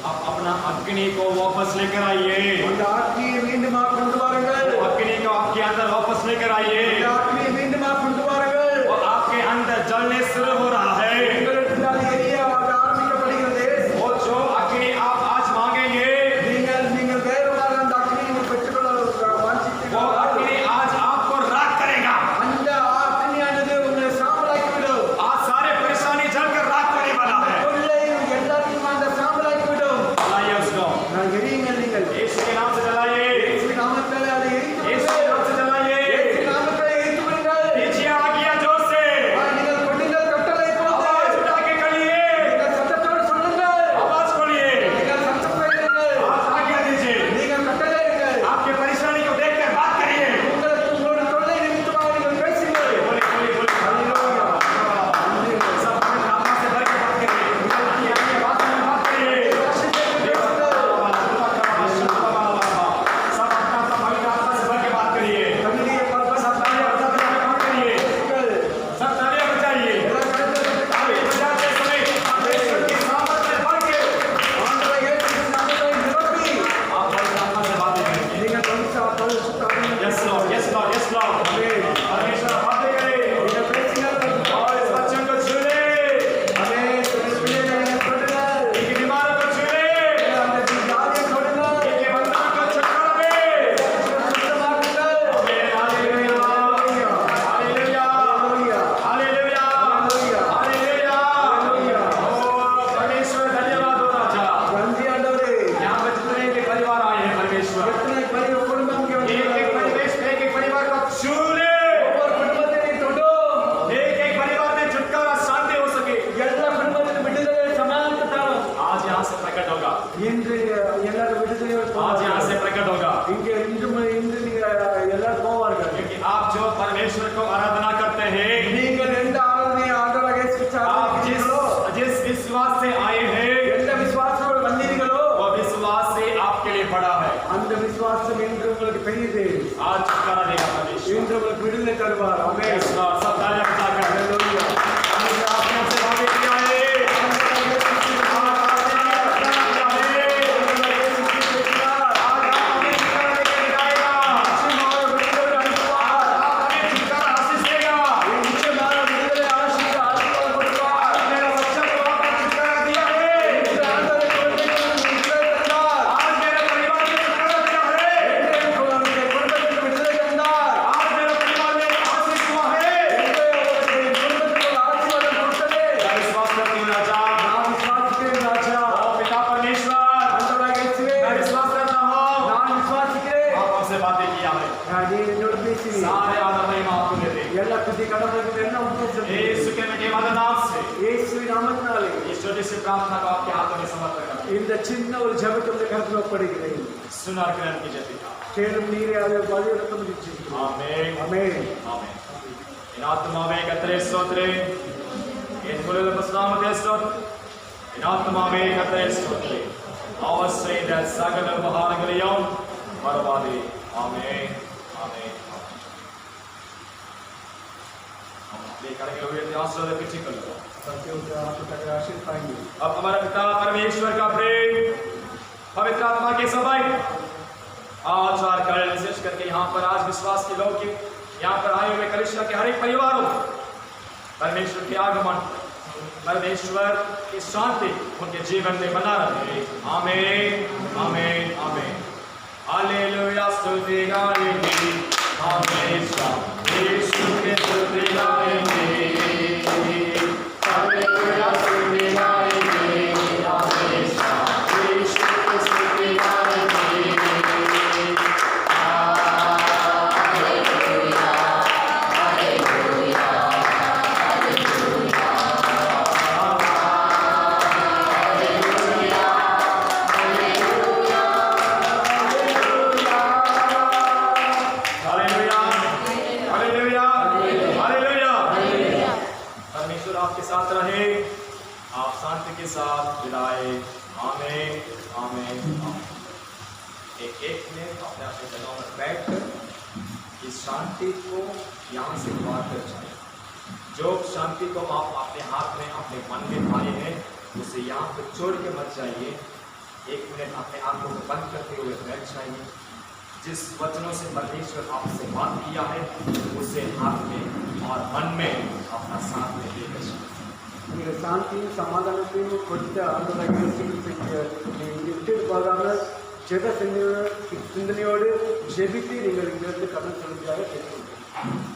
आप अपना अग्नि को वापस लेकर आइए, अग्नि को आपके अंदर वापस लेकर आइए। और आपके अंदर जलने शुरू हो रहा है। और जो अग्नि आप आज मांगेंगे वो अग्नि आज आपको राख करेगा। आज सारे परेशानी जलकर राख होने वाला है। जलाइए उसको, यीशु के नाम से जलाइए, यीशु के नाम से जलाइए। पीछे आ गया जोर से आवाज उठा के करिए, आवाज खोलिए, आज आज्ञा दीजिए। आपके परेशानी को देखकर बात करिए। सब अपने प्रार्थना से भर के बात करिए, आपकी बात में बात करिए। सब अपना सब पवित्र आत्मा से भर के बात करिए। सब तालियां बजाइए, सब तालियां बजाइए। ताली बजाते समय परमेश्वर की सामर्थ में भर के आप पवित्र आत्मा से बातें करिए। Yes Lord, yes Lord, yes Lord. परमेश्वर बातें करे और इस बच्चों को छू ले, इनके बीमारों को छू ले, इनके बंधनों को छुटकारा दे। आमीन, हालेलुया, हालेलुया, हालेलुया, हालेलुया। ओ परमेश्वर धन्यवाद हो राजा। यहाँ पे जितने के परिवार आए हैं परमेश्वर, एक परिवार को छू ले, एक परिवार में छुटकारा शांति हो सके। आज यहाँ से प्रकट होगा, आज यहाँ से प्रकट होगा। क्योंकि आप जो परमेश्वर को आराधना करते हैं, आप जिस विश्वास से आए हैं वो विश्वास से आपके लिए बड़ा है। அந்த விசுவாசம் என்று உங்களுக்கு பெரியது. आज छुटकारा देगा परमेश्वर। இன்று உங்களுக்கு விடுதலை தருவார். ஆமென். Yes, Lord, सब तालियां बजाकर हालेलुया. हमने आपने हमसे वादे किया है। आज छोटी सी प्रार्थना को आपके हाथों में समर्पण करते இந்த சின்ன ஒரு ஜெபத்தை உடைய கருத்தில் ஒப்படைக்கிறேன். हैं। सुनार ग्रहण कीजिए पिता। கேளும் நீரே அதை வழிநடத்த முடிச்சு. आमीन ஆமென். आमीन। इन आत्मावे कतरे स्तोत्रे इन फुल्ल बसनामते स्तोत्र इन आत्मावे कतरे स्तोत्रे आवश्यक सगल उपहारगलियों बरबादी आमीन आमीन। हम अपने करेंगे हुए आशीर्वाद पीछे कर लो। सत्यों से आप तक आशीष पाएंगे. अब हमारा पिता परमेश्वर का प्रेम पवित्र आत्मा के सबाई आज और कल विशेष करके यहाँ पर आज विश्वास के लोग यहाँ पर आए हुए कलिसिया के हर एक परिवारों परमेश्वर के आगमन परमेश्वर की शांति उनके जीवन में बना रहे। आमीन आमीन आमीन। हालेलुया स्तुति गाएंगे हमेशा यीशु की स्तुति गाएंगे। हालेलुया स्तुति गाएंगे हमेशा यीशु की स्तुति गाएंगे। परमेश्वर आपके साथ रहे आप शांति के साथ विदाई। आमीन आमीन आमीन। एक मिनट अपने अपने जगहों में बैठकर इस शांति को यहाँ से बाहर कर जाए। जो शांति को आप अपने हाथ में अपने मन में पाए हैं उसे यहाँ पे छोड़ के मत जाइए। एक मिनट अपने आंखों को बंद करते हुए बैठ जाइए। जिस वचनों से परमेश्वर आपसे बात किया है उसे हाथ में और मन में अपना साथ में लेकर जाइए। நீங்கள் சாந்தியும் சமாதானத்தையும் கொடுத்து ஆண்டவராக விட்டு போகாமல் ஜெப சிந்தனையோடு ஜெபித்து நீங்கள் இங்கிருந்து கடந்து செல்வதாக கேட்கிறேன்.